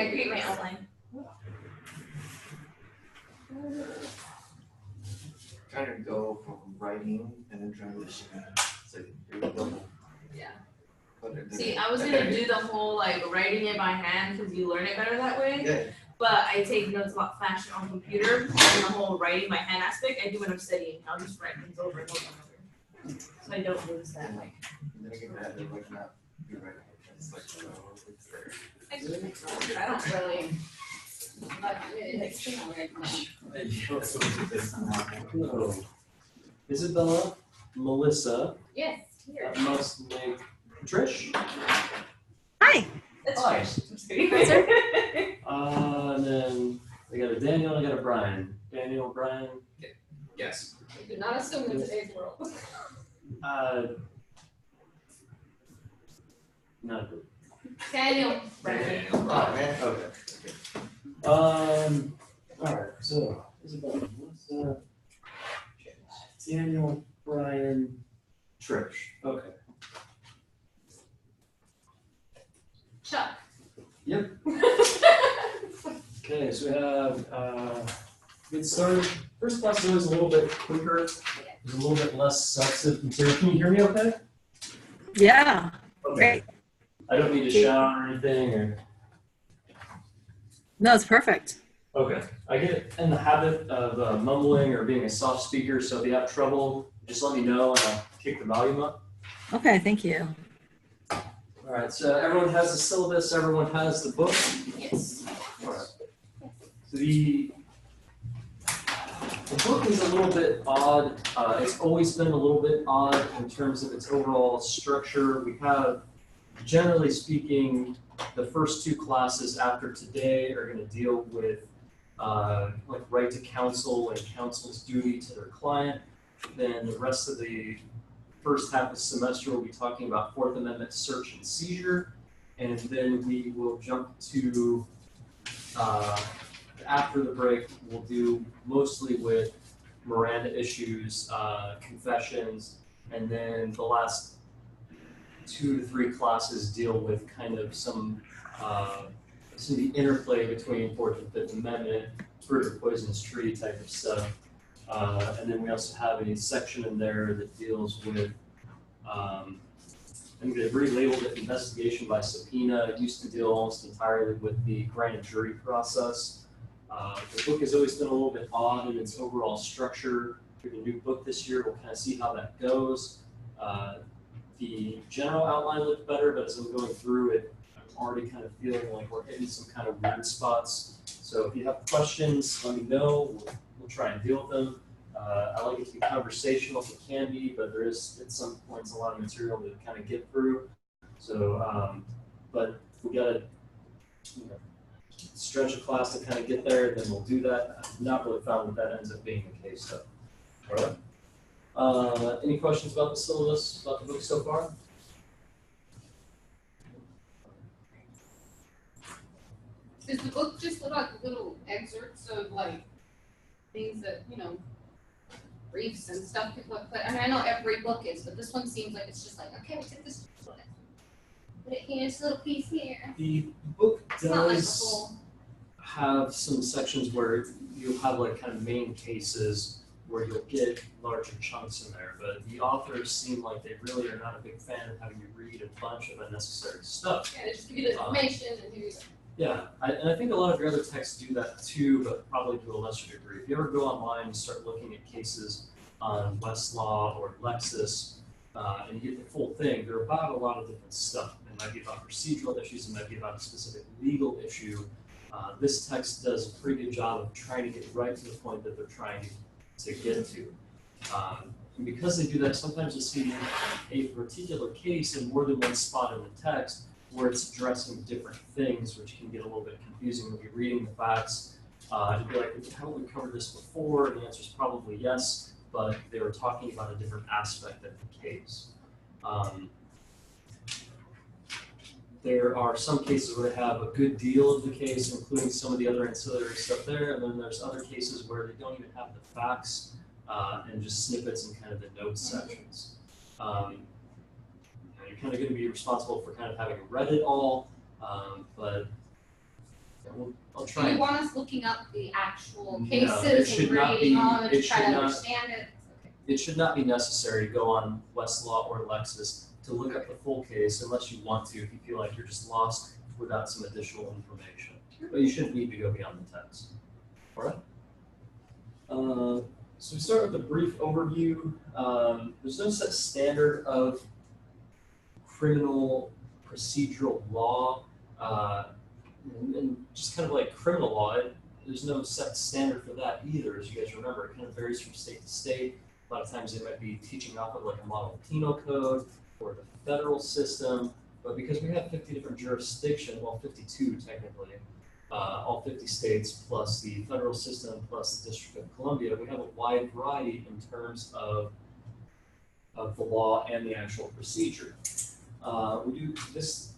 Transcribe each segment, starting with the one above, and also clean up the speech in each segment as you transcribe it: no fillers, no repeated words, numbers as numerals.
I create my outline. Trying to go from writing and then transition. So you're double. Yeah. But it See, didn't. I was gonna do the whole like writing it by hand because you learn it better that way. Yeah. But I take notes a lot faster on computer, and the whole writing by hand aspect I do when I'm studying. I'll just write things over and over and over, so I don't lose that. Like, And then I get mad at like not be right. It's like, oh, it's there. I don't really. Hello. Isabella, Melissa, Yes. Here. that must make Trish. Hi. That's Hi. Trish. Just kidding. And then we got a Daniel and I got a Brian. Daniel, Brian. Yes. Do not assume in today's world. Not good. Daniel. Oh, man. Okay. All right. So Isabella, Melissa, Daniel, Brian, Trish. Okay. Chuck. Yep. Okay, so we have get started. First class is always a little bit quicker. There's a little bit less substantive material. Can you hear me okay? Yeah. Okay. Great. I don't need to shout or anything or No, it's perfect. okay. I get in the habit of mumbling or being a soft speaker, so if you have trouble, just let me know and I'll kick the volume up. Okay, thank you. All right, so everyone has the syllabus, everyone has the book. Yes. All right. So the book is a little bit odd. It's always been a little bit odd in terms of its overall structure. We have, generally speaking, the first two classes after today are going to deal with like right to counsel and counsel's duty to their client. Then the rest of the first half of the semester we'll be talking about Fourth Amendment search and seizure. And then we will jump to, after the break, we'll do mostly with Miranda issues, confessions, and then the last 2 to 3 classes deal with kind of some of the interplay between Fourth and Fifth Amendment, fruit or poisonous tree type of stuff. And then we also have a section in there that deals with, I think they've relabeled it investigation by subpoena. It used to deal almost entirely with the grand jury process. The book has always been a little bit odd in its overall structure. Through the new book this year, we'll kind of see how that goes. The general outline looked better, but as I'm going through it, I'm already kind of feeling like we're hitting some kind of weird spots. So if you have questions, let me know. We'll try and deal with them. I like it to be conversational if it can be, but there is at some points a lot of material to kind of get through. So, but we got to stretch a class to kind of get there, then we'll do that. I've not really found that ends up being the case, though. All right. Any questions about the syllabus, about the book so far? Does the book just look like little excerpts of like things that, briefs and stuff people have put? I mean, I know every book is, but this one seems like it's just like, okay, we took this book, put it here, this little piece here. The book It's not like a does whole. have some sections where you'll have like kind of main cases where you'll get larger chunks in there, but the authors seem like they really are not a big fan of having you read a bunch of unnecessary stuff. Yeah, they just give you the information and here's Yeah, and I think a lot of your other texts do that too, but probably to a lesser degree. If you ever go online and start looking at cases on Westlaw or Lexis, and you get the full thing, they're about a lot of different stuff. It might be about procedural issues, it might be about a specific legal issue. This text does a pretty good job of trying to get right to the point that they're trying to get to. And because they do that, sometimes you'll see a particular case in more than one spot in the text where it's addressing different things, which can get a little bit confusing when you're reading the facts. You'd be like, haven't we covered this before? And the answer is probably yes, but they were talking about a different aspect of the case. There are some cases where they have a good deal of the case, including some of the other ancillary stuff there, and then there's other cases where they don't even have the facts and just snippets in kind of the notes sections. You're kind of going to be responsible for kind of having read it all, but I'll Do try. you want us looking up the actual No, it cases should and not grading be- on it to it try should to not- understand it? Okay. It should not be necessary to go on Westlaw or Lexis to look up the full case unless you want to, if you feel like you're just lost without some additional information. But you shouldn't need to go beyond the text. All right? So we start with a brief overview. There's no set standard of criminal procedural law, and just kind of like criminal law, there's no set standard for that either. As you guys remember, it kind of varies from state to state. A lot of times they might be teaching off of like a model penal code or the federal system, but because we have 50 different jurisdictions, well, 52 technically, all 50 states plus the federal system plus the District of Columbia, we have a wide variety in terms of the law and the actual procedure. We do this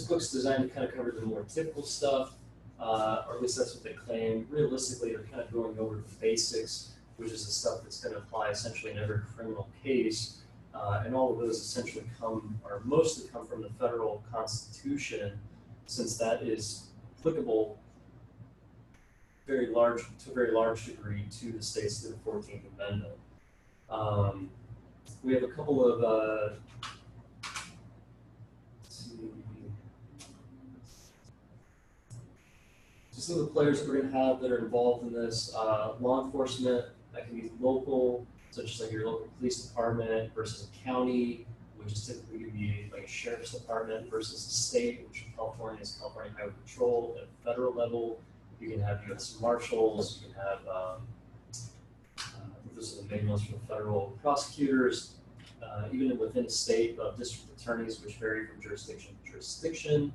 book's designed to kind of cover the more typical stuff, or at least that's what they claim. Realistically, they're kind of going over the basics, which is the stuff that's going to apply essentially in every criminal case. And all of those essentially or mostly come from the federal Constitution, since that is applicable to a very large degree to the states through the 14th Amendment. We have a couple of some of the players that we're going to have that are involved in this. Law enforcement, that can be local, such as like your local police department versus a county, which is typically going to be like a sheriff's department versus a state, which in California is California Highway Patrol. At a federal level, you can have U.S. Marshals, you can have, those are the main ones for the federal prosecutors, even within a state, district attorneys, which vary from jurisdiction to jurisdiction.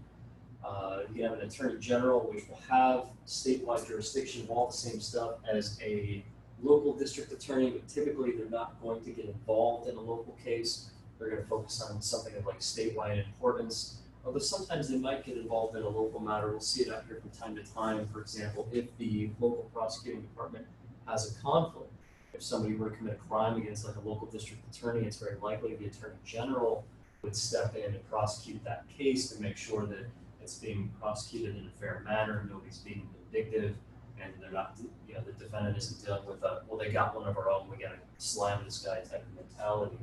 You can have an attorney general, which will have statewide jurisdiction of all the same stuff as a local district attorney, but typically they're not going to get involved in a local case. They're going to focus on something of like statewide importance. Although sometimes they might get involved in a local matter. We'll see it out here from time to time. For example, if the local prosecuting department has a conflict, if somebody were to commit a crime against like a local district attorney, it's very likely the attorney general would step in and prosecute that case to make sure that it's being prosecuted in a fair manner, nobody's being vindictive, and they're not, the defendant isn't dealing with well, they got one of our own, we gotta slam this guy type of mentality.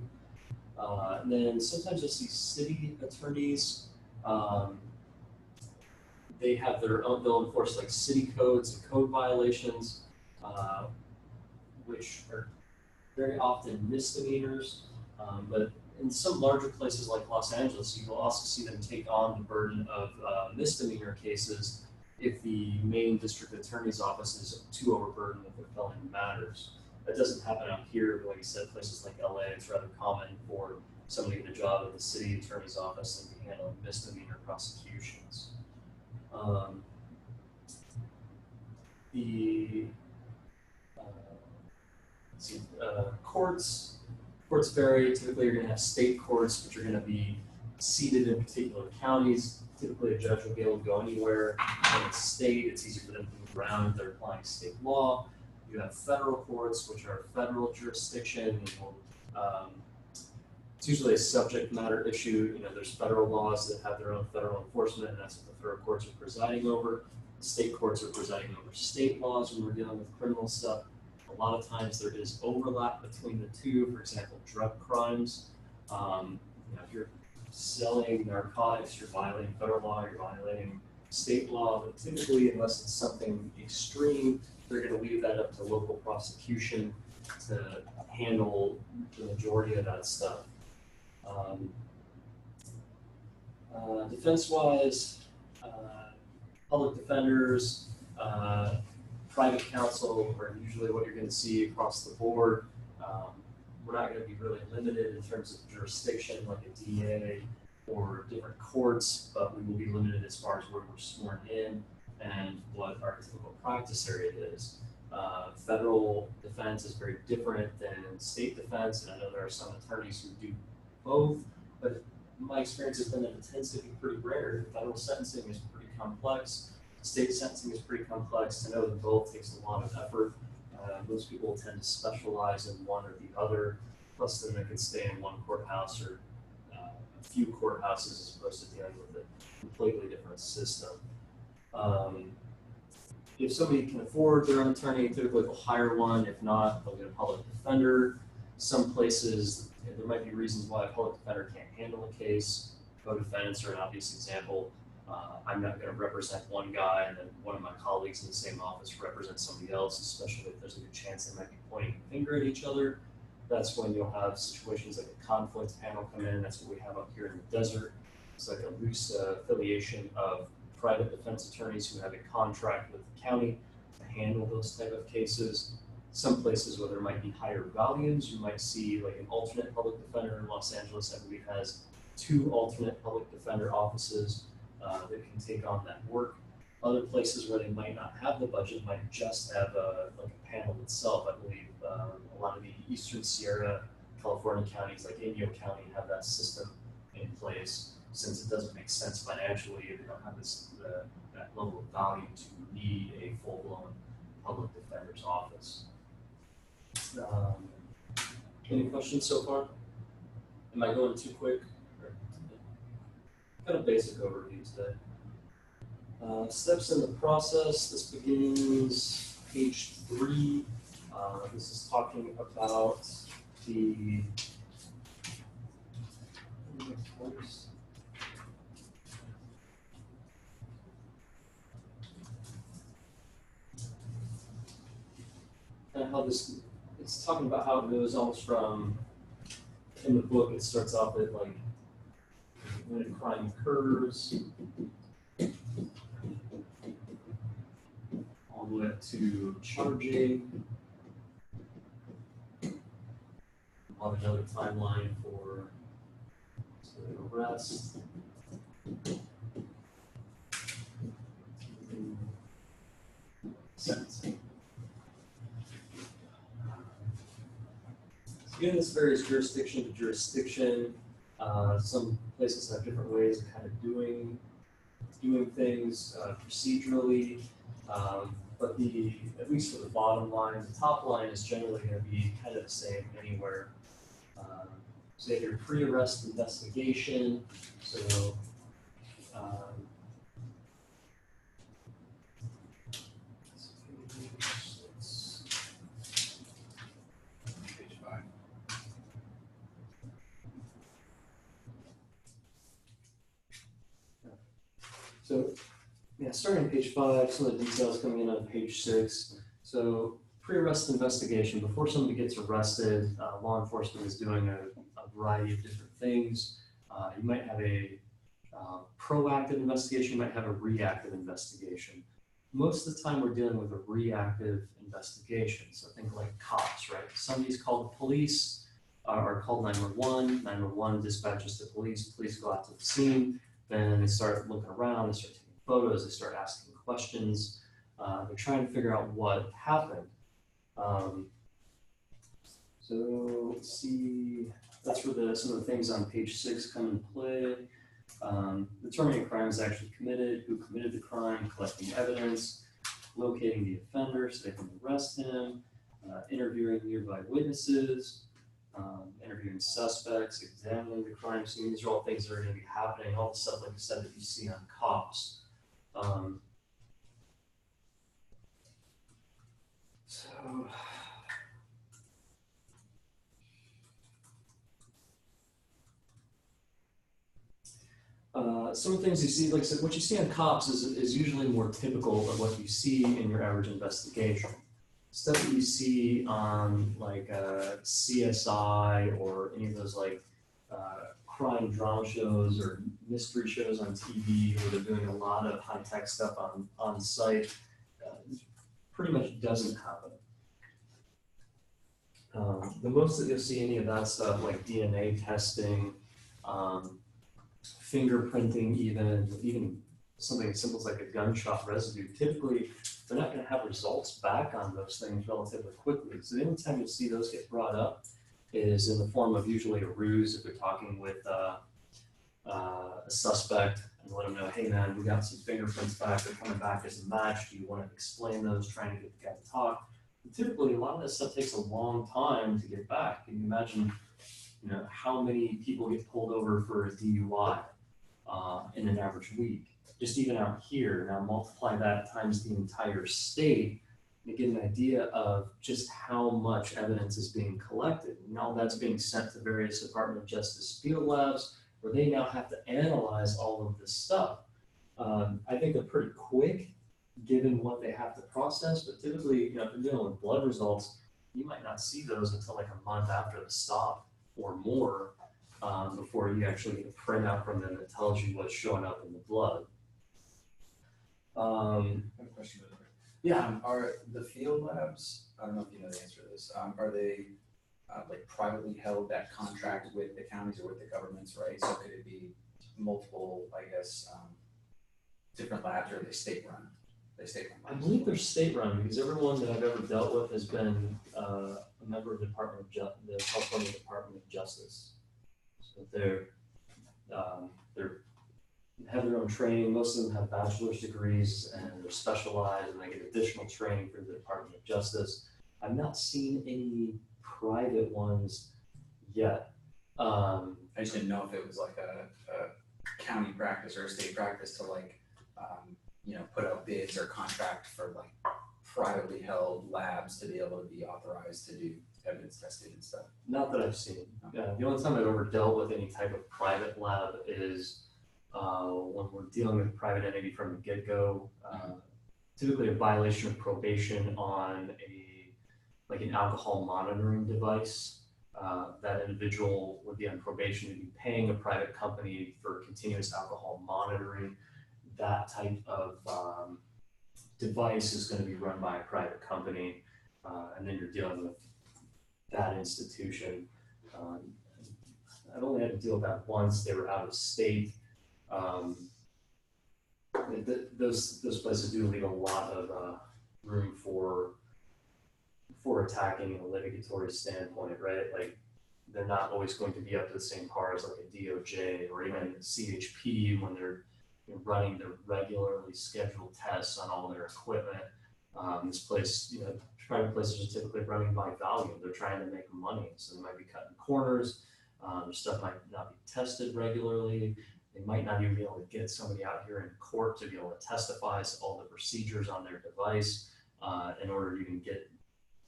And then sometimes you'll see city attorneys, they have their own, they'll enforce like city codes and code violations, which are very often misdemeanors, but in some larger places like Los Angeles, you will also see them take on the burden of misdemeanor cases if the main district attorney's office is too overburdened with the felony matters. That doesn't happen out here, but like I said, places like LA, it's rather common for somebody to get a job at the city attorney's office and to handle misdemeanor prosecutions. Courts vary. Typically, you're going to have state courts, which are going to be seated in particular counties. Typically, a judge will be able to go anywhere in a state. It's easier for them to move around if they're applying state law. You have federal courts, which are federal jurisdiction. It's usually a subject matter issue. There's federal laws that have their own federal enforcement, and that's what the federal courts are presiding over. The state courts are presiding over state laws when we're dealing with criminal stuff. A lot of times there is overlap between the two. For example, drug crimes. If you're selling narcotics, you're violating federal law, you're violating state law. But typically, unless it's something extreme, they're going to leave that up to local prosecution to handle the majority of that stuff. Defense-wise, public defenders, private counsel are usually what you're going to see across the board. We're not going to be really limited in terms of jurisdiction like a DA or different courts, but we will be limited as far as where we're sworn in and what our typical practice area is. Federal defense is very different than state defense, and I know there are some attorneys who do both, but my experience has been that it tends to be pretty rare. Federal sentencing is pretty complex. State sentencing is pretty complex. To know them both takes a lot of effort. Most people tend to specialize in one or the other. Plus, then they can stay in one courthouse or a few courthouses as opposed to dealing with a completely different system. if somebody can afford their own attorney, typically they'll hire one. If not, they'll get a public defender. Some places, there might be reasons why a public defender can't handle a case. Co-defendants are an obvious example. I'm not going to represent one guy and then one of my colleagues in the same office represents somebody else, especially if there's a good chance they might be pointing a finger at each other. That's when you'll have situations like a conflict panel come in. That's what we have up here in the desert. It's like a loose affiliation of private defense attorneys who have a contract with the county to handle those type of cases. Some places where there might be higher volumes, you might see like an alternate public defender in Los Angeles, I believe, has 2 alternate public defender offices that can take on that work. Other places where they might not have the budget might just have like a panel itself. I believe a lot of the Eastern Sierra, California counties like Inyo County have that system in place, since it doesn't make sense financially. They don't have that level of value to need a full-blown public defender's office. Any questions so far? Am I going too quick? Kind of basic overview today. Steps in the process. This begins page 3. This is talking about the and how this, it's talking about how it goes almost from, in the book it starts off at like when a crime occurs all the way up to charging. We'll have another timeline for arrest. Sentencing. So again, this varies jurisdiction to jurisdiction. Some places have different ways of kind of doing things procedurally, but at least for the bottom line, the top line is generally going to be kind of the same anywhere. So you have your pre-arrest investigation. So Page 5. So, yeah, starting on page 5, some of the details coming in on page 6. So, pre-arrest investigation. Before somebody gets arrested, law enforcement is doing a variety of different things. You might have a proactive investigation, you might have a reactive investigation. Most of the time, we're dealing with a reactive investigation. So, think like cops, right? Somebody's called the police or called 911. 911 dispatches the police. Police go out to the scene. Then they start looking around, they start taking photos, they start asking questions. They're trying to figure out what happened. So let's see, that's where some of the things on page 6 come into play. Determining a crime is actually committed, who committed the crime, collecting evidence, locating the offender so they can arrest him, interviewing nearby witnesses, interviewing suspects, examining the crime scene. These are all things that are going to be happening, all the stuff, like I said, that you see on cops. Some of the things you see, like I said, what you see on cops is usually more typical of what you see in your average investigation. Stuff that you see on like CSI or any of those like crime drama shows or mystery shows on TV where they're doing a lot of high-tech stuff on site, pretty much doesn't happen. The most that you'll see any of that stuff like DNA testing, fingerprinting, even something as simple as like a gunshot residue, typically they're not going to have results back on those things relatively quickly. So the only time you'll see those get brought up is in the form of usually a ruse if they're talking with a suspect and let them know, hey man, we got some fingerprints back, they're coming back as a match, do you want to explain those, trying to get the guy to talk. But typically a lot of this stuff takes a long time to get back. Can you imagine how many people get pulled over for a DUI in an average week? just even out here, now multiply that times the entire state, you get an idea of just how much evidence is being collected. And all that's being sent to various Department of Justice field labs, where they now have to analyze all of this stuff. I think they're pretty quick, given what they have to process, but typically, if you're dealing with blood results, you might not see those until like a month after the stop or more, before you actually get a printout from them that tells you what's showing up in the blood. I have a question. Yeah, Are the field labs, I don't know if you know the answer to this, are they like privately held that contract with the counties or with the governments, right? So could it be multiple, I guess, different labs, or are they state run? They state run. I believe they're state run because everyone that I've ever dealt with has been a member of the the California Department of Justice. So they're have their own training. Most of them have bachelor's degrees and they're specialized, and they get additional training through the Department of Justice. I've not seen any private ones yet. I just didn't know if it was like a county practice or a state practice to like, put out bids or contract for like privately held labs to be able to be authorized to do evidence testing and stuff. Not that I've seen. The only time I've ever dealt with any type of private lab is when we're dealing with a private entity from the get-go. Typically a violation of probation on an alcohol monitoring device. That individual would be on probation to be paying a private company for continuous alcohol monitoring. That type of device is going to be run by a private company, and then you're dealing with that institution. I've only had to deal with that once. They were out of state. Those places do leave a lot of room for attacking in a litigatory standpoint, right? Like they're not always going to be up to the same par as like a DOJ or even CHP when they're running their regularly scheduled tests on all their equipment. This place, private places are typically running by volume. They're trying to make money, so they might be cutting corners. Their stuff might not be tested regularly. They might not even be able to get somebody out here in court to be able to testify to all the procedures on their device in order to even get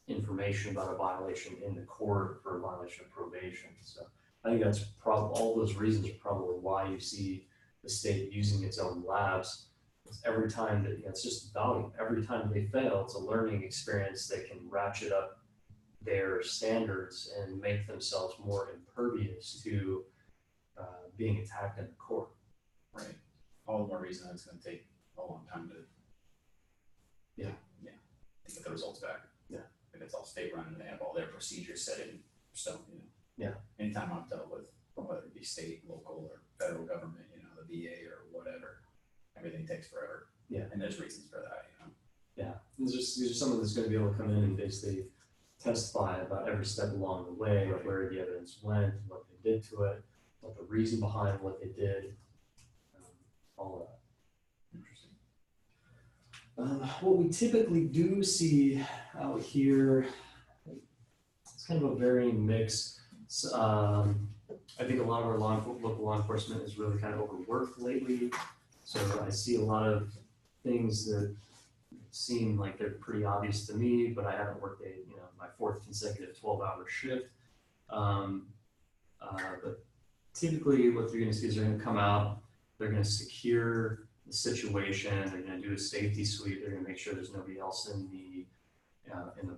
information about a violation in the court for a violation of probation. So I think that's all those reasons are probably why you see the state using its own labs. It's every time that it's just volume. Every time they fail, it's a learning experience. They can ratchet up their standards and make themselves more impervious to being attacked in the court. Right. All the more reason that it's going to take a long time to get the results back. Yeah. If it's all state run and they have all their procedures set in stone, Yeah. Anytime I've dealt with, whether it be state, local, or federal government, the VA or whatever, everything takes forever. Yeah. And there's reasons for that, Yeah. These are someone that's going to be able to come in and basically testify about every step along the way, Right. where the evidence went, what they did to it, what the reason behind what they did, all of that. Interesting. What we typically do see out here, it's kind of a varying mix. I think a lot of our local law enforcement is really kind of overworked lately. So I see a lot of things that seem like they're pretty obvious to me, but I haven't worked my fourth consecutive 12-hour shift. But typically what they're going to see is they're going to come out, they're going to secure the situation, they're going to do a safety sweep, they're going to make sure there's nobody else in the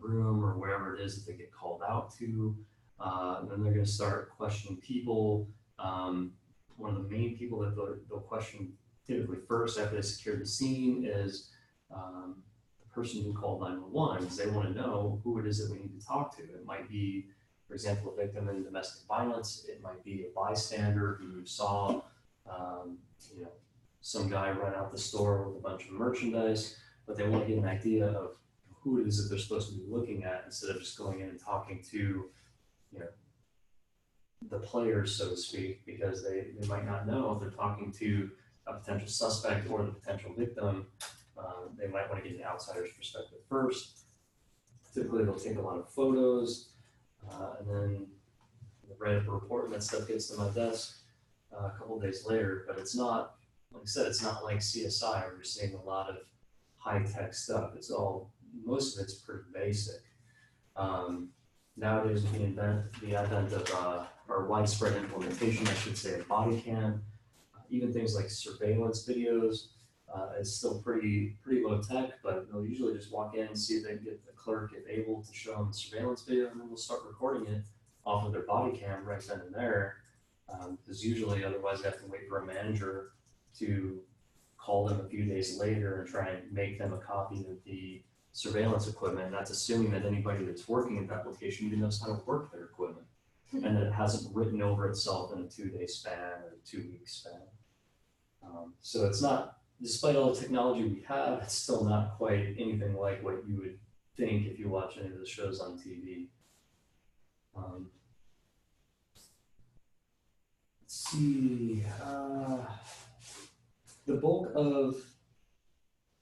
room or wherever it is that they get called out to. And then they're going to start questioning people. One of the main people that they'll question typically first after they secure the scene is the person who called 911, because they want to know who it is that we need to talk to. It might be, for example, a victim in domestic violence. It might be a bystander who saw, some guy run out the store with a bunch of merchandise, but they want to get an idea of who it is that they're supposed to be looking at instead of just going in and talking to, the players, so to speak, because they might not know if they're talking to a potential suspect or the potential victim. They might want to get an outsider's perspective first. Typically, they'll take a lot of photos, and then write up a report, and that stuff gets to my desk a couple days later. But it's not like I said, it's not like CSI where you're seeing a lot of high-tech stuff. Most of it's pretty basic. Nowadays, with the advent of, or widespread implementation, I should say, of body cam, even things like surveillance videos, is still pretty low tech, but they'll usually just walk in, see if they can get the clerk, if able, to show them the surveillance video, and then we'll start recording it off of their body cam right then and there. Because usually otherwise they have to wait for a manager to call them a few days later and try and make them a copy of the surveillance equipment. That's assuming that anybody that's working at that location even knows how to work their equipment and that it hasn't written over itself in a 2-day span or a 2-week span. So it's not, despite all the technology we have, it's still not quite anything like what you would think if you watch any of the shows on TV. Let's see, the bulk of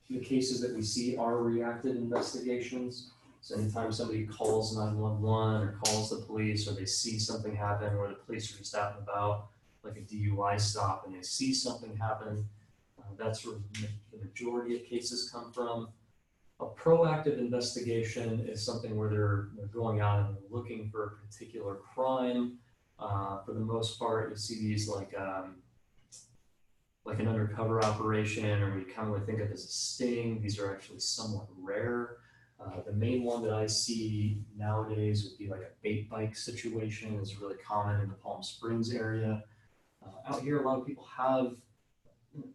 the cases that we see are reactive investigations. So anytime somebody calls 911 or calls the police, or they see something happen, or the police are just out and about, like a DUI stop, and they see something happen, that's where the majority of cases come from. A proactive investigation is something where they're going out and they're looking for a particular crime. For the most part, you see these like an undercover operation, or you commonly think of as a sting. These are actually somewhat rare. The main one that I see nowadays would be like a bait bike situation. Is really common in the Palm Springs area. Out here, a lot of people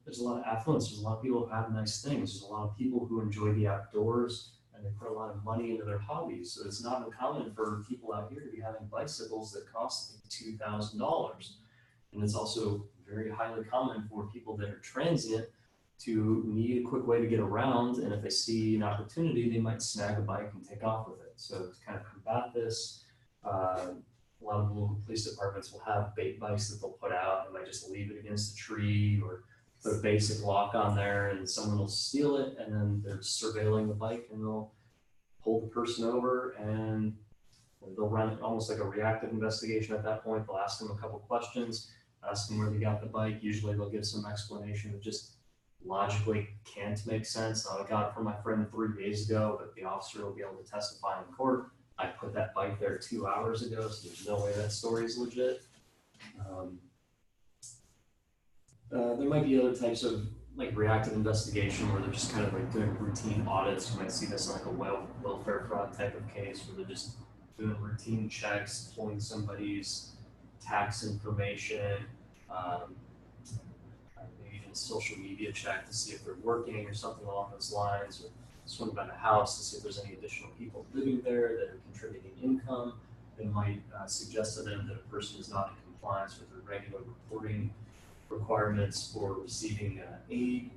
there's a lot of affluence. There's a lot of people who have nice things. There's a lot of people who enjoy the outdoors, and they put a lot of money into their hobbies. So it's not uncommon for people out here to be having bicycles that cost like $2,000. And it's also very highly common for people that are transient to need a quick way to get around. And if they see an opportunity, they might snag a bike and take off with it. So to kind of combat this, a lot of local police departments will have bait bikes that they'll put out. They might just leave it against a tree or put a basic lock on there, and someone will steal it, and then they're surveilling the bike, and they'll pull the person over, and they'll run almost like a reactive investigation at that point. They'll ask them a couple questions, ask them where they got the bike. Usually they'll give some explanation that just logically can't make sense. I got it from my friend 3 days ago, but the officer will be able to testify in court. I put that bike there 2 hours ago, so there's no way that story is legit. There might be other types of like reactive investigation where they're just kind of like doing routine audits. You might see this in like a welfare fraud type of case where they're just doing routine checks, pulling somebody's tax information, maybe even a social media check to see if they're working or something along those lines, or swing by the house to see if there's any additional people living there that are contributing income. They might suggest to them that a person is not in compliance with their regular reporting requirements for receiving aid.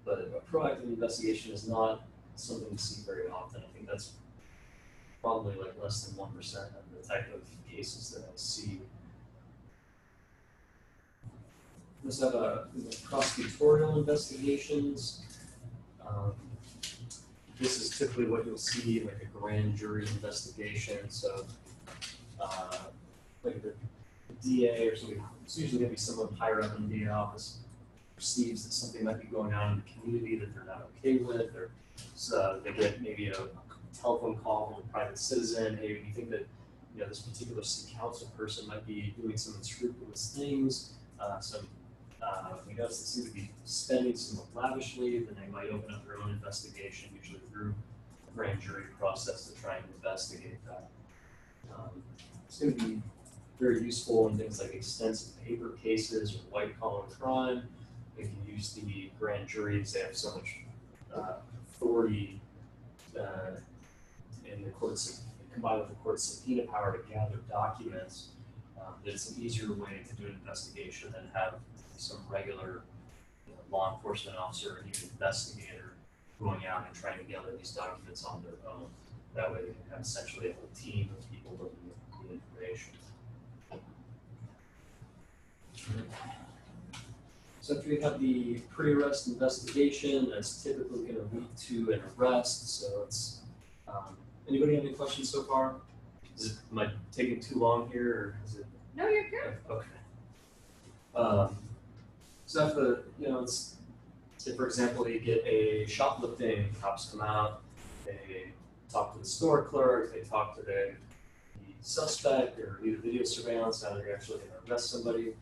But a proactive investigation is not something we see very often. I think that's probably like less than 1% of the type of cases that I see. Let's have prosecutorial investigations. This is typically what you'll see in like a grand jury investigation. So like the DA or somebody, it's usually going to be someone higher up in the DA office, perceives that something might be going on in the community that they're not okay with, or so they get maybe a telephone call from a private citizen. Hey, you think that this particular city council person might be doing some unscrupulous things? We notice they seem to be spending somewhat lavishly. Then they might open up their own investigation, usually through a grand jury process to try and investigate that. It's going to be very useful in things like extensive paper cases or white collar crime. They can use the grand juries. They have so much authority in the courts, combined with the court's subpoena power to gather documents. That it's an easier way to do an investigation than have some regular law enforcement officer or even investigator going out and trying to gather these documents on their own. That way they can have essentially a whole team of people looking at the information. So after we have the pre-arrest investigation, that's typically going to lead to an arrest. So it's, anybody have any questions so far? Am I taking too long here, or is it? No, you're good. Okay. So if the, it's, say for example, you get a shoplifting, cops come out, they talk to the store clerk, they talk to the suspect, or do the video surveillance, now they're actually gonna arrest somebody.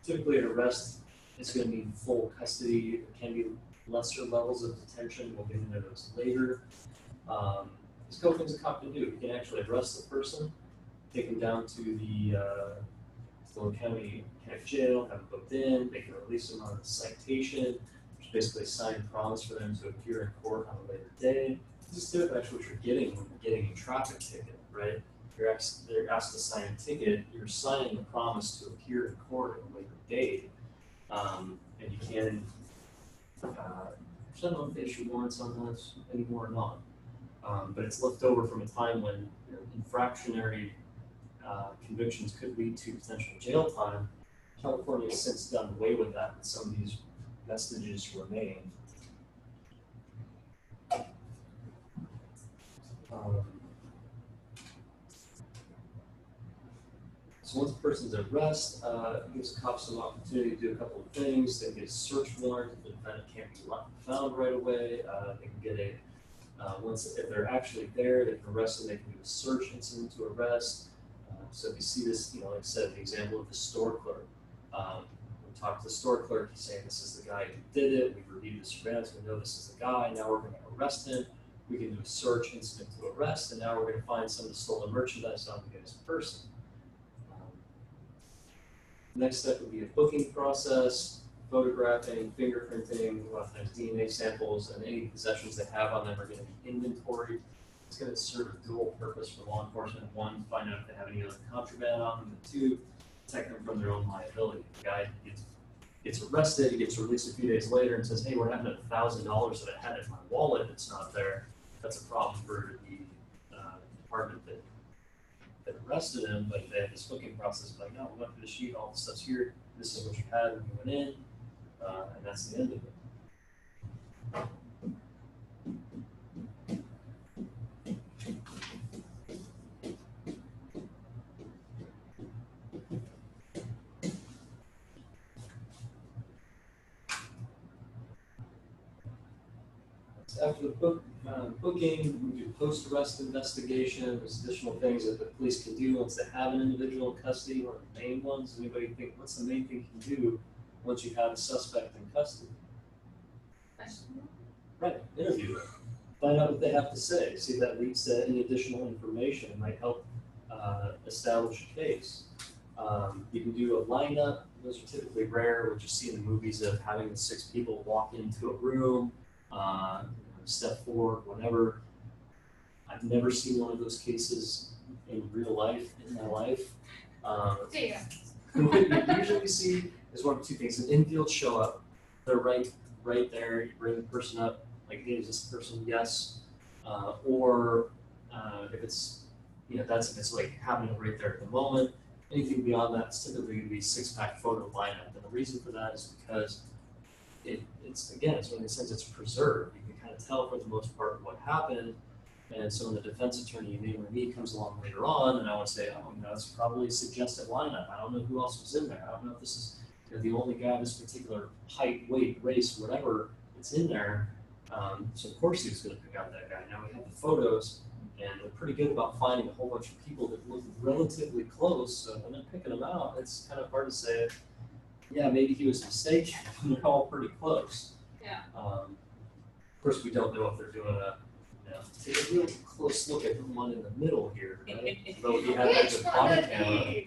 Typically an arrest is gonna mean full custody, there can be lesser levels of detention, we'll get into those later. There's a couple things a cop can do, you can actually arrest the person, take them down to the Stone County jail, have them booked in, they can release them on a citation, which is basically a signed promise for them to appear in court on a later day. This is typically actually what you're getting when you're getting a traffic ticket, right? They're asked to sign a ticket, you're signing a promise to appear in court at a later date. And you can, I don't know if they issue warrants on this anymore or not, but it's left over from a time when infractionary convictions could lead to potential jail time. California has since done away with that, and some of these vestiges remain. So once a person's at arrest, it gives cops some opportunity to do a couple of things. They can get a search warrant if the defendant can't be found right away. They can get if they're actually there, they can arrest them. They can do a search incident to arrest. So if you see this, like I said, the example of the store clerk. We talked to the store clerk, he's saying this is the guy who did it. We've reviewed the surveillance, we know this is the guy. Now we're going to arrest him. We can do a search incident to arrest, and now we're going to find some of the stolen merchandise on the guy's person. Next step would be a booking process, photographing, fingerprinting, a lot of times DNA samples, and any possessions they have on them are going to be inventoried. It's going to serve a dual purpose for law enforcement. One, find out if they have any other contraband on them, and two, protect them from their own liability. The guy gets arrested, he gets released a few days later and says, hey, what happened to $1,000 that I had in my wallet that's not there? That's a problem for the department that arrested him, but they have this booking process like, no, we went through the sheet, all the stuff's here, this is what you had when you went in, and that's the end of it. After the booking, we do post-arrest investigation. There's additional things that the police can do once they have an individual in custody. One of the main ones, anybody think, what's the main thing you can do once you have a suspect in custody? Right, interview them. Find out what they have to say. See if that leads to any additional information. It might help establish a case. You can do a lineup. Those are typically rare, what you see in the movies of having the 6 people walk into a room, step forward, whatever. I've never seen one of those cases in real life, in my life. What you usually see is one of two things. An infield show up, they're right there, you bring the person up, like, hey, is this person? Yes. Or if it's, that's if it's like happening right there at the moment. Anything beyond that is typically going to be 6-pack photo lineup. And the reason for that is because it's in a sense it's preserved. You can kind of tell for the most part what happened. And so when the defense attorney, name or me, comes along later on, and I would say, it's probably a suggested lineup. I don't know who else was in there. I don't know if this is the only guy of this particular height, weight, race, whatever it's in there. So of course he was going to pick out that guy. Now we have the photos, and they're pretty good about finding a whole bunch of people that look relatively close. So when they're picking them out, it's kind of hard to say, yeah, maybe he was mistaken. They're all pretty close. Yeah. Of course, we don't know if they're doing a. Take a real close look at the one in the middle here. Right? Though he had a body camera,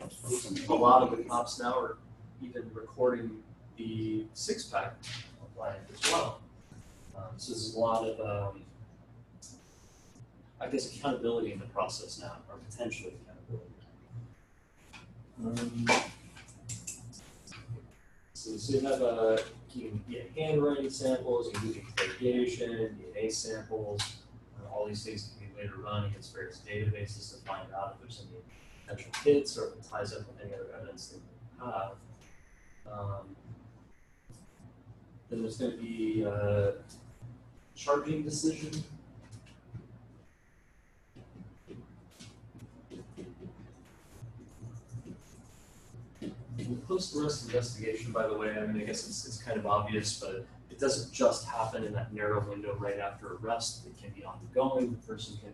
a lot of the cops now are even recording the 6-pack lineup as well. So there's a lot of, accountability in the process now, or potentially accountability. So you have you can get handwriting samples, you can do interrogation, DNA samples. All these things can be later run against various databases to find out if there's any potential hits or if it ties up with any other evidence that you have. Then there's going to be a charging decision. post-arrest investigation, by the way, I mean, I guess it's kind of obvious, but it doesn't just happen in that narrow window right after arrest. It can be ongoing. The person can,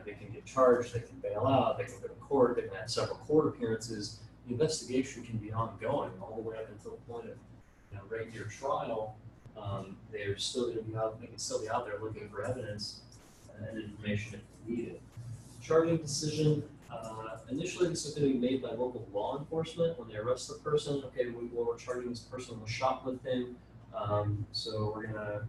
they can get charged, they can bail out, they can go to court, they can have several court appearances. The investigation can be ongoing all the way up until the point of, regular trial. They're still going to be out. They can still be out there looking for evidence and information if needed. Charging decision. Initially, this is going to be made by local law enforcement when they arrest the person. Okay, we're charging this person with shoplifting. So we're going to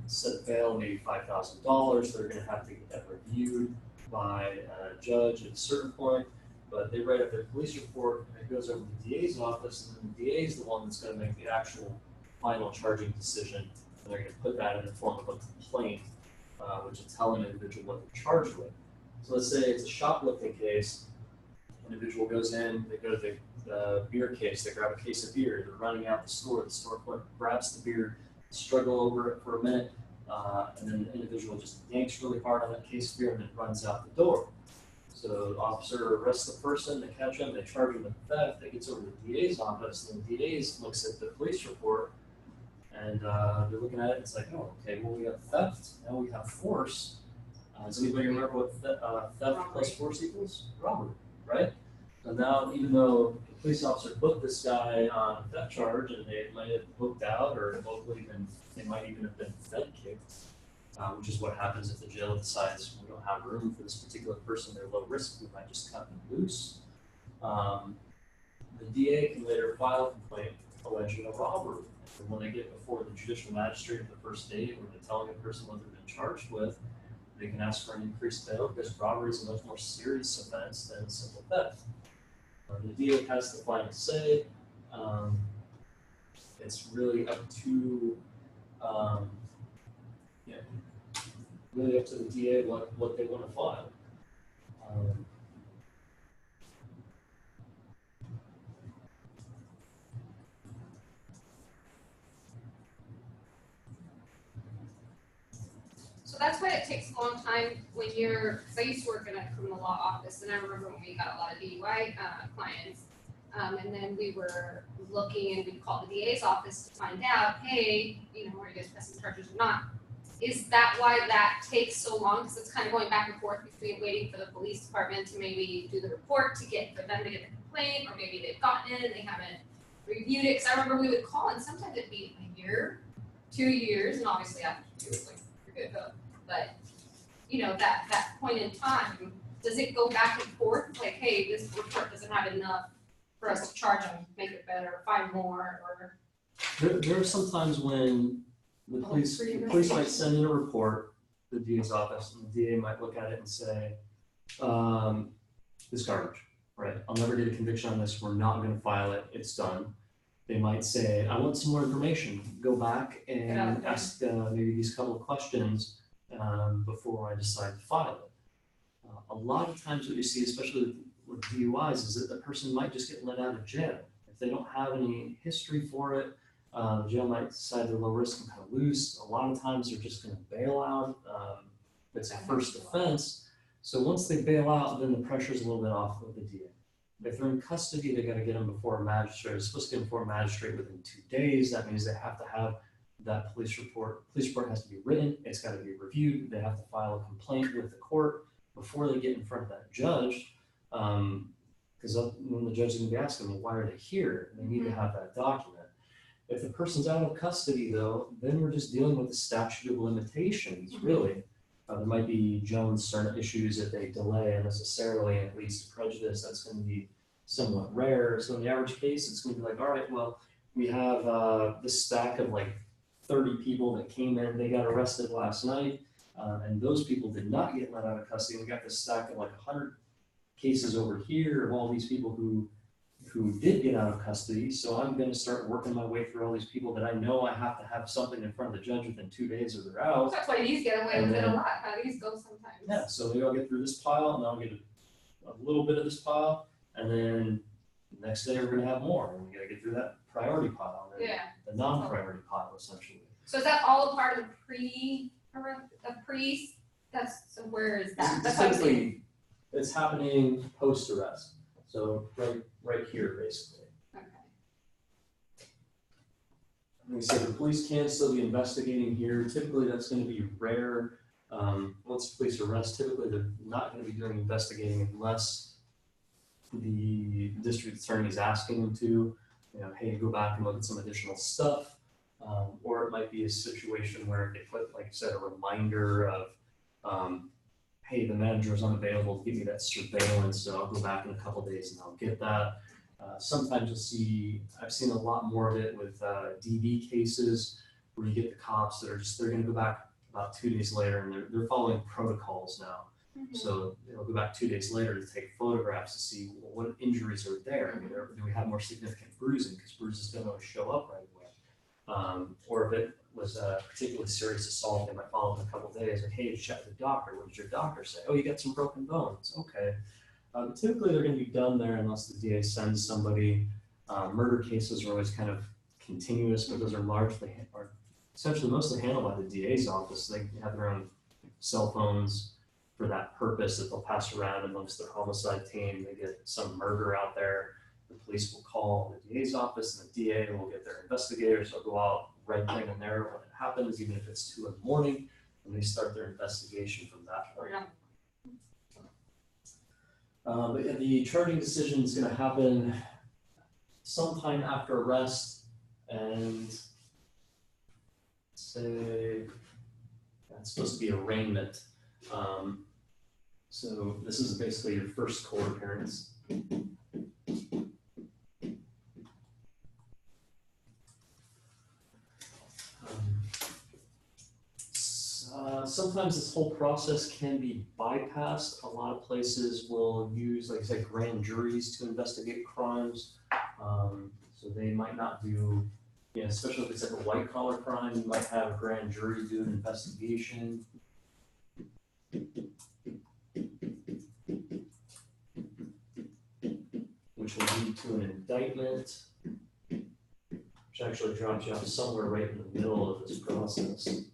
set a bail, maybe $5,000. They're going to have to get that reviewed by a judge at a certain point. But they write up their police report, and it goes over to the DA's office, and then the DA is the one that's going to make the actual final charging decision. And they're going to put that in the form of a complaint, which will tell an individual what they're charged with. So let's say it's a shoplifting case. Individual goes in, they go to the beer case, they grab a case of beer, they're running out the store clerk grabs the beer, struggle over it for a minute, and then the individual just yanks really hard on that case of beer and then runs out the door. So the officer arrests the person, they catch him, they charge him with theft, it gets over to the DA's office, and the DA looks at the police report, and they're looking at it, it's like, oh, okay, well, we have theft, now we have force. Does anybody remember what theft plus force equals? Robbery, right? So now, even though the police officer booked this guy on a theft charge, and they might have booked out, or locally they might even have been Fed kicked, which is what happens if the jail decides we don't have room for this particular person, they're low risk, we might just cut them loose. The DA can later file a complaint alleging a robbery. And when they get before the judicial magistrate at the first date, when they're telling a person what they've been charged with, they can ask for an increased bail because robbery is a much more serious offense than simple theft. The DA has the final say. It's really up to really up to the DA what they want to file. So that's why it takes a long time when because I used to work in a criminal law office, and I remember when we got a lot of DUI clients, and then we were looking and we called the DA's office to find out, hey, are you guys pressing charges or not? Is that why that takes so long? Because it's kind of going back and forth between waiting for the police department to maybe do the report for them to get the complaint, or maybe they've gotten it and they haven't reviewed it. Because I remember we would call, and sometimes it'd be a year, 2 years, and obviously after 2 it's like you're good to go. But that point in time, does it go back and forth? Like, hey, this report doesn't have enough for us to charge them, make it better, find more, or There are some times when the police might send in a report to the DA's office, and the DA might look at it and say, this garbage, right? I'll never get a conviction on this. We're not going to file it. It's done. They might say, I want some more information. Go back and ask maybe these couple of questions before I decide to file it. A lot of times what you see, especially with DUIs, is that the person might just get let out of jail. If they don't have any history for it, the jail might decide they're low risk and cut loose. A lot of times they're just going to bail out. It's a first offense. So once they bail out, then the pressure's a little bit off of the DA. If they're in custody, they got to get them before a magistrate. They're supposed to get them before a magistrate within 2 days. That means they have to have that police report. Police report has to be written. It's got to be reviewed. They have to file a complaint with the court before they get in front of that judge. Because when the judge is going to be asking them, why are they here? They need to have that document. If the person's out of custody, though, then we're just dealing with the statute of limitations, really. There might be Jones certain issues that they delay unnecessarily, and it leads to prejudice. That's going to be somewhat rare. So in the average case, it's going to be like, all right, well, we have this stack of like 30 people that came in, they got arrested last night, and those people did not get let out of custody. We got this stack of like 100 cases over here of all these people who did get out of custody. So I'm going to start working my way through all these people that I know I have to have something in front of the judge within 2 days or they're out. that's why these get away with it a lot. How these go sometimes. Yeah, so maybe I'll get through this pile, and then I'll get a little bit of this pile, and then the next day we're going to have more, and we got to get through that priority pile, and then the non-priority pile, essentially. So is that all a part of the so where is that? That's what I'm saying. Typically, it's happening post-arrest. So right here, basically. Okay. Like I said, the police can still be investigating here. Typically, that's going to be rare. Once the police arrest, typically they're not going to be doing investigating unless the district attorney is asking them to, hey, go back and look at some additional stuff. Or it might be a situation where they put, like I said, a reminder of, hey, the manager is unavailable to give me that surveillance, so I'll go back in a couple days and I'll get that. Sometimes you'll see, I've seen a lot more of it with DV cases where you get the cops that are they're gonna go back about 2 days later and they're following protocols now. So they'll go back 2 days later to take photographs to see what injuries are there. I mean, do we have more significant bruising? Because bruises don't always show up right away. Or if it was a particularly serious assault, they might follow in a couple of days. Like, hey, you check the doctor. What did your doctor say? Oh, you got some broken bones. Okay. Typically, they're going to be done there unless the DA sends somebody. Murder cases are always kind of continuous, but those are essentially mostly handled by the DA's office. They have their own cell phones for that purpose that they'll pass around amongst their homicide team. They get some murder out there. The police will call the DA's office and the DA will get their investigators. They'll go out right then and there when it happens, even if it's 2 a.m, and they start their investigation from that point. But yeah, the charging decision is going to happen sometime after arrest, and say that's supposed to be arraignment. So this is basically your first court appearance. Sometimes this whole process can be bypassed. A lot of places will use, like I said, grand juries to investigate crimes. So they might not do, especially if it's like a white collar crime, you might have a grand jury do an investigation. Which will lead to an indictment, which actually drops you off somewhere right in the middle of this process.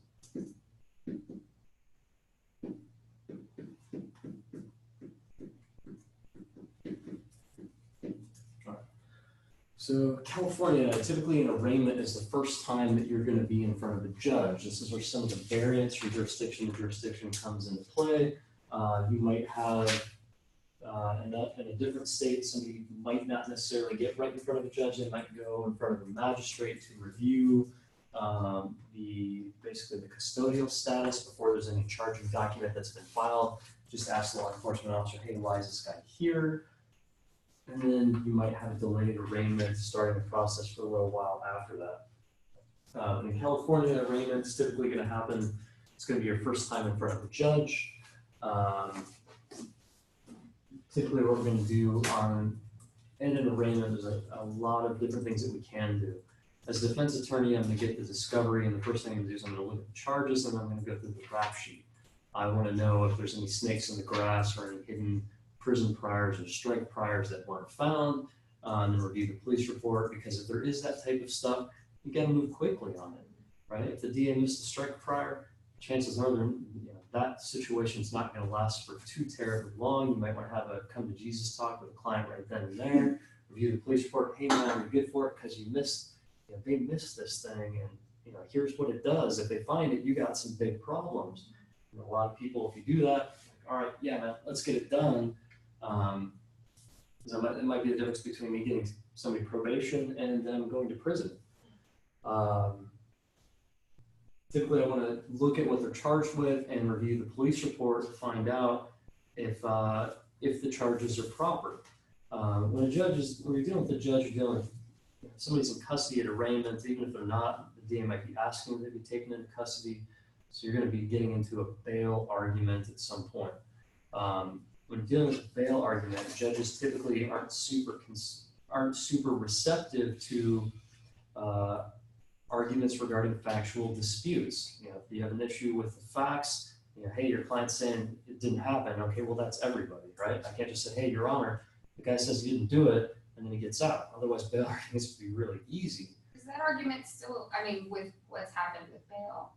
So California, typically an arraignment is the first time that you're going to be in front of a judge. This is where some of the variance from jurisdiction to jurisdiction comes into play. You might have, in a different state, somebody might not necessarily get right in front of a judge. They might go in front of a magistrate to review basically the custodial status before there's any charging document that's been filed. Just ask the law enforcement officer, hey, why is this guy here? And then you might have a delayed arraignment starting the process for a little while after that. In California, arraignment is typically going to happen. It's going to be your first time in front of a judge. Typically what we're going to do in an arraignment, there's a lot of different things that we can do. As a defense attorney, I'm going to get the discovery, and the first thing I'm going to do is I'm going to look at the charges, and I'm going to go through the rap sheet. I want to know if there's any snakes in the grass or any hidden prison priors or strike priors that weren't found, and review the police report, because if there is that type of stuff, you got to move quickly on it, right? If the DA missed a strike prior, chances are that situation is not going to last for too terribly long. You might want to have a come to Jesus talk with a client right then and there, review the police report. Hey man, you're good for it because they missed this thing, and here's what it does. If they find it, you got some big problems. And a lot of people, if you do that, like, all right, yeah, man, let's get it done. It might be the difference between me getting somebody probation and them going to prison. Typically, I want to look at what they're charged with and review the police report to find out if the charges are proper. When you're dealing with the judge, you're dealing with somebody's in custody at arraignment, even if they're not, the DA might be asking them to be taken into custody. So you're going to be getting into a bail argument at some point. When dealing with a bail argument, judges typically aren't super receptive to arguments regarding factual disputes. If you have an issue with the facts, hey, your client's saying it didn't happen. Okay, well that's everybody, right? I can't just say, hey, Your Honor, the guy says he didn't do it, and then he gets out. Otherwise, bail arguments would be really easy. Is that argument still, with what's happened with bail,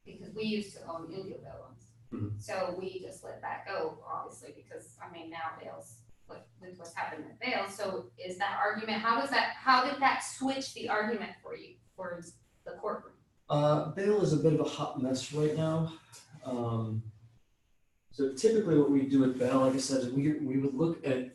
because we used to own individual bail loans. Mm-hmm. So we just let that go, obviously, because now bail's with what's happened with bail, so is that argument, how did that switch the argument for you, for the courtroom? Bail is a bit of a hot mess right now. So typically what we do with bail, like I said, is we would look at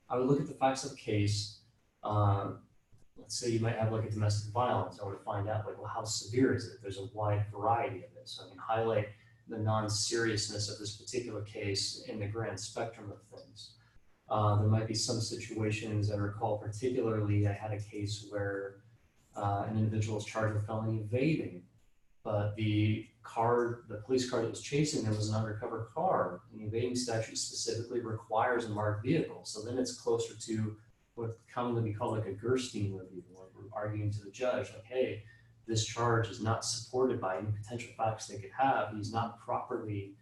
I would look at the facts of the case. Let's say you might have like a domestic violence. I would find out like, well, how severe is it? There's a wide variety of it. So I can highlight the non-seriousness of this particular case in the grand spectrum of things. There might be some situations I recall particularly, I had a case where an individual was charged with felony evading, but the police car that was chasing them was an undercover car. The evading statute specifically requires a marked vehicle. So then it's closer to what commonly be called like a Gerstein review, where we're arguing to the judge, like, hey, this charge is not supported by any potential facts they could have. He's not properly,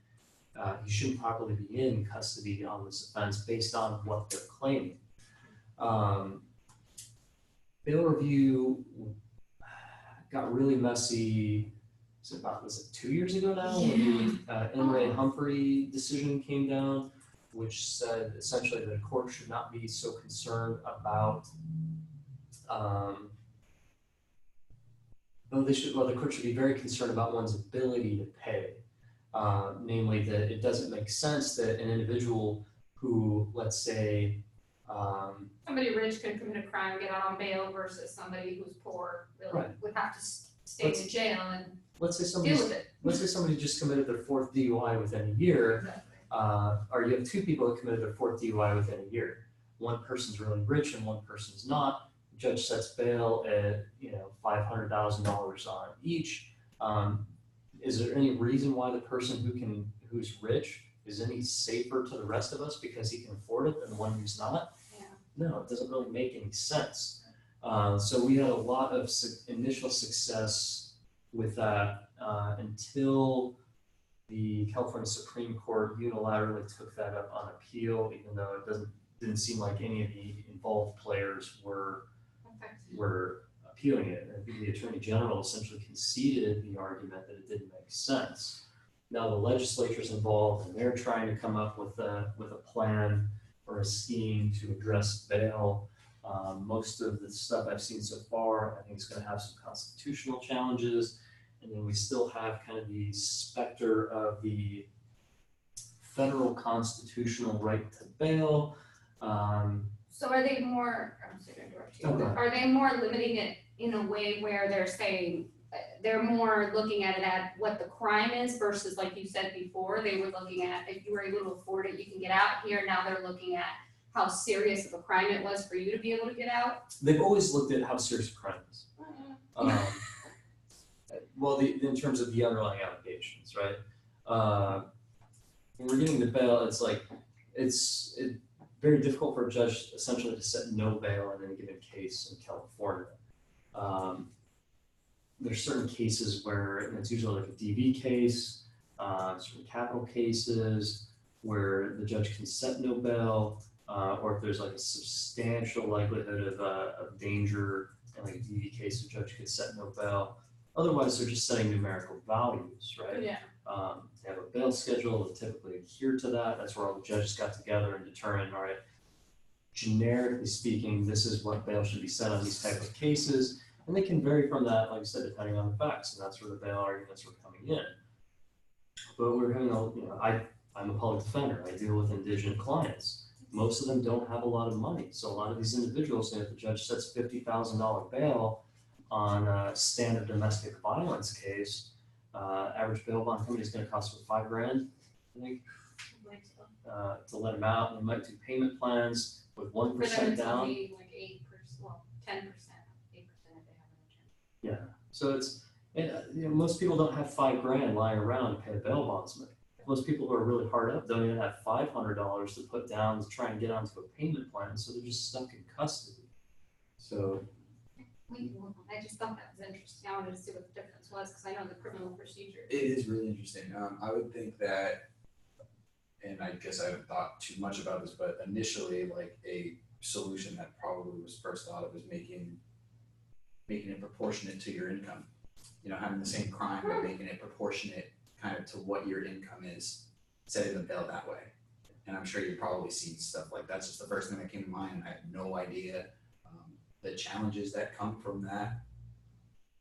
he shouldn't properly be in custody on this offense based on what they're claiming. Bail review got really messy. Was it 2 years ago now? When the N. Ray Humphrey decision came down, which said essentially that a court should not be so concerned about, the court should be very concerned about one's ability to pay. Namely that it doesn't make sense that an individual who, let's say, Somebody rich could commit a crime, get out on bail, versus somebody who's poor, really Right. would have to stay in jail and let's say deal with it. somebody just committed their 4th DUI within a year, Exactly. or you have 2 people that committed their 4th DUI within a year. One person's really rich and one person's not. The judge sets bail at $500,000 on each. Is there any reason why the person who's rich is any safer to the rest of us because he can afford it than the one who's not? Yeah. No, it doesn't really make any sense. So we had a lot of initial success with that until the California Supreme Court unilaterally took that up on appeal, even though it didn't seem like any of the involved players were appealing it. And I think the Attorney General essentially conceded the argument that it didn't make sense. Now the legislature's involved and they're trying to come up with a plan or a scheme to address bail. Most of the stuff I've seen so far, I think it's going to have some constitutional challenges. And then we still have kind of the specter of the federal constitutional right to bail. So are they more, I'm sorry to interrupt you, Okay. Are they more limiting it in a way where they're saying, they're more looking at it at what the crime is versus, like you said before, they were looking at if you were able to afford it, you can get out here. Now they're looking at how serious of a crime it was for you to be able to get out? They've always looked at how serious a crime is. In terms of the underlying allegations, right? When we're getting the bail, it's very difficult for a judge essentially to set no bail in any given case in California. There's certain cases where, and it's usually like a DV case, certain capital cases where the judge can set no bail, or if there's like a substantial likelihood of danger in like a DV case, the judge could set no bail. Otherwise, they're just setting numerical values, right? Yeah. They have a bail schedule, they typically adhere to that. That's where all the judges got together and determined, all right, generically speaking, this is what bail should be set on these type of cases. And they can vary from that, like I said, depending on the facts, and that's where the bail arguments were coming in. But we're having I'm a public defender, I deal with indigent clients. Most of them don't have a lot of money. So a lot of these individuals, if the judge sets $50,000 bail on a standard domestic violence case, average bail bond company is going to cost them $5,000, I think, to let them out. They might do payment plans with 1% For them, it's down. only like 8%, well, 10%, 8% if they have an attorney. Yeah. So it's, most people don't have $5,000 lying around to pay a bail bondsman. Most people who are really hard up don't even have $500 to put down to try and get onto a payment plan, so they're just stuck in custody. So I just thought that was interesting. I wanted to see what the difference was because I know the criminal procedure. It is really interesting. I would think that, and I guess I haven't thought too much about this, but initially, like a solution that probably was first thought of was making it proportionate to your income. Having the same crime, but making it proportionate kind of to what your income is, setting the bail that way. and I'm sure you've probably seen stuff like that. That's just the first thing that came to mind. I have no idea the challenges that come from that.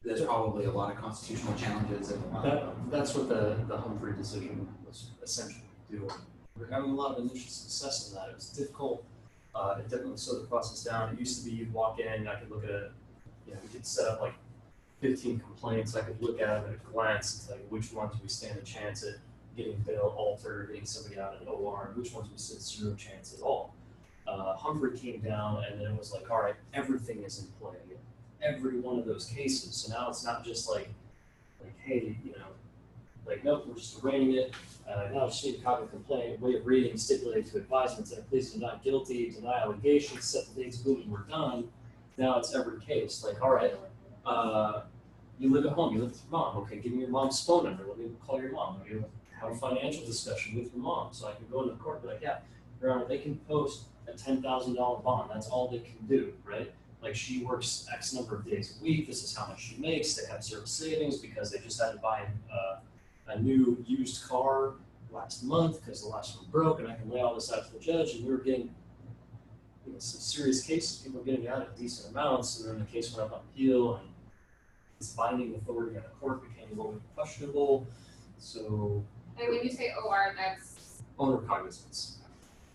There's probably a lot of constitutional challenges and a lot of That's what the Humphrey decision was essentially doing. We're having a lot of initial success in that. It was difficult. It definitely slowed the process down. It used to be you'd walk in, I could look at it, we could set up like 15 complaints. I could look at them at a glance and tell you which ones we stand a chance at getting bail altered, getting somebody out of an OR, and which ones we stood zero chance at all. Humphrey came down, and then it was like, all right, everything is in play. Every one of those cases. So now it's not just like, hey, nope, we're just arraigning it. Now I just need a copy of the complaint, way of reading, stipulated to advisements, and please do not guilty, deny allegations, set the dates, boom, and we're done. Now it's every case. Like, all right, you live at home, you live with your mom. Okay, give me your mom's phone number. Let me call your mom. Let me have a financial discussion with your mom, so I can go into court and be like, yeah, Your Honor, they can post a $10,000 bond. That's all they can do, right? Like, she works X number of days a week. This is how much she makes. They have zero savings because they just had to buy a new used car last month because the last one broke. And I can lay all this out to the judge. And we were getting some serious cases. People were getting out at decent amounts. And then the case went up on appeal, and its binding authority on the court became a little bit questionable. So, And when you say OR, that's, owner cognizance.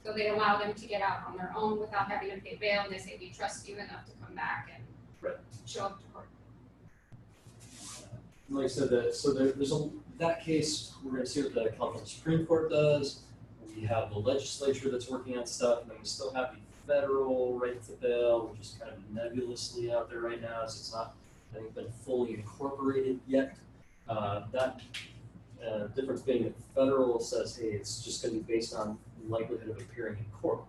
so they allow them to get out on their own without having to pay bail, and they say, we trust you enough to come back and Right. show up to court. Like I said, that case, we're going to see what the California Supreme Court does. We have the legislature that's working on stuff, and then we still have the federal right to bail, which is kind of nebulously out there right now, so it's not, I think, been fully incorporated yet. That difference being that federal says, hey, it's just going to be based on likelihood of appearing in court.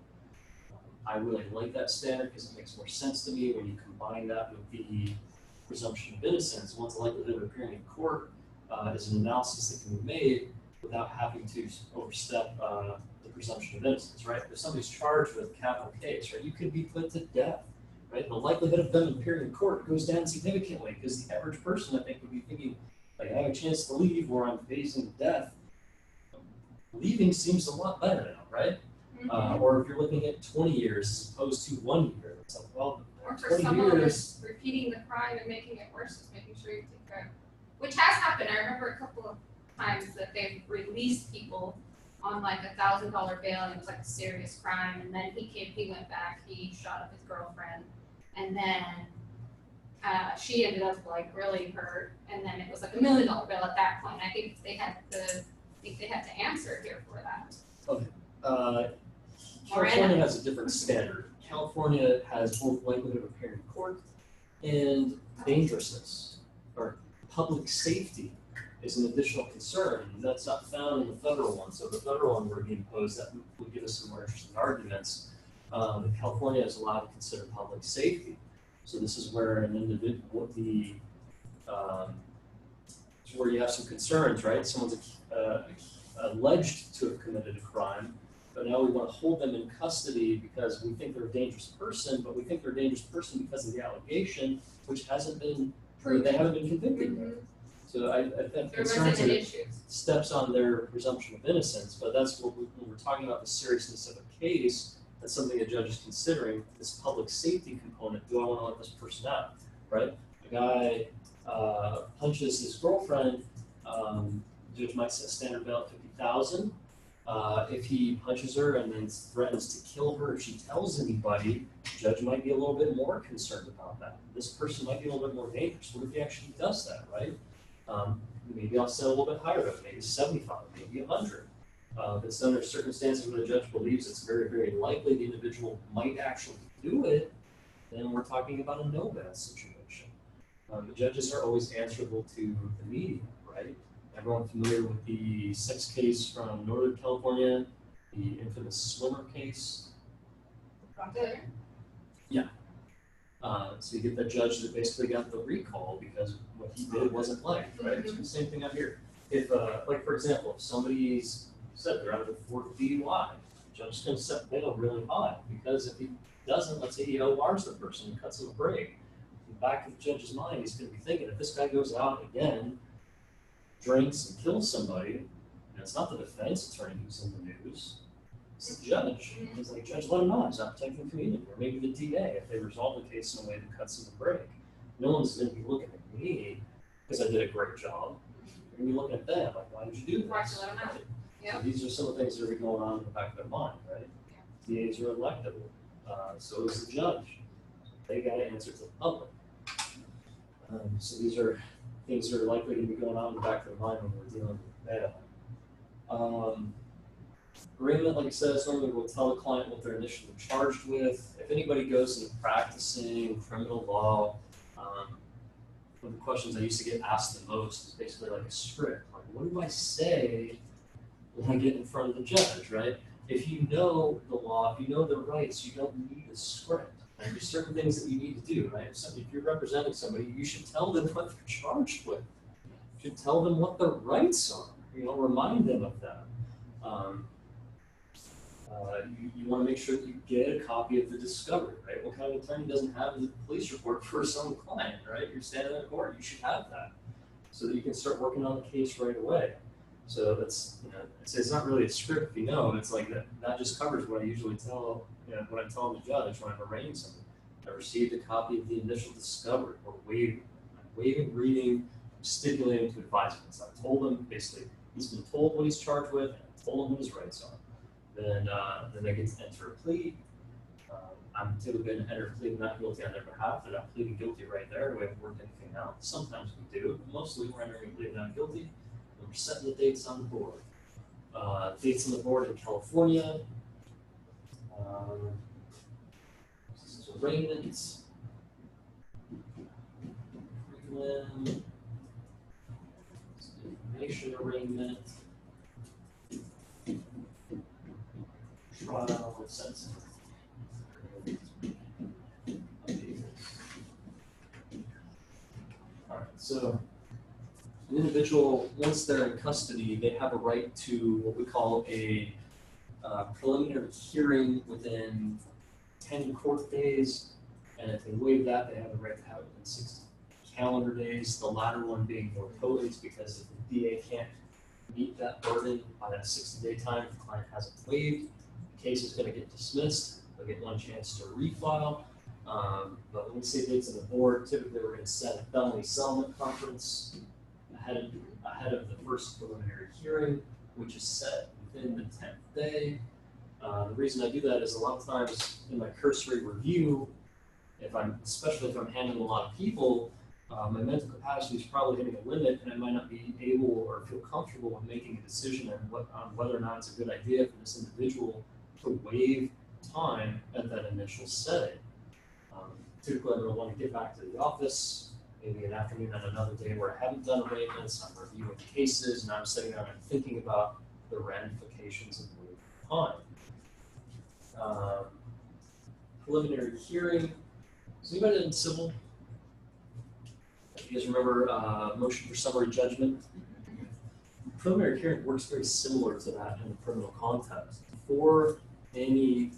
I really like that standard because it makes more sense to me when you combine that with the presumption of innocence. Once the likelihood of appearing in court is an analysis that can be made without having to overstep the presumption of innocence, right? If somebody's charged with a capital case, right, you could be put to death, right? The likelihood of them appearing in court goes down significantly because the average person, I think, would be thinking, like, I have a chance to leave where I'm facing death. Leaving seems a lot better now, right? Or if you're looking at 20 years as opposed to 1 year, it's like, well, Or for 20 someone years. who's repeating the crime and making it worse, is making sure you take care of, which has happened. I remember a couple of times that they've released people on like $1,000 bail, and it was like a serious crime, and then he went back, he shot up his girlfriend, and then she ended up like really hurt, and then it was like $1 million bail at that point. I think they had to answer here for that. California has a different standard. California has both likelihood of appearing in court and dangerousness, or public safety is an additional concern. That's not found in the federal one. So the federal one we're being posed, that would give us some more interesting arguments. California is allowed to consider public safety. So this is where an individual, where you have some concerns, right? Someone's alleged to have committed a crime, but now we want to hold them in custody because we think they're a dangerous person, but we think they're a dangerous person because of the allegation, which hasn't been proven. They haven't been convicted yet. So I think concerns it steps on their presumption of innocence, but that's what when we're talking about the seriousness of a case, that's something a judge is considering, this public safety component. Do I want to let this person out, right? A guy punches his girlfriend, judge might set standard bail at $50,000. If he punches her and then threatens to kill her if she tells anybody, judge might be a little bit more concerned about that. This person might be a little bit more dangerous. What if he actually does that, right? Maybe I'll set a little bit higher, maybe 75, maybe 100. But so under circumstances where the judge believes it's very, very likely the individual might actually do it, then we're talking about a no-bail situation. The judges are always answerable to the media, right? Everyone familiar with the sex case from Northern California, the infamous swimmer case? Yeah. So you get that judge that basically got the recall because what he did wasn't liked, right? It's the same thing out here. If, like for example, if somebody's said they're out of the fourth DUI, the judge is going to set bail really high because if he doesn't, let's say he ORs the person and cuts him a break, in the back of the judge's mind, he's going to be thinking, if this guy goes out again, drinks and kills somebody, and it's not the defense attorney who's in the news, It's the judge. He's like, Judge, let him know he's not protecting the community. Or maybe the DA, if they resolve the case in a way that cuts him a break. No one's going to be looking at me because I did a great job. They're going to be looking at them, like, why did you do this? Right, so let 'em know. Yeah. So these are some of the things that are going on in the back of their mind, right? DAs are electable, so is the judge. They got to answer to the public. So these are things that are likely to be going on in the back of their mind when we're dealing with bail. Arraignment, like I said, is normally we'll tell the client what they're initially charged with. If anybody goes into practicing criminal law, one of the questions I used to get asked the most is basically like a script. Like, what do I say when I get in front of the judge, right? If you know the law, if you know the rights, you don't need a script. Right? There's certain things that you need to do, right? So if you're representing somebody, you should tell them what they're charged with. You should tell them what their rights are. Remind them of that. You want to make sure that you get a copy of the discovery, right? What kind of attorney doesn't have the police report for some client, right? You're standing in court, you should have that so that you can start working on the case right away. So that's, it's not really a script, it's like that just covers what I usually tell, what I'm telling the judge when I'm arraigning something. I received a copy of the initial discovery, or waiving reading, stipulating to advisements. I told him, basically, he's been told what he's charged with, and I told him what his rights are. Then they get to enter a plea. I'm typically going to enter a plea of not guilty on their behalf. They're not pleading guilty right there. We haven't worked anything out. Sometimes we do, but mostly we're entering a plea of not guilty. And we're setting the dates on the board. Dates on the board in California. This is arraignments. Prelim. Information arraignment. Trial or sentencing. All right, so an individual, once they're in custody, they have a right to what we call a preliminary hearing within 10 court days, and if they waive that, they have the right to have it within 60 calendar days, the latter one being more potent because if the DA can't meet that burden by that 60-day time, if the client hasn't waived, the case is going to get dismissed. They'll get one chance to refile. But when we say dates on the board, typically we're going to set a felony settlement conference ahead of the first preliminary hearing, which is set within the 10th day. The reason I do that is a lot of times in my cursory review, especially if I'm handling a lot of people, my mental capacity is probably hitting a limit, and I might not be able or feel comfortable with making a decision on whether or not it's a good idea for this individual to waive time at that initial setting. Typically, I'm going to want to get back to the office, maybe an afternoon on another day where I haven't done arraignments, I'm reviewing cases, and I'm sitting down and thinking about the ramifications of waiving time. Preliminary hearing. Is anybody in civil? You guys remember motion for summary judgment? Preliminary hearing works very similar to that in the criminal context. Before any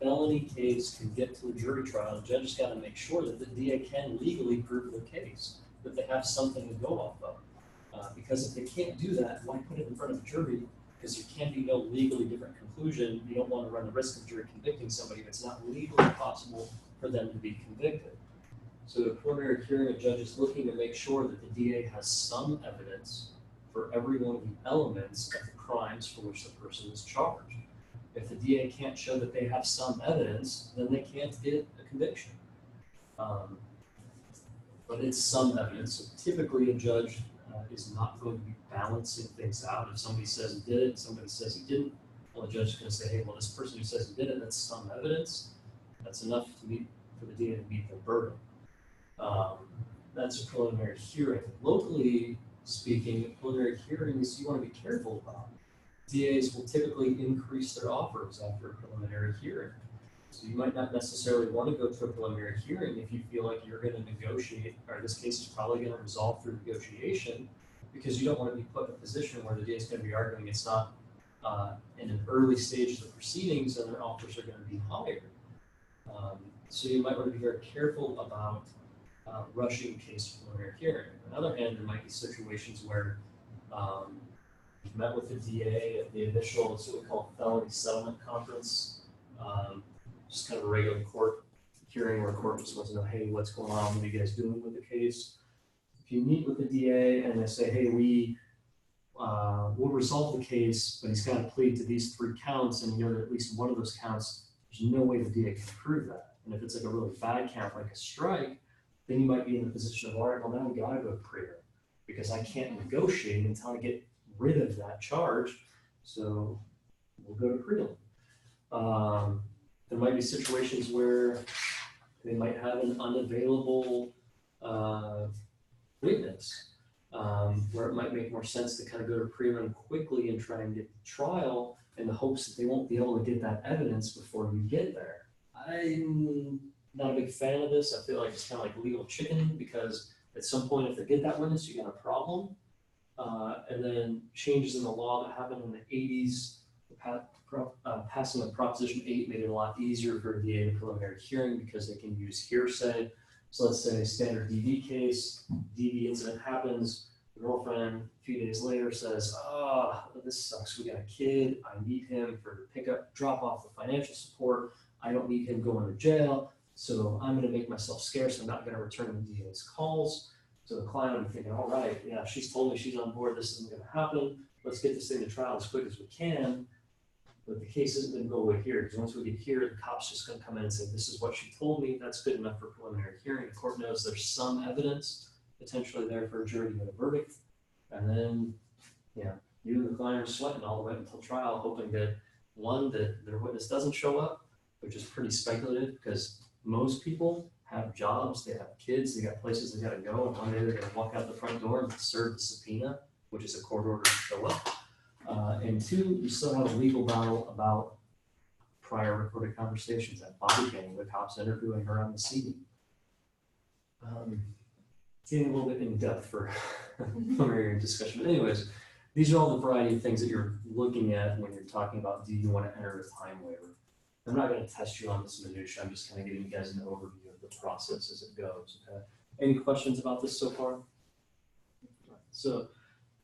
felony case can get to a jury trial, the judge has got to make sure that the DA can legally prove their case, that they have something to go off of. Because if they can't do that, why put it in front of a jury? Because there can be no legally different conclusion. You don't want to run the risk of jury convicting somebody if it's not legally possible for them to be convicted. So the preliminary hearing, a judge is looking to make sure that the DA has some evidence for every one of the elements of the crimes for which the person is charged. If the DA can't show that they have some evidence, then they can't get a conviction. But it's some evidence. So typically, a judge is not going to be balancing things out. If somebody says he did it, somebody says he didn't, well, the judge is going to say, hey, well, this person who says he did it, that's some evidence. That's enough for the DA to meet their burden. That's a preliminary hearing. Locally speaking, preliminary hearings you want to be careful about. DAs will typically increase their offers after a preliminary hearing. So you might not necessarily want to go to a preliminary hearing if you feel like you're going to negotiate, or this case is probably going to resolve through negotiation, because you don't want to be put in a position where the DA is going to be arguing it's not in an early stage of the proceedings and their offers are going to be higher. So you might want to be very careful about rushing a case to preliminary hearing. On the other hand, there might be situations where met with the DA at the initial, it's what we call felony settlement conference. Just kind of a regular court hearing where court just wants to know, hey, what's going on? What are you guys doing with the case? If you meet with the DA and they say, hey, we'll resolve the case, but he's got to plead to these 3 counts, and you know that at least one of those counts, there's no way the DA can prove that. And if it's like a really bad count, like a strike, then you might be in the position of, all right, well, now we gotta go to prelim because I can't negotiate until I get rid of that charge. So we'll go to prelim. There might be situations where they might have an unavailable witness, where it might make more sense to kind of go to prelim quickly and try and get the trial in the hopes that they won't be able to get that evidence before you get there. I'm not a big fan of this. I feel like it's kind of like legal chicken, because at some point, if they get that witness, you got a problem. And then changes in the law that happened in the 80s, passing of Proposition 8 made it a lot easier for a DA in a preliminary hearing because they can use hearsay. So let's say standard DV case, DV incident happens, the girlfriend a few days later says, this sucks, we got a kid, I need him for drop off the financial support, I don't need him going to jail, so I'm gonna make myself scarce, I'm not gonna return the DA's calls. So the client will be thinking, all right, yeah, she's told me she's on board, this isn't gonna happen, let's get this thing to trial as quick as we can. But the case isn't gonna go away here, because once we get here, the cop's just gonna come in and say, this is what she told me, that's good enough for preliminary hearing. The court knows there's some evidence potentially there for a jury to get a verdict. And then, you and the client are sweating all the way until trial, hoping that, one, that their witness doesn't show up, which is pretty speculative, because most people have jobs, they have kids, they got places they gotta go, and one day they're gonna walk out the front door and serve the subpoena, which is a court order to show up. And 2, you still have a legal battle about prior recorded conversations, that body cam, the cops interviewing her on the CD. Getting a little bit in depth for preliminary discussion. But anyways, these are all the variety of things that you're looking at when you're talking about, do you want to enter a time waiver? I'm not going to test you on this minutia. I'm just kind of giving you guys an overview of the process as it goes. Okay? Any questions about this so far? So,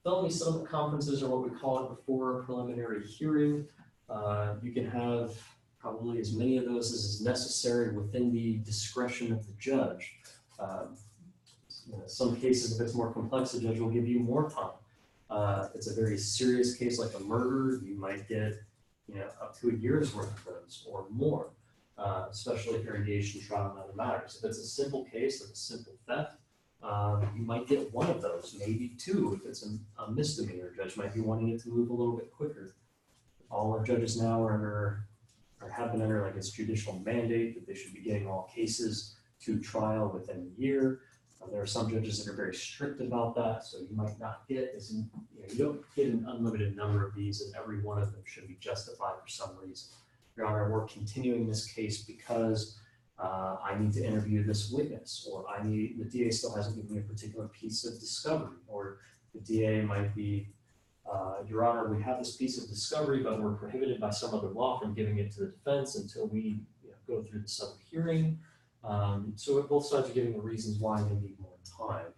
felony settlement conferences are what we call it before a preliminary hearing. You can have probably as many of those as is necessary within the discretion of the judge. Some cases, if it's more complex, the judge will give you more time. If it's a very serious case like a murder, you might get up to a year's worth of those or more, especially if you're engaged in trial and other matters. If it's a simple case, like a simple theft, you might get 1 of those, maybe 2 if it's a misdemeanor. Judge might be wanting it to move a little bit quicker. All our judges now are have been under like its judicial mandate that they should be getting all cases to trial within a year. There are some judges that are very strict about that, so you might not get you don't get an unlimited number of these, and every one of them should be justified for some reason. Your Honor, we're continuing this case because I need to interview this witness, or the DA still hasn't given me a particular piece of discovery, or the DA might be, Your Honor, we have this piece of discovery, but we're prohibited by some other law from giving it to the defense until we go through the sub hearing. So both sides are giving the reasons why they need more time.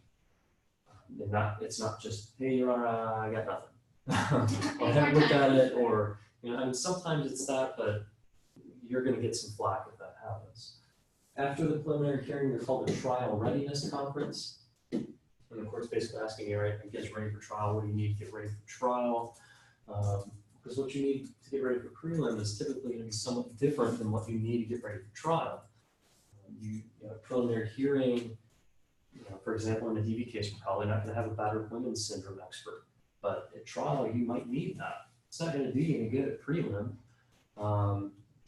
It's not just, hey, Your Honor, I got nothing. I haven't looked at it, or sometimes it's that, but you're going to get some flack if that happens. After the preliminary hearing, they're called a trial readiness conference. And the court's basically asking you, right, are you guys ready for trial? What do you need to get ready for trial? Because what you need to get ready for prelim is typically going to be somewhat different than what you need to get ready for trial. Preliminary hearing, for example, in a DV case, you're probably not going to have a battered women's syndrome expert, but at trial, you might need that. It's not going to be any good at prelim.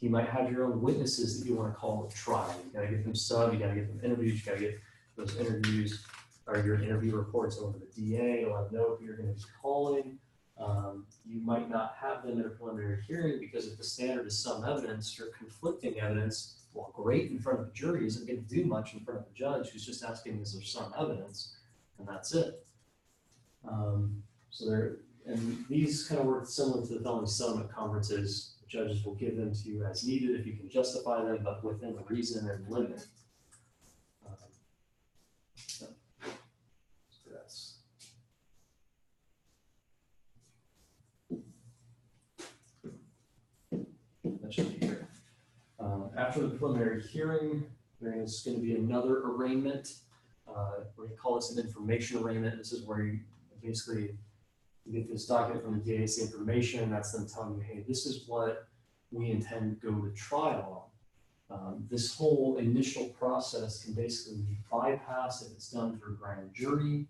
You might have your own witnesses that you want to call at trial. You got to get them sub, you got to get them interviews, you got to get those interviews or your interview reports over to the DA. You'll have know who you're going to be calling. You might not have them in a preliminary hearing because if the standard is some evidence or conflicting evidence, well, great in front of the jury isn't going to do much in front of the judge who's just asking, is there some evidence? And that's it. And these kind of work similar to the felony settlement conferences. The judges will give them to you as needed if you can justify them, but within reason and limit. After the preliminary hearing, there is going to be another arraignment. We're going to call this an information arraignment. This is where you basically get this document from the DA, it's the information, and that's them telling you, hey, this is what we intend to go to trial on. This whole initial process can basically be bypassed if it's done through grand jury,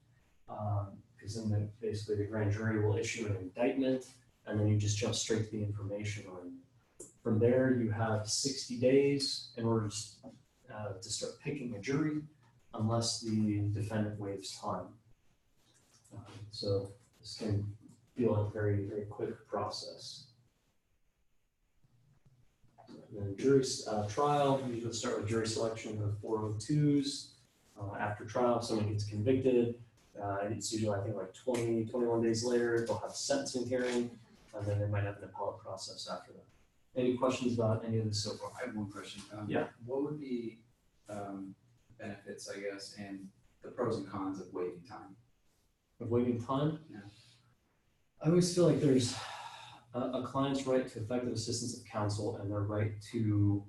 because then basically the grand jury will issue an indictment, and then you just jump straight to the information arraignment. From there, you have 60 days in order to start picking a jury, unless the defendant waives time. So this can feel like a very, very quick process. And then jury trial, you usually start with jury selection of 402s. After trial, if someone gets convicted, it's usually, I think, like 20, 21 days later, they'll have a sentencing hearing, and then they might have an appellate process after that. Any questions about any of this so far? I have one question. Yeah. What would be benefits, I guess, and the pros and cons of waiting time? Of waiting time? Yeah. I always feel like there's a client's right to effective assistance of counsel and their right to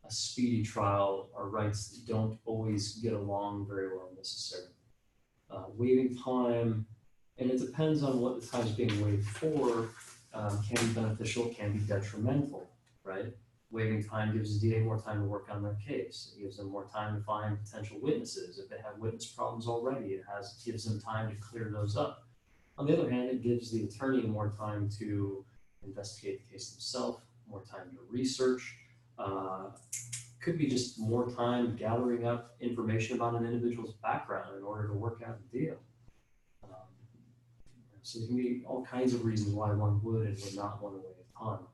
a speedy trial are rights that don't always get along very well necessarily. Waiting time, and it depends on what the time is being waived for, can be beneficial, can be detrimental, right? Waiving time gives the DA more time to work on their case. It gives them more time to find potential witnesses. If they have witness problems already, it gives them time to clear those up. On the other hand, it gives the attorney more time to investigate the case themselves, more time to research. Could be just more time gathering up information about an individual's background in order to work out the deal. So there can be all kinds of reasons why one would and would not want to waive time.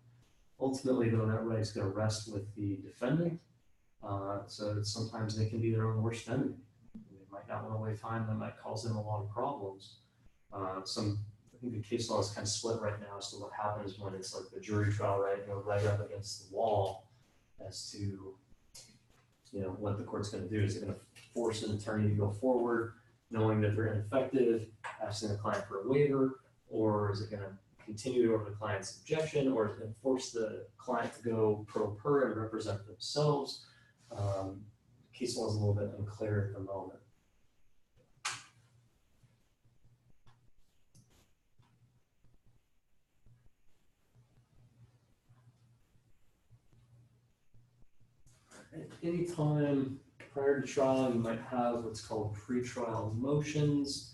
Ultimately, though, that right is going to rest with the defendant. So sometimes they can be their own worst enemy. They might not want to waive time. That might cause them a lot of problems. I think the case law is kind of split right now as to what happens when it's like the jury trial, right? Right up against the wall as to, what the court's going to do. Is it going to force an attorney to go forward knowing that they're ineffective, asking the client for a waiver, or is it going to continue to over the client's objection, or is it going to force the client to go pro per and represent themselves? Case law is a little bit unclear at the moment. At any time prior to trial, you might have what's called pretrial motions.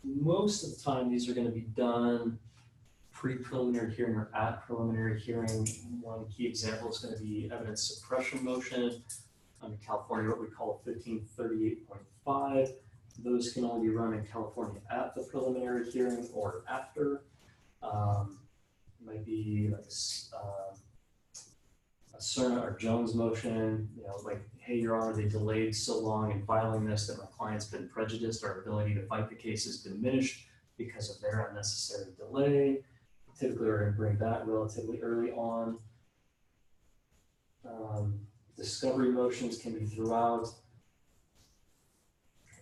Most of the time, these are going to be done pre-preliminary hearing or at preliminary hearing. One key example is going to be evidence suppression motion under California, what we call 1538.5. Those can only be run in California at the preliminary hearing or after. It might be like a Cerna or Jones motion, like, hey, Your Honor, they delayed so long in filing this that my client's been prejudiced. Our ability to fight the case is diminished because of their unnecessary delay. Typically, we're going to bring that relatively early on. Discovery motions can be throughout.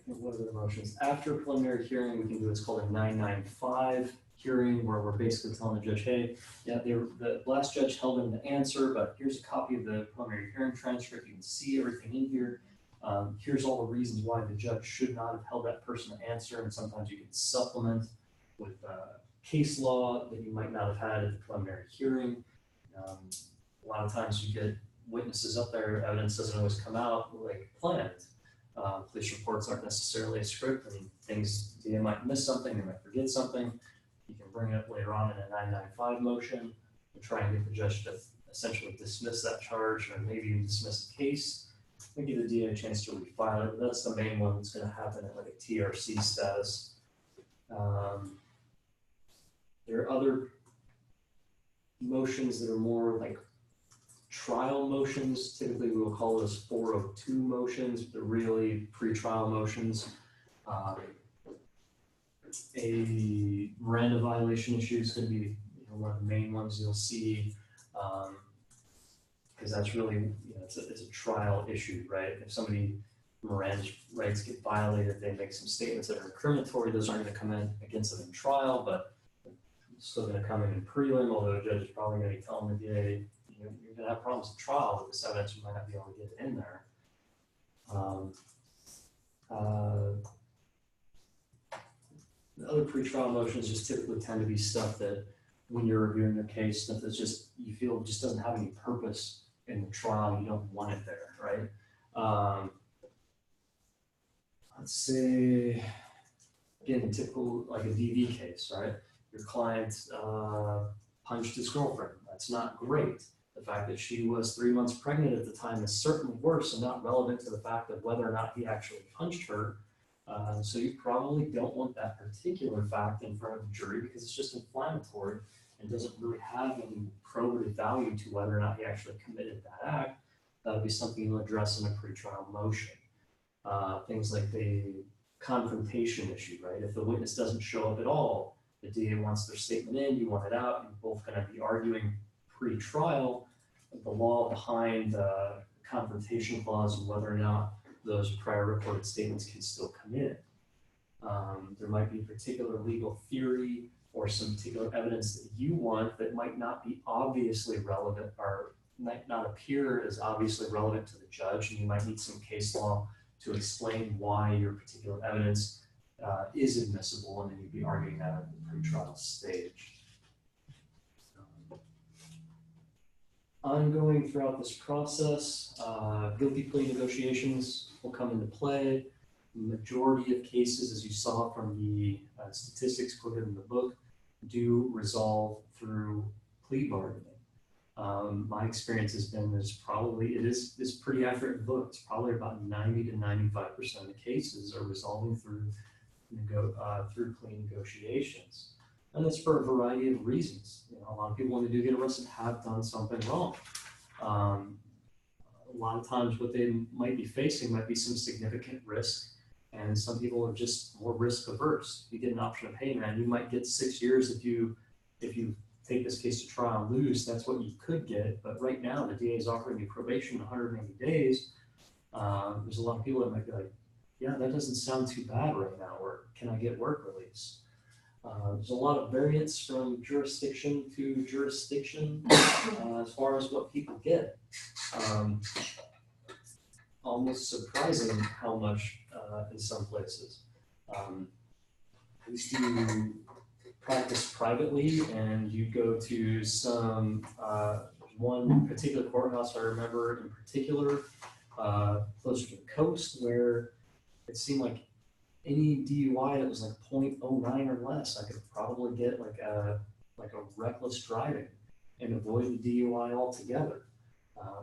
What are the motions? After preliminary hearing, we can do what's called a 995 hearing, where we're basically telling the judge, hey, yeah, the last judge held him to answer, but here's a copy of the preliminary hearing transcript. You can see everything in here. Here's all the reasons why the judge should not have held that person to answer, and sometimes you can supplement with case law that you might not have had at the preliminary hearing. A lot of times you get witnesses up there, evidence doesn't always come out like planned. Police reports aren't necessarily a script, and they might miss something, they might forget something. You can bring it up later on in a 995 motion and try and get the judge to essentially dismiss that charge or maybe even dismiss the case and give the DA a chance to refile it. But that's the main one that's going to happen at like a TRC status. There are other motions that are more like trial motions. Typically, we will call those 402 motions. They're really pre-trial motions. A Miranda violation issue is going to be one of the main ones you'll see, because that's really it's a trial issue, right? If somebody Miranda's rights get violated, they make some statements that are incriminatory. Those aren't going to come in against them in trial, but still going to come in prelim. Although the judge is probably going to be telling the DA, you're gonna have problems at trial with this evidence, you might not be able to get it in there. The other pretrial motions just typically tend to be stuff that when you're reviewing your case, stuff that's just, you feel just doesn't have any purpose in the trial, you don't want it there, right? Let's say, again, typical, like a DV case, right? Your client punched his girlfriend. That's not great. The fact that she was 3 months pregnant at the time is certainly worse and not relevant to the fact of whether or not he actually punched her. So you probably don't want that particular fact in front of the jury because it's just inflammatory and doesn't really have any probative value to whether or not he actually committed that act. That would be something you'll address in a pretrial motion. Things like the confrontation issue, right? If the witness doesn't show up at all, the DA wants their statement in, you want it out, you're both going to be arguing pre-trial the law behind the confrontation clause and whether or not those prior recorded statements can still come in. There might be a particular legal theory or some particular evidence that you want that might not be obviously relevant or might not appear as obviously relevant to the judge, and you might need some case law to explain why your particular evidence is admissible, and then you'd be arguing that at the pretrial stage. Ongoing throughout this process, guilty plea negotiations will come into play. The majority of cases, as you saw from the statistics quoted in the book, do resolve through plea bargaining. My experience has been it is pretty accurate in the book. It's probably about 90 to 95% of the cases are resolving through plea negotiations. And that's for a variety of reasons. You know, a lot of people, when they do get arrested, have done something wrong. A lot of times what they might be facing might be some significant risk, and some people are just more risk averse. You get an option of, hey man, you might get 6 years if you take this case to trial and lose. That's what you could get, but right now the DA is offering you probation 180 days. There's a lot of people that might be like, yeah, that doesn't sound too bad right now, or can I get work release? There's a lot of variance from jurisdiction to jurisdiction as far as what people get. Almost surprising how much in some places. I used to practice privately, and you go to some one particular courthouse I remember in particular, closer to the coast, where it seemed like any DUI that was like 0.09 or less, I could probably get like a reckless driving and avoid the DUI altogether.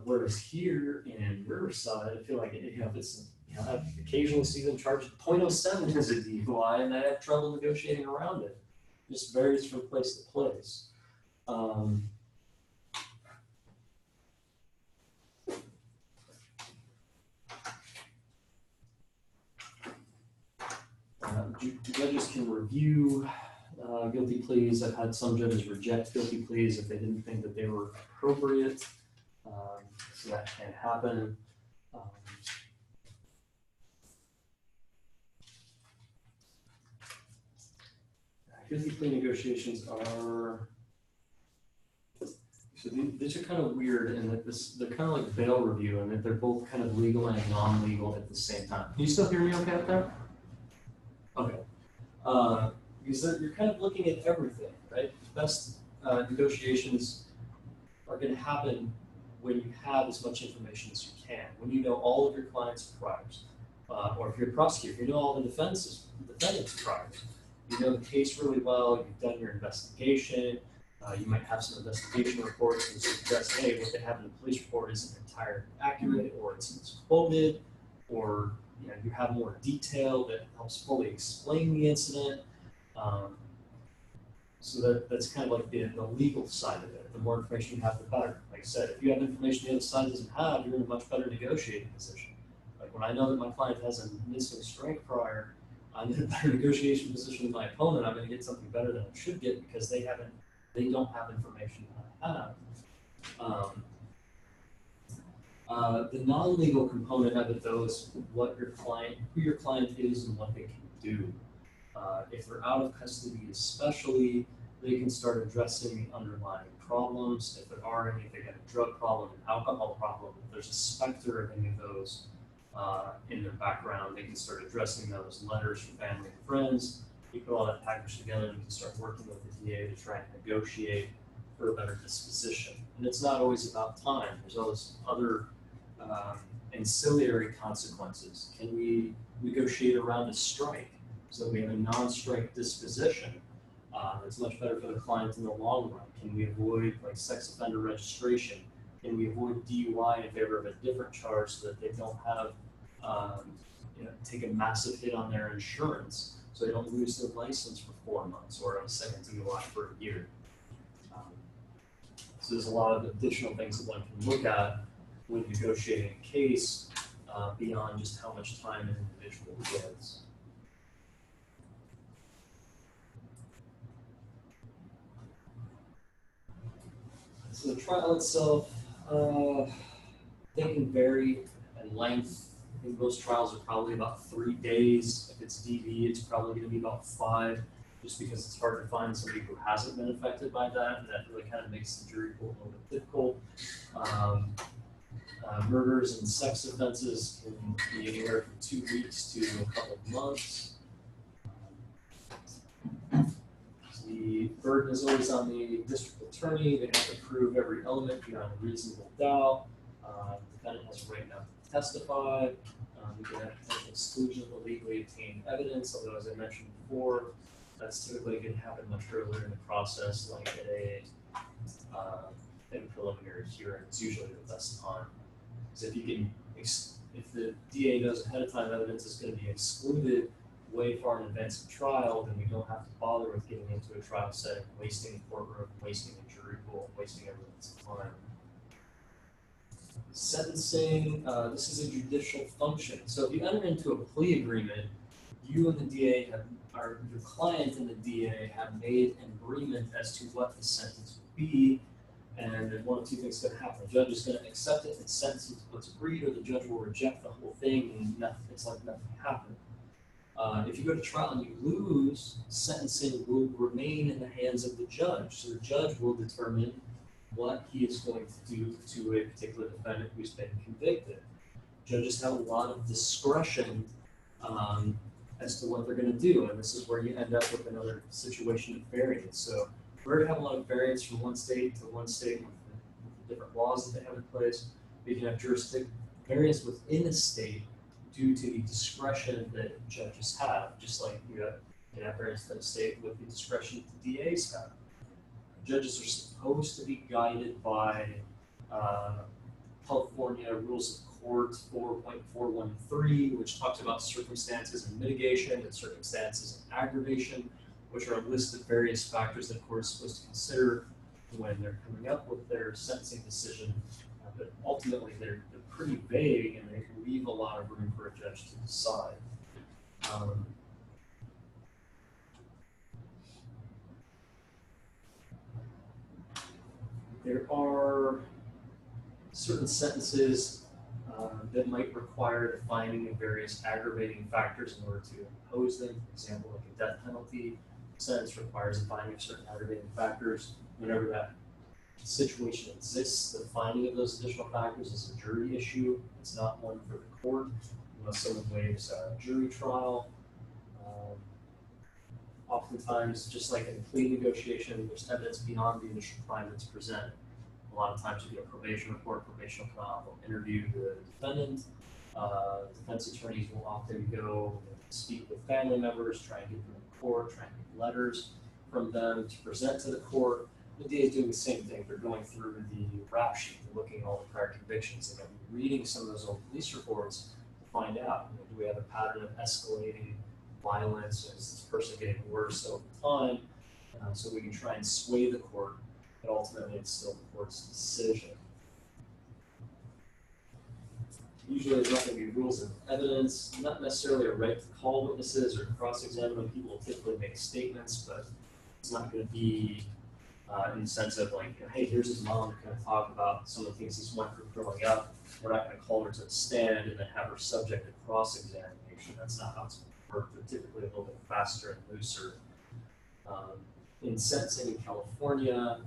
Whereas here in Riverside, I feel like I occasionally see them charged 0.07 as a DUI, and I have trouble negotiating around it. It just varies from place to place. Judges can review guilty pleas. I've had some judges reject guilty pleas if they didn't think that they were appropriate. So that can happen. Guilty plea negotiations are, so these are kind of weird in that they're kind of like bail review, and that they're both kind of legal and non-legal at the same time. Can you still hear me okay up there? Okay. Because you're kind of looking at everything, right? The best negotiations are going to happen when you have as much information as you can, when you know all of your client's priors, or if you're a prosecutor, you know all the defendant's priors. You know the case really well, you've done your investigation, you might have some investigation reports that suggest, hey, what they have in the police report isn't entirely accurate, or it's misquoted, or you have more detail that helps fully explain the incident. So that's kind of like the legal side of it. The more information you have, the better. Like I said, if you have information the other side doesn't have, you're in a much better negotiating position. Like when I know that my client has a missing strike prior, I'm in a better negotiation position than my opponent. I'm going to get something better than I should get because they don't have information that I have. The non-legal component of it, though, is who your client is and what they can do. If they're out of custody, especially, they can start addressing underlying problems, if there are any, if they got a drug problem, an alcohol problem, if there's a specter of any of those in their background, they can start addressing those, letters from family and friends. You put all that package together and you can start working with the DA to try and negotiate for a better disposition. And it's not always about time. There's always other ancillary consequences. Can we negotiate around a strike so that we have a non-strike disposition that's much better for the client in the long run? Can we avoid like sex offender registration? Can we avoid DUI in favor of a different charge so that they don't have take a massive hit on their insurance so they don't lose their license for 4 months or a second DUI for a year? So there's a lot of additional things that one can look at when negotiating a case beyond just how much time an individual gets. So the trial itself, they can vary in length. I think most trials are probably about 3 days. If it's DV, it's probably going to be about 5, just because it's hard to find somebody who hasn't been affected by that, and that really kind of makes the jury pool a little bit difficult. Murders and sex offenses can be anywhere from 2 weeks to a couple of months. The burden is always on the district attorney. They have to prove every element beyond a reasonable doubt. The defendant has a right not to testify. We can have potential exclusion of illegally obtained evidence, although as I mentioned before, that's typically going to happen much earlier in the process, like at in preliminary hearing. It's usually the best time. Because if the DA knows ahead of time evidence is going to be excluded way far in advance of trial, then we don't have to bother with getting into a trial setting, wasting a courtroom, wasting a jury pool, wasting everyone's time. Sentencing, this is a judicial function. So if you enter into a plea agreement, you and the DA or your client and the DA have made an agreement as to what the sentence will be, and then one of two things is going to happen. The judge is going to accept it and sentence it to what's agreed, or the judge will reject the whole thing and it's like nothing happened. If you go to trial and you lose, sentencing will remain in the hands of the judge. So the judge will determine what he is going to do to a particular defendant who's been convicted. Judges have a lot of discretion as to what they're going to do, and this is where you end up with another situation of variance. So we're going to have a lot of variance from one state to one state with the different laws that they have in place. We can have variance within a state due to the discretion that judges have, just like you can have variance within a state with the discretion that the DAs have. Judges are supposed to be guided by California Rules of Court 4.413, which talks about circumstances and mitigation and circumstances and aggravation, which are a list of various factors that the court is supposed to consider when they're coming up with their sentencing decision. But ultimately, they're pretty vague, and they leave a lot of room for a judge to decide. There are certain sentences that might require the finding of various aggravating factors in order to impose them. For example, like a death penalty sentence requires the finding of certain aggravating factors. Whenever that situation exists, the finding of those additional factors is a jury issue. It's not one for the court unless someone waives a jury trial. Oftentimes, just like in a plea negotiation, there's evidence beyond the initial crime that's presented. A lot of times you get a probation report, probation will come out, they'll interview the defendant. Defense attorneys will often go and speak with family members, try and get them in court, try and get letters from them to present to the court. The DA is doing the same thing. They're going through the rap sheet, they're looking at all the prior convictions, and they're reading some of those old police reports to find out, do we have a pattern of escalating violence, is this person getting worse over time, so we can try and sway the court, but ultimately it's still the court's decision. Usually there's not going to be rules of evidence, not necessarily a right to call witnesses or cross-examine them. People will typically make statements, but it's not going to be in the sense of like, hey, here's his mom to kind of talk about some of the things he's went through growing up. We're not going to call her to the stand and then have her subject to cross-examination. That's not how it's worked. They're typically a little bit faster and looser. In sentencing in California,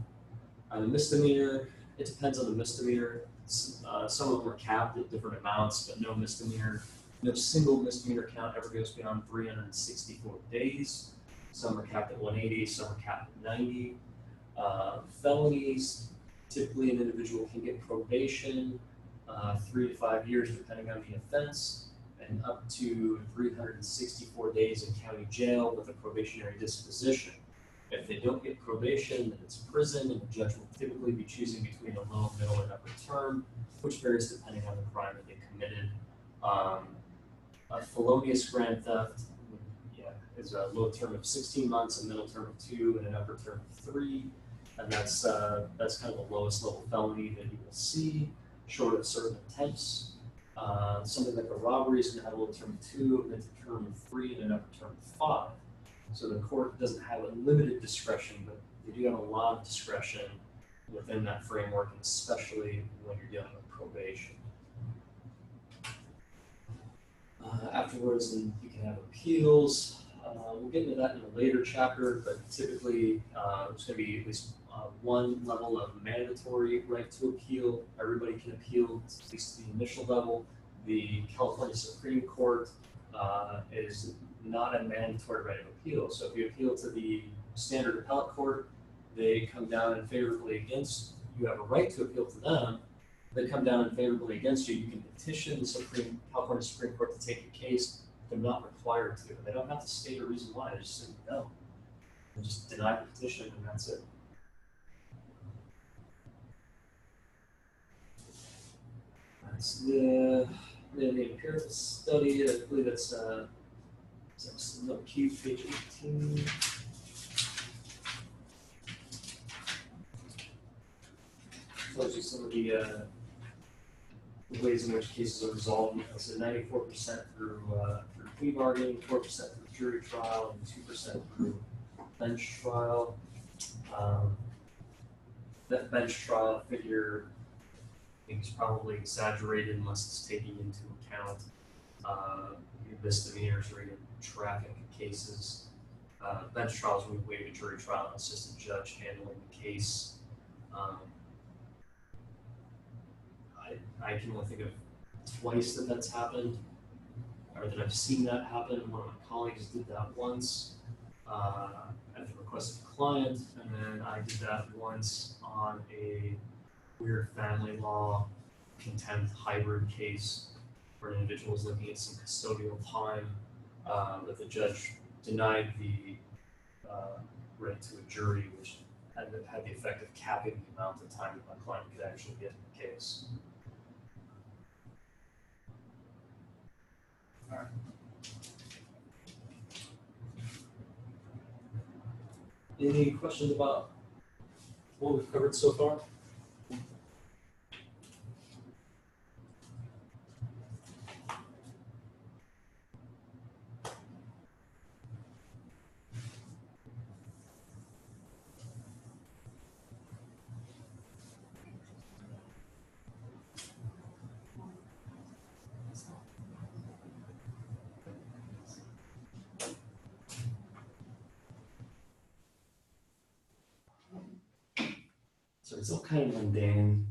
on a misdemeanor, it depends on the misdemeanor. Some of them are capped at different amounts, but no single misdemeanor count ever goes beyond 364 days. Some are capped at 180, some are capped at 90. Felonies, typically an individual can get probation, 3 to 5 years depending on the offense, and up to 364 days in county jail with a probationary disposition. If they don't get probation, then it's prison, and the judge will typically be choosing between a low, middle, and upper term, which varies depending on the crime that they committed. A felonious grand theft is a low term of 16 months, a middle term of 2, and an upper term of 3. And that's kind of the lowest level felony that you will see, short of certain attempts. Something like a robbery is going to have a low term of 2, a mid term of 3, and an upper term of 5. So the court doesn't have unlimited discretion, but they do have a lot of discretion within that framework, and especially when you're dealing with probation. Afterwards, then you can have appeals. We'll get into that in a later chapter, but typically there's going to be at least one level of mandatory right to appeal. Everybody can appeal, at least to the initial level. The California Supreme Court is not a mandatory right of appeal. So if you appeal to the standard appellate court, they come down and favorably against, you have a right to appeal to them. They come down and favorably against you, you can petition the California Supreme Court to take your case. They're not required to. They don't have to state a reason why. They just say no. They just deny the petition, and that's it. That's the empirical study. I believe that's note Q, page 18. Tells you some of the ways in which cases are resolved. So 94% through plea bargaining, 4% through jury trial, and 2% through bench trial. That bench trial figure, I think, is probably exaggerated unless it's taking into account misdemeanors or even traffic cases. Bench trials when we waive a jury trial and it's just a judge handling the case. I can only think of twice that's happened, or that I've seen that happen. One of my colleagues did that once at the request of a client, and then I did that once on a weird family law contempt hybrid case where an individual was looking at some custodial time, but the judge denied the right to a jury, which had the effect of capping the amount of time that my client could actually get in the case. All right. Any questions about what we've covered so far? So it's all kind of mundane.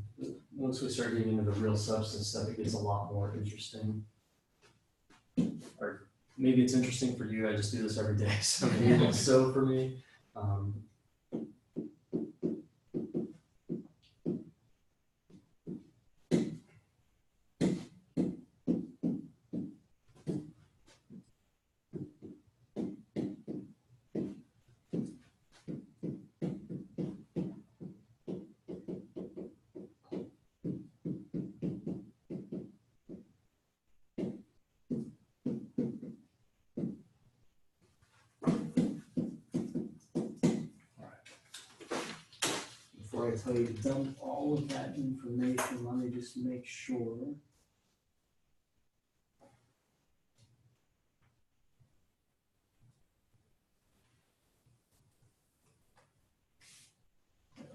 Once we start getting into the real substance stuff, it gets a lot more interesting. Or maybe it's interesting for you. I just do this every day, so maybe it's so for me. Before I tell you to dump all of that information, let me just make sure.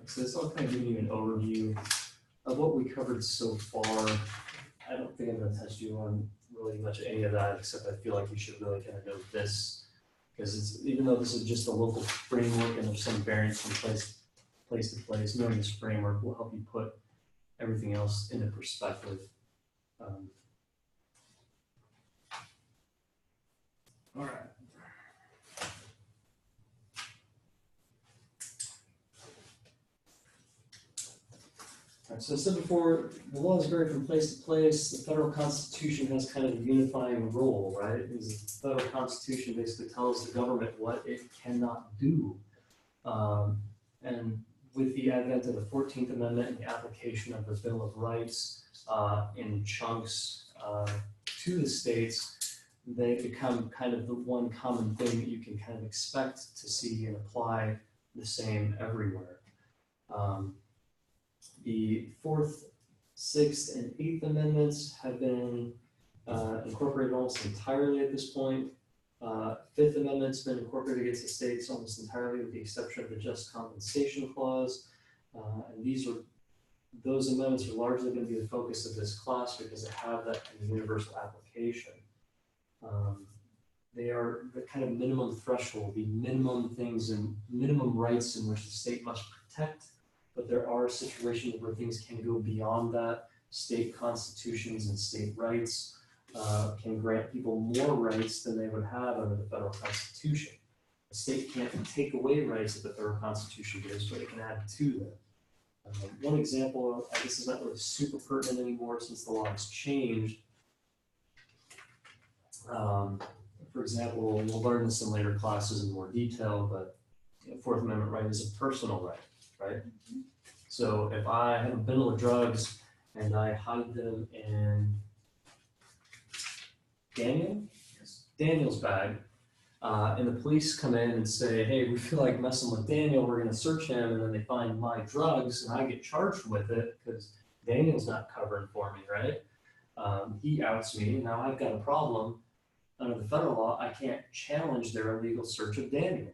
So this all kind of giving you an overview of what we covered so far. I don't think I'm going to touch you on really much any of that, except I feel like you should really kind of know this Because it's, even though this is just a local framework and there's some variance from place to place, knowing this framework will help you put everything else into perspective. All right. All right, so I said before, the laws vary from place to place. The federal constitution has kind of a unifying role, right? Because the federal constitution basically tells the government what it cannot do. And with the advent of the 14th Amendment and the application of the Bill of Rights in chunks to the states, they become kind of the one common thing that you can kind of expect to see and apply the same everywhere. The 4th, 6th, and 8th Amendments have been incorporated almost entirely at this point. 5th Amendment's been incorporated against the states almost entirely with the exception of the Just Compensation Clause. And those amendments are largely going to be the focus of this class because they have that kind of universal application. They are the kind of minimum threshold, the minimum things and minimum rights in which the state must protect. But there are situations where things can go beyond that. State constitutions and state rights can grant people more rights than they would have under the federal constitution. The state can't take away rights that the federal constitution gives, but it can add to them. One example, this is not really super pertinent anymore since the law has changed. For example, we'll learn this in later classes in more detail, but the 4th Amendment right is a personal right. Right? So if I have a bundle of drugs and I hide them in Daniel's bag, and the police come in and say, hey, we feel like messing with Daniel, we're going to search him, and then they find my drugs and I get charged with it because Daniel's not covering for me, right? He outs me, now I've got a problem. Under the federal law, I can't challenge their illegal search of Daniel,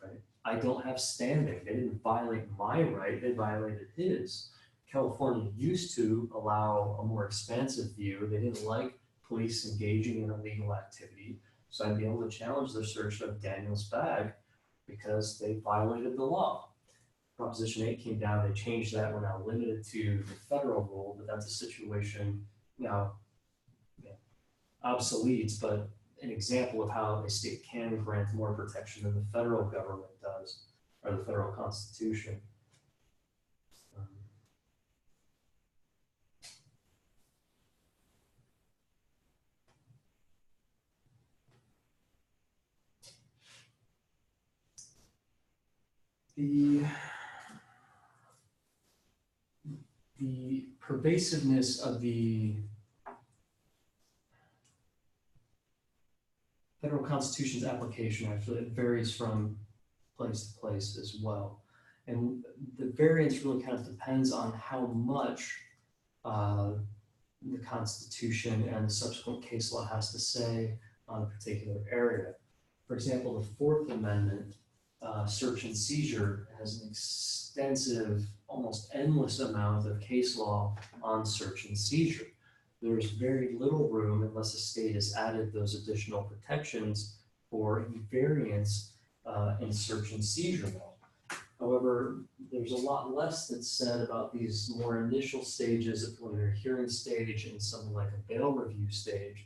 right? I don't have standing. They didn't violate my right, they violated his. California used to allow a more expansive view. They didn't like police engaging in illegal activity. So I'd be able to challenge their search of Daniel's bag because they violated the law. Proposition 8 came down, they changed that, we're now limited to the federal rule, but that's a situation now obsolete, but an example of how a state can grant more protection than the federal government does, or the federal constitution. The pervasiveness of the federal constitution's application actually varies from place to place as well. And the variance really kind of depends on how much the Constitution and the subsequent case law has to say on a particular area. For example, the 4th Amendment, search and seizure, has an extensive, almost endless amount of case law on search and seizure. There's very little room unless a state has added those additional protections for variance in search and seizure law. However, there's a lot less that's said about these more initial stages, a preliminary hearing stage and something like a bail review stage.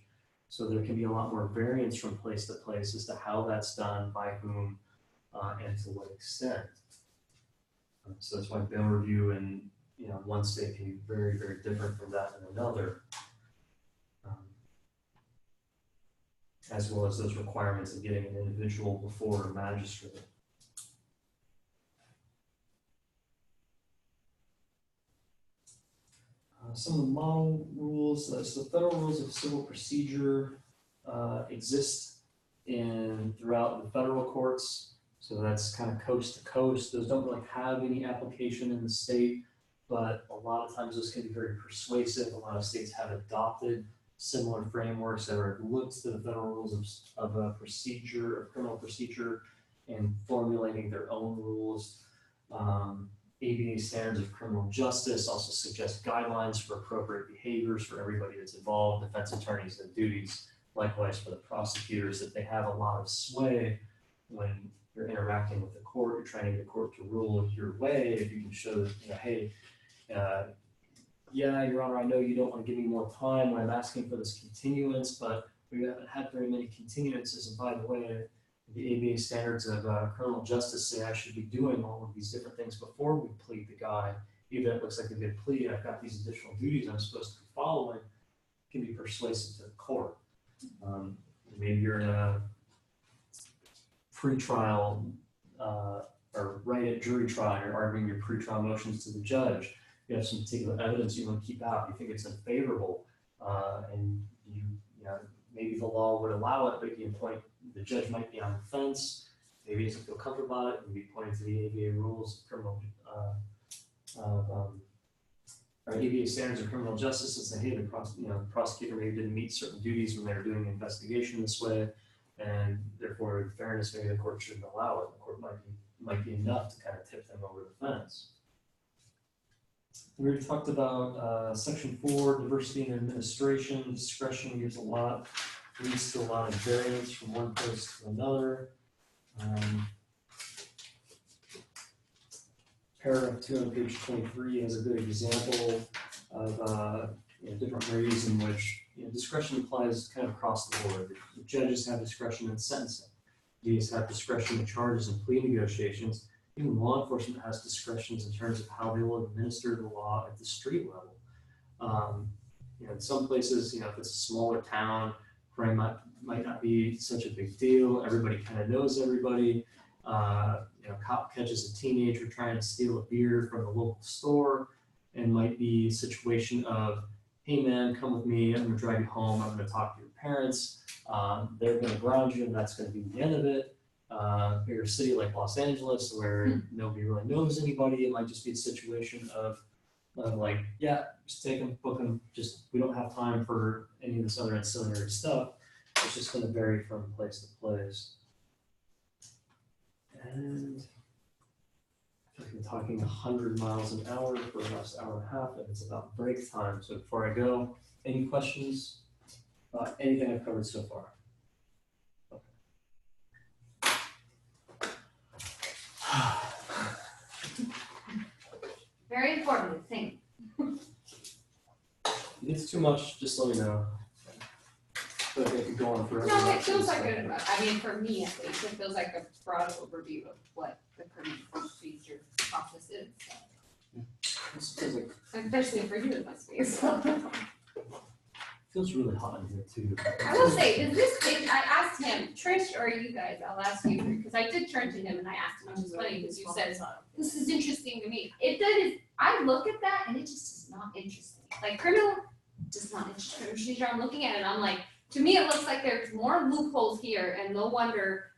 So there can be a lot more variance from place to place as to how that's done, by whom, and to what extent. So that's why bail review in one state can be very, very different from that in another. As well as those requirements of getting an individual before a magistrate. Some of the model rules, so the federal rules of civil procedure exist throughout the federal courts. So that's kind of coast to coast. Those don't really have any application in the state, but a lot of times those can be very persuasive. A lot of states have adopted similar frameworks that are looked to the federal rules of criminal procedure and formulating their own rules. ABA standards of criminal justice also suggest guidelines for appropriate behaviors for everybody that's involved, defense attorneys and duties. Likewise for the prosecutors, that they have a lot of sway when you're interacting with the court, you're trying to get the court to rule your way, if you can show that, hey, yeah, Your Honor, I know you don't want to give me more time when I'm asking for this continuance, but we haven't had very many continuances, and by the way, the ABA standards of criminal justice say I should be doing all of these different things before we plead the guy. Even if it looks like a good plea, I've got these additional duties I'm supposed to be following, can be persuasive to the court. Maybe you're in a pre-trial or right at jury trial, you're arguing your pre-trial motions to the judge. You have some particular evidence you want to keep out, you think it's unfavorable, and you know, maybe the law would allow it, but you point, the judge might be on the fence, maybe he doesn't feel comfortable about it, and be pointing to the ABA rules of criminal, or ABA standards of criminal justice and say, hey, the prosecutor maybe didn't meet certain duties when they were doing an investigation this way, and therefore, in fairness, maybe the court shouldn't allow it. The court might be enough to kind of tip them over the fence. We already talked about section 4, diversity in administration. Discretion gives leads to a lot of variance from one place to another. Paragraph 2 on page 23 has a good example of different ways in which discretion applies kind of across the board. The judges have discretion in sentencing. DAs have discretion in charges and plea negotiations. Even law enforcement has discretions in terms of how they will administer the law at the street level. In some places, if it's a smaller town, crime might not be such a big deal. Everybody kind of knows everybody. Cop catches a teenager trying to steal a beer from the local store, and might be a situation of, hey man, come with me, I'm gonna drive you home, I'm gonna talk to your parents, they're gonna ground you, and that's gonna be the end of it. Bigger city like Los Angeles where nobody really knows anybody, it might just be a situation of like, yeah, just take them, book them, just we don't have time for any of this other ancillary stuff. It's just gonna vary from place to place. And I've been talking 100 miles an hour for the last hour and a half, and it's about break time. So before I go, any questions about anything I've covered so far? Very informative thing. If it's too much, just let me know. But I could go on forever. No, it feels like for me at least, it feels like a broad overview of what the criminal procedure process is. So. Especially for you, it must be. So. Feels really hot in here too. I will say, I asked him, Trish or you guys, I'll ask you, because I did turn to him and I asked him, which is funny because you said, this is interesting to me. I look at that and it just is not interesting. Like criminal, just not interesting. Procedure, I'm looking at it and I'm like, to me it looks like there's more loopholes here, and no wonder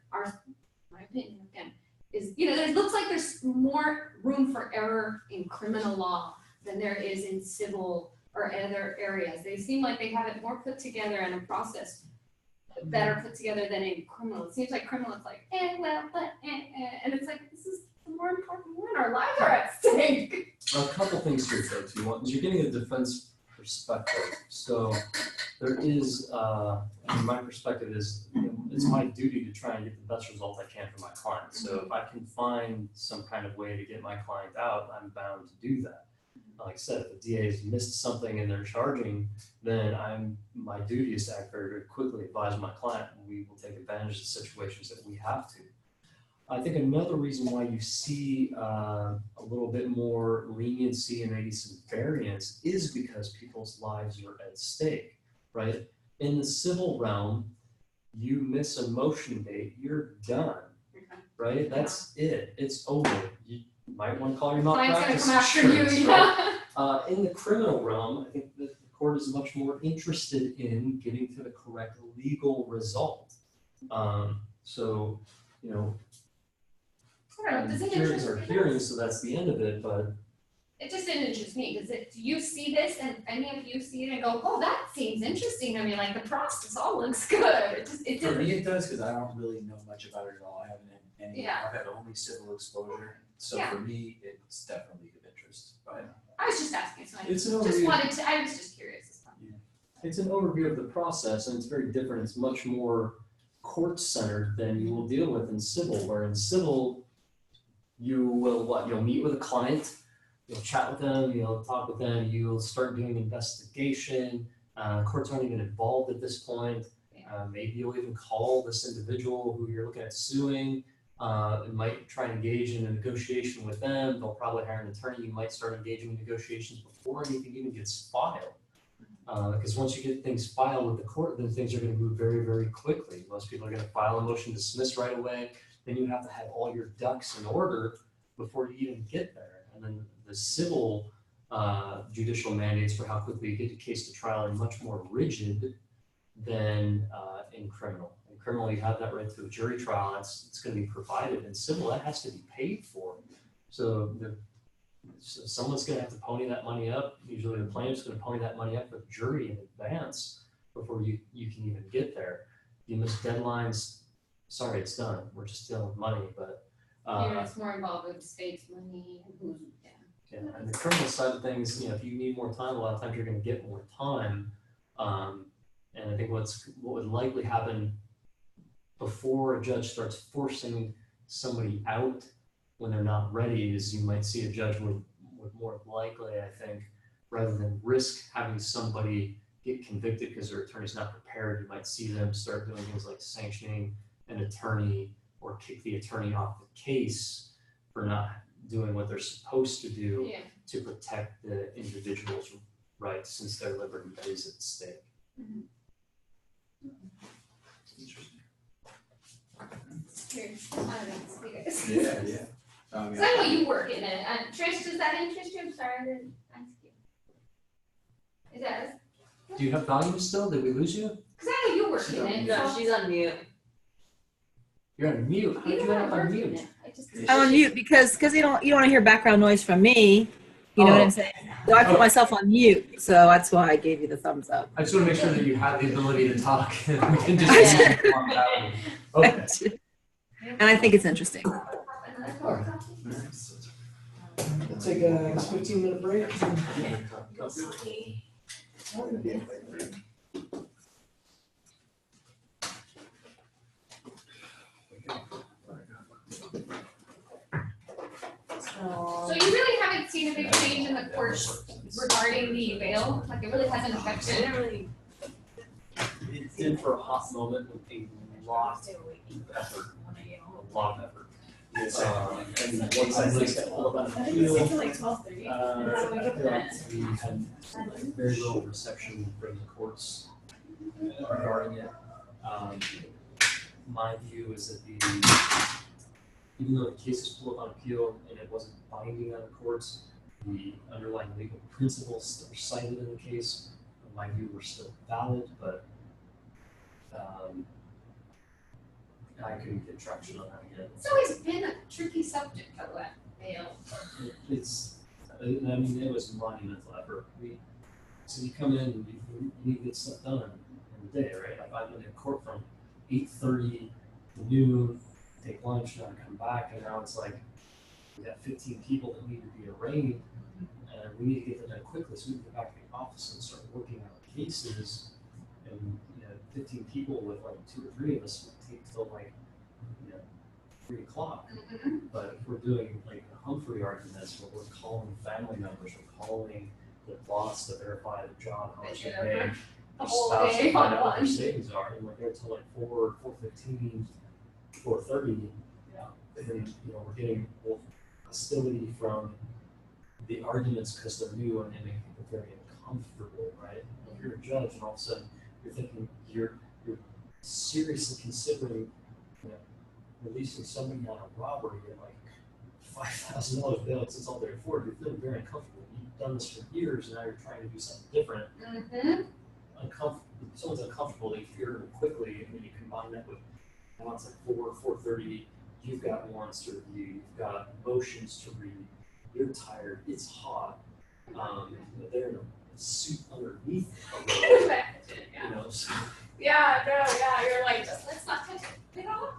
my opinion again, is, it looks like there's more room for error in criminal law than there is in civil or other areas. They seem like they have it more put together and a process better put together than in criminal. It seems like criminal is like, and it's like, this is the more important one. Our lives are at stake. A couple things here, folks. You're getting a defense perspective. So there is, my perspective is, it's my duty to try and get the best result I can for my client. So if I can find some kind of way to get my client out, I'm bound to do that. Like I said, if the DA has missed something and they're charging, then my duty is to act very, very quickly, advise my client, and we will take advantage of situations that we have to. I think another reason why you see a little bit more leniency and maybe some variance is because people's lives are at stake, right? In the civil realm, you miss a motion date, you're done, right? That's it. It's over. You might want to call your malpractice insurance, right? In the criminal realm, I think that the court is much more interested in getting to the correct legal result. So, hearings are hearings, so that's the end of it, but it just didn't interest me. Do you see this and any of you see it and go, oh, that seems interesting? I mean, like the process all looks good. For me, it does, because I don't really know much about it at all. I haven't had any. Yeah. I've had only civil exposure, so for me, it's definitely of interest. But I was just asking, so I I was just curious this time. It's an overview of the process, and it's very different. It's much more court-centered than you will deal with in civil, where in civil, you will what? You'll meet with a client, you'll chat with them, you'll talk with them, you'll start doing investigation. Courts aren't even involved at this point. Maybe you'll even call this individual who you're looking at suing. And might try and engage in a negotiation with them. They'll probably hire an attorney. You might start engaging in negotiations before anything even gets filed. Because once you get things filed with the court, then things are going to move very, very quickly. Most people are going to file a motion to dismiss right away. Then you have to have all your ducks in order before you even get there. And then the civil judicial mandates for how quickly you get a case to trial are much more rigid than in criminal. In criminal, you have that right to a jury trial. It's going to be provided. In civil, that has to be paid for. So someone's going to have to pony that money up. Usually the plaintiff's going to pony that money up with the jury in advance before you can even get there. You miss deadlines, sorry, it's done. We're just dealing with money, but It's more involved with the state's money and who's, yeah, and the criminal side of things, if you need more time, a lot of times you're going to get more time. And I think what would likely happen before a judge starts forcing somebody out when they're not ready is you might see a judge would more likely, I think, rather than risk having somebody get convicted because their attorney's not prepared, you might see them start doing things like sanctioning an attorney or kick the attorney off the case for not doing what they're supposed to do to protect the individual's rights since their liberty is at stake. Mm-hmm. Yeah, yeah. Because I know you work in it. Trish, does that interest you? I'm sorry, I didn't ask you. It does. Do you have volume still? Did we lose you? Because I know you work in it. No, she's on mute. You're on mute. How did you end up on mute? I'm on mute because you don't want to hear background noise from me. You know what I'm saying? So I put myself on mute, so that's why I gave you the thumbs up. I just want to make sure that you have the ability to talk and we can just okay. And I think it's interesting. We'll take a 15-minute break. So you really haven't seen a big change in the courts regarding the bail? Like it really hasn't affected? It did for a hot moment with a lot of effort. A lot of effort. And once I noticed that all about the field, we had very little reception from the courts regarding it. My view is that even though the case is pulled up on appeal and it wasn't binding on the courts, the underlying legal principles that were cited in the case, in my view, were still valid, but I couldn't get traction on that again. It's always been a tricky subject, though, that bail. It was monumental effort. So you come in and you need to get stuff done in the day, right? Like I've been in court from 8:30 to noon, take lunch, and then come back, and now it's like we got 15 people that need to be arraigned, and we need to get them done quickly, so we can go back to the office and start working on cases. And 15 people with like 2 or 3 of us would take till like 3 o'clock. Mm-hmm. But if we're doing like the Humphrey arguments, where we're calling family members, we're calling the boss to verify the job, how much you're paying, The your whole spouse day to find on out what their one. savings are, and we're there till like 4:15, 4:30. And then we're getting hostility from the arguments because they're new and they make people very uncomfortable, right? If you're a judge and all of a sudden you're thinking you're seriously considering releasing somebody on a robbery at like $5,000 bail, since all they afford, you're feeling very uncomfortable. You've done this for years and now you're trying to do something different. Mm-hmm. Someone's uncomfortable, they hear it quickly, and then you combine that with now it's like 4:30, you've got warrants to review, you've got motions to read, you're tired, it's hot, they're in a suit underneath a robe, so. Yeah, you're like, just let's not touch it. You know?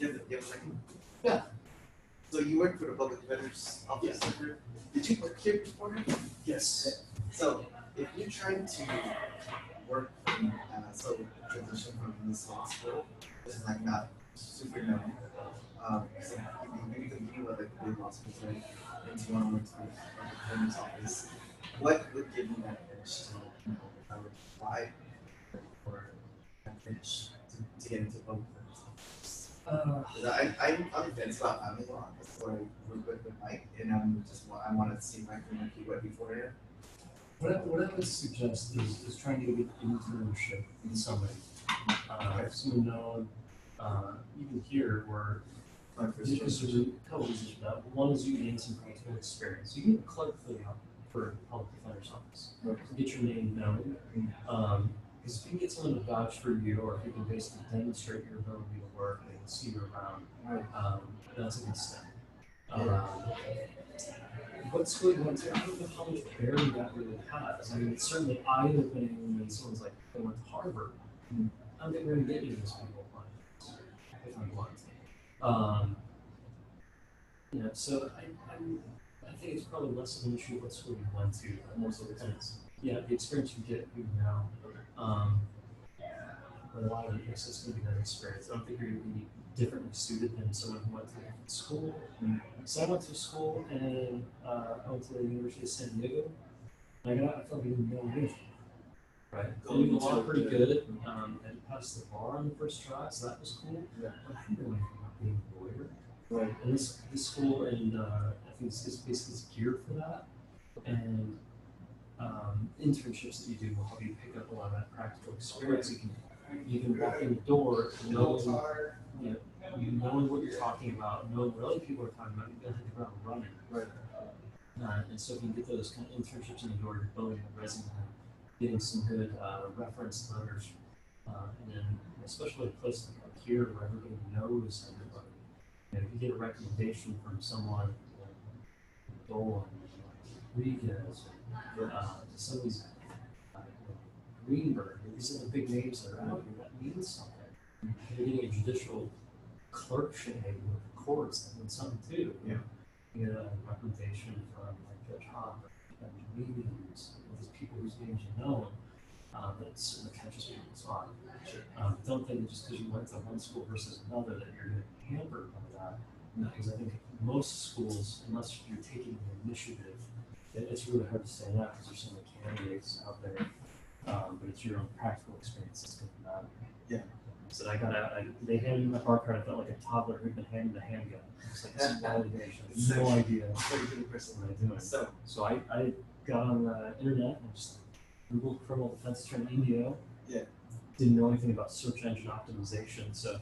you have a second? Yeah. So you work for the public defender's office? Yes. Did you work here before? Yes. So if you're trying to work from, so transition from this hospital, this is like not super known. So maybe competing with like big hospitals, right? And you want to work for the defender's office, what would give you that edge to, apply or finish to get into public defender's office? I'm on the fence about family law. That's why I work with Mike, and I wanted to see if I can make you ready for it. What I would suggest is trying to get an internship in somebody. Someone known, even here, where there's a couple reasons for that. One is you gain some practical experience. You get a clerk for public defender's office. To get your name known. Because if you can get someone to vouch for you, or if you can basically demonstrate your ability to work and see you around, that's a good step. What school you went to, I don't know how much bearing that really has. I mean, it's certainly eye-opening when someone's like, they went to Harvard. I don't think we're going to get you those people if I want. So I think it's probably less of an issue what school you went to, more so the the experience you get, but a lot of it is just going to be that experience. I don't think you're going to be differently suited than someone who went to a different school. So I went to school and I went to the University of San Diego. And I felt like I didn't know anything. Right? I knew the law pretty good. And passed the bar on the first try, so that was cool. But I didn't know anything about being a lawyer. Right. And this school, and I think it's basically geared for that. And internships that you do will help you pick up a lot of that practical experience. You can walk in the door knowing what you're talking about, knowing what other people are talking about. You're going to hit the ground running. Right. And so if you can get those kind of internships in the door, you're building a resume, getting some good reference letters, and then especially a place like here where everybody knows everybody. And if you get a recommendation from someone like Dolan, Rodriguez, some of these Greenberg, these are the big names that are out here, that means something. You're getting a judicial clerkship with the courts, that means something too. Yeah. You get a recommendation from like Judge Hopper, Judge Meetings, these people whose names you know, that certainly catches people's eye. Don't think that just because you went to one school versus another that you're going to be hampered by that. Because I think most schools, unless you're taking the initiative, it's really hard to say that because there's so many candidates out there. But it's your own practical experience that's going to matter. Yeah. So I got out, they handed me my bar card. I felt like a toddler who'd been handed a handgun. It's like this validation. No idea what I'm doing. So I got on the internet and just Googled criminal defense attorney Indio. Yeah. Didn't know anything about search engine optimization. So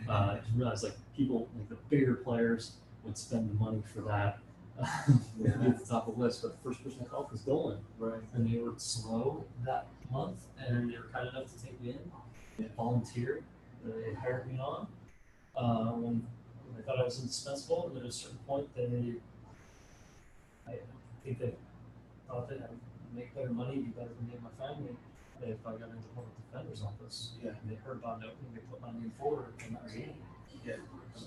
I just realized like people, like the bigger players would spend the money for that. To be at the top of the list, but the first person I called was Dolan. Right. And they were slow that month, and they were kind enough to take me in, volunteered. They hired me on when they thought I was indispensable, and then at a certain point, I think they thought that I would make better money, be better for me and my family if I got into the public defender's office. Yeah. And they heard about it, and they put my name forward, and that was it. Yeah.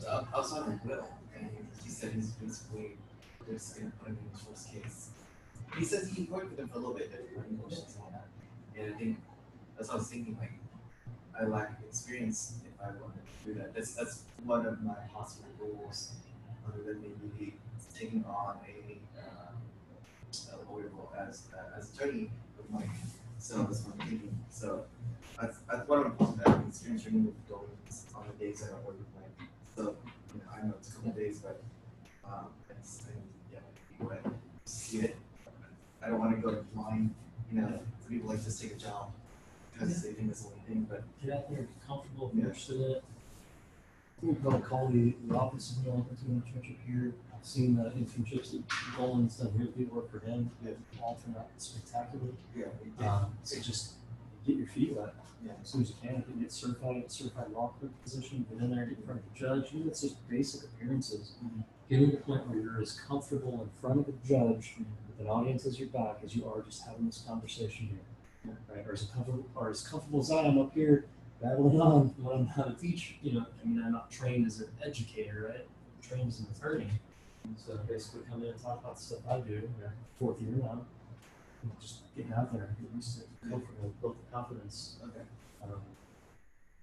I was on Will, and he said he's basically just going to put him in his first case. He says he worked with him for a little bit, but he emotions on that. And I think that's what I was thinking, like, I lack experience if I wanted to do that. That's one of my possible goals, other than maybe taking on a lawyer role as attorney with Mike. So that's what I'm thinking. So that's what I'm talking about, experience training with Dolans on the days I don't work with Mike. So I know it's a couple of days, but but see it. I don't want to go blind, some people like just take a job because they think that's the only thing, but Get out there, get comfortable, if you're interested in it. We'll probably call the office of the opportunity internship here. I've seen the internships that Dolan's done here, people work for him, all turned out spectacularly. So just get your feet wet as soon as you can. If you get certified law clerk position, get in there, get in front of the judge. Even if it's just basic appearances. Getting to the point where you're as comfortable in front of a judge with an audience as your back as you are just having this conversation here. Right? Or as comfortable as I am up here battling on. learn how to teach, I mean, I'm not trained as an educator, right? I'm trained as an attorney. And so basically come in and talk about the stuff I do, fourth year now. And just getting out there, get used to it, comfortable, build the confidence. Okay.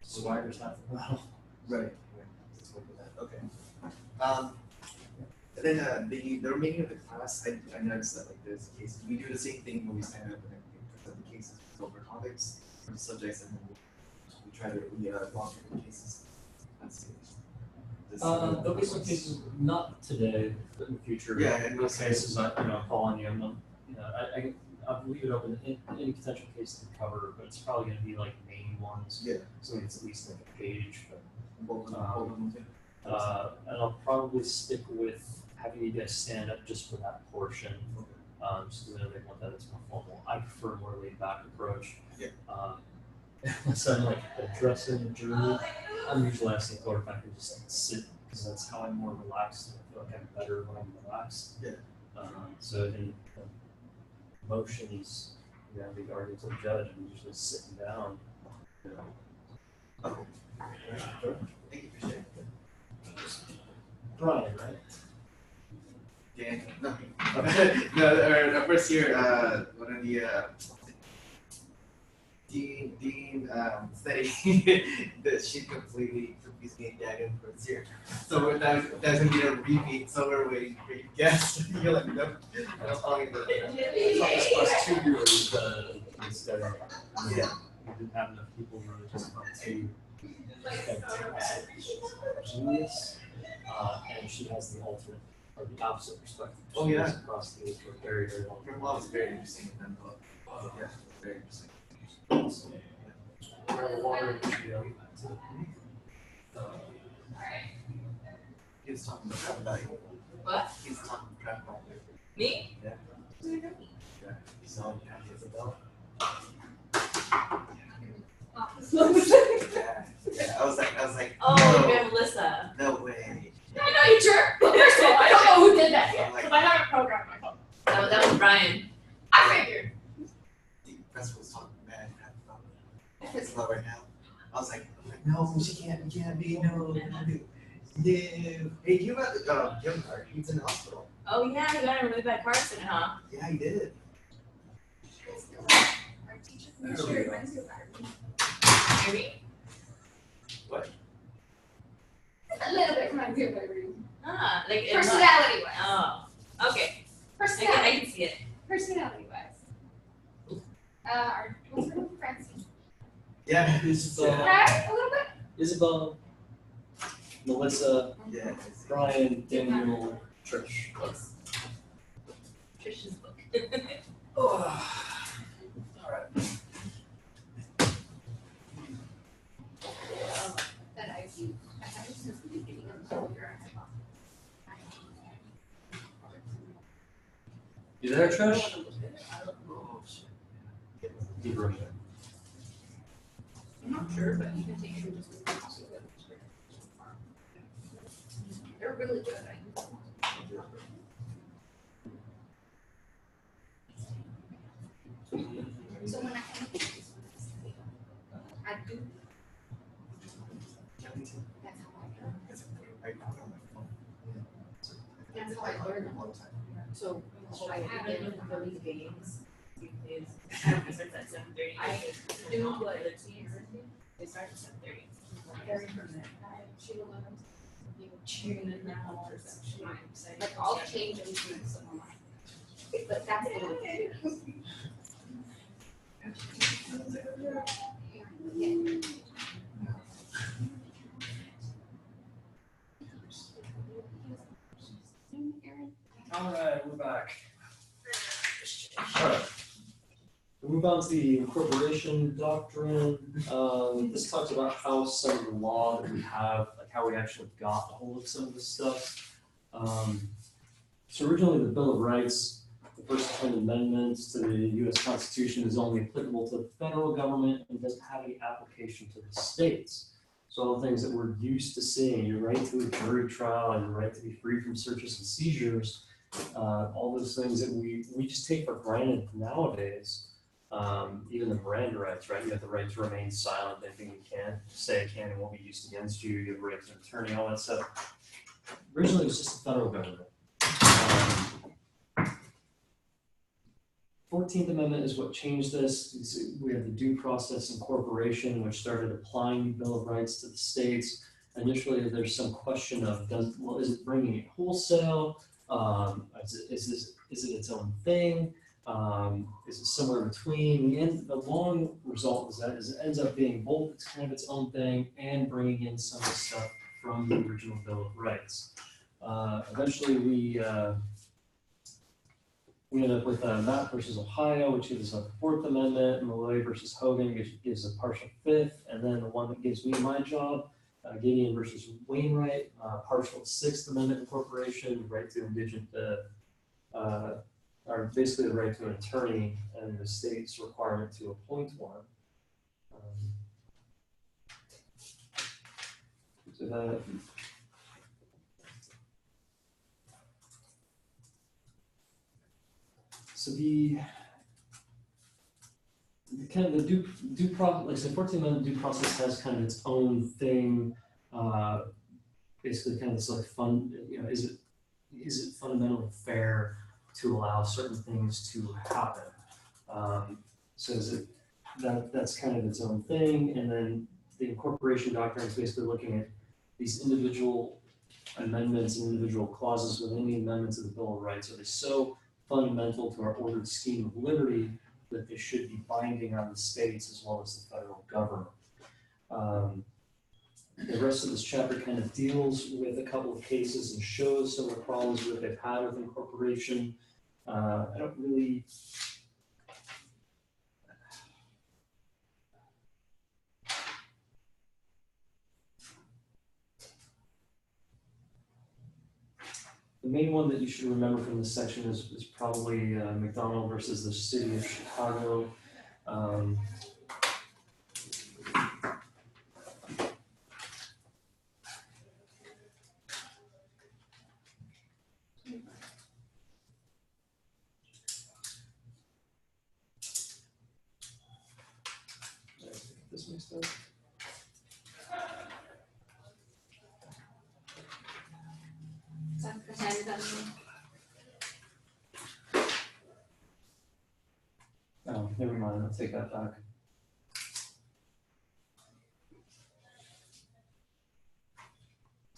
Swagger's half the battle. Right. Let's work with that. Okay. And then the remaining of the class, I noticed that like there's cases. We do the same thing when we sign up and everything. Present the cases over topics or the subjects, and then we try to walk through the cases. Let's see. There'll be some cases, not today, but in the future. Yeah, and those cases, calling you, I'll leave it open, any potential case to cover, but it's probably gonna be like main ones. Yeah. So it's at least like a page, but, Both of them too. and I'll probably stick with having you guys stand up just for that portion. Just because I know they want that as more formal. I prefer a more laid back approach. Yeah. Unless I'm like addressing a jury, I'm usually asking the court if I can just sit, because that's how I'm more relaxed. I feel like I'm better when I'm relaxed. Yeah. So in motions, the argument to the judge, I'm usually sitting down. Okay. Thank you for sharing. Brian, right? Dan, no. No, our first year, one of the Dean study that she completely confused me and Dagan for this year. So that's gonna be a repeat. So we're waiting for you guys. You're like, nope. I don't follow you. This plus 2 years instead of Yeah. we didn't have enough people really just come to genius, and she has the alternate or the opposite perspective. Oh, She yeah. goes across the age for a very, very long Her time. law was very interesting in that book. Yeah, very interesting. So, we're in the water industry, He was talking crap about you. What? He was talking crap about you. Me? Yeah. Yeah. He's all happy as a dog. Yeah. I was like, Oh, no, we have Melissa. no way. I know you jerk. First of all, I don't know who did that yet, I'm like, because I haven't programmed my phone. That was Brian. I figured. the principal was talking bad crap about me. It's low right now. I was like, no, she can't be, no. Yeah. Hey, you got the Jim card. He's in the hospital. Oh yeah, you got a really bad car accident, huh? Yeah, he did. Our teacher from this year reminds me of Ireland. Maybe. What? A little bit reminds me of Ireland. Ah, like in Personality wise. Oh, okay. I Personality. can see it. Personality wise. Our what's her name? Francine. Yeah, this is Right? A little bit. Isabel, Melissa, yeah. Brian, Daniel, Trish. Close. Trish's book. That I've used. I have it since the beginning of the whole year. You there, Trish? Oh, shit. Deep room. I'm not sure, but you can take it. They're really good. So when I do, Yeah, me too. that's how I learn. I put it on my phone. That's how I learn. All the time. So Should I have it? those games. It starts at 7:30. I do what the teams they start at 7:30. Carry from there. She will learn. You tune in now or something. Like I'll change instruments some of mine. But that's the one. Yeah. All right, we're back. All right. We move on to the incorporation doctrine. This talks about how some of the law that we have, like how we actually got a hold of some of this stuff. So originally the Bill of Rights, the first 10 amendments to the U.S. Constitution is only applicable to the federal government and doesn't have any application to the states. So all the things that we're used to seeing, your right to a jury trial, and your right to be free from searches and seizures, all those things that we just take for granted nowadays, Even the Miranda rights, right? You have the right to remain silent. Anything you can say can and won't be used against you. You have the right to an attorney, all that stuff. Originally, it was just the federal government. 14th Amendment is what changed this. We have the Due Process Incorporation, which started applying the Bill of Rights to the states. Initially, there's some question of, is it bringing it wholesale? Is it its own thing? Is it somewhere between? The long result is that it ends up being both. It's kind of its own thing and bringing in some of the stuff from the original Bill of Rights. Eventually, we end up with Matt versus Ohio, which gives us a 4th Amendment, Malloy versus Hogan, which gives a partial 5th, and then the one that gives me my job, Gideon versus Wainwright, partial 6th Amendment incorporation, right to indigent, or basically the right to an attorney and the state's requirement to appoint one. So the kind of the due process, like I said, 14th Amendment due process has kind of its own thing. Basically, kind of this like is it fundamentally fair to allow certain things to happen? So that's kind of its own thing, and then the incorporation doctrine is basically looking at these individual amendments and individual clauses within the amendments of the Bill of Rights. Are they so fundamental to our ordered scheme of liberty that they should be binding on the states as well as the federal government? The rest of this chapter kind of deals with a couple of cases and shows some of the problems that they've had with incorporation. I don't really. The main one that you should remember from this section is probably McDonald versus the city of Chicago. This mixed up. Oh, never mind. I'll take that back.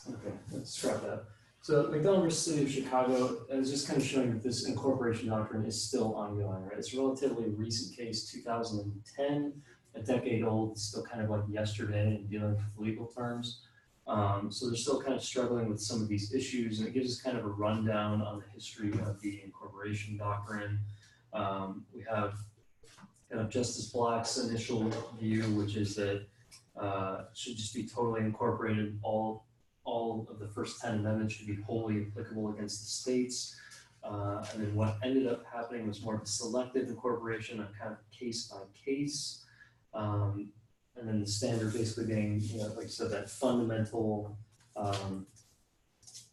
Okay, let's scrap that. So McDonald versus City of Chicago is just kind of showing that this incorporation doctrine is still ongoing, right? It's a relatively recent case, 2010, a decade old, it's still kind of like yesterday in dealing with legal terms. So they're still kind of struggling with some of these issues, and it gives us kind of a rundown on the history of the incorporation doctrine. We have kind of Justice Black's initial view, which is that it should just be totally incorporated. All of the first 10 amendments should be wholly applicable against the states. And then what ended up happening was more of a selective incorporation, a kind of case by case. And then the standard basically being, like I said, that fundamental, are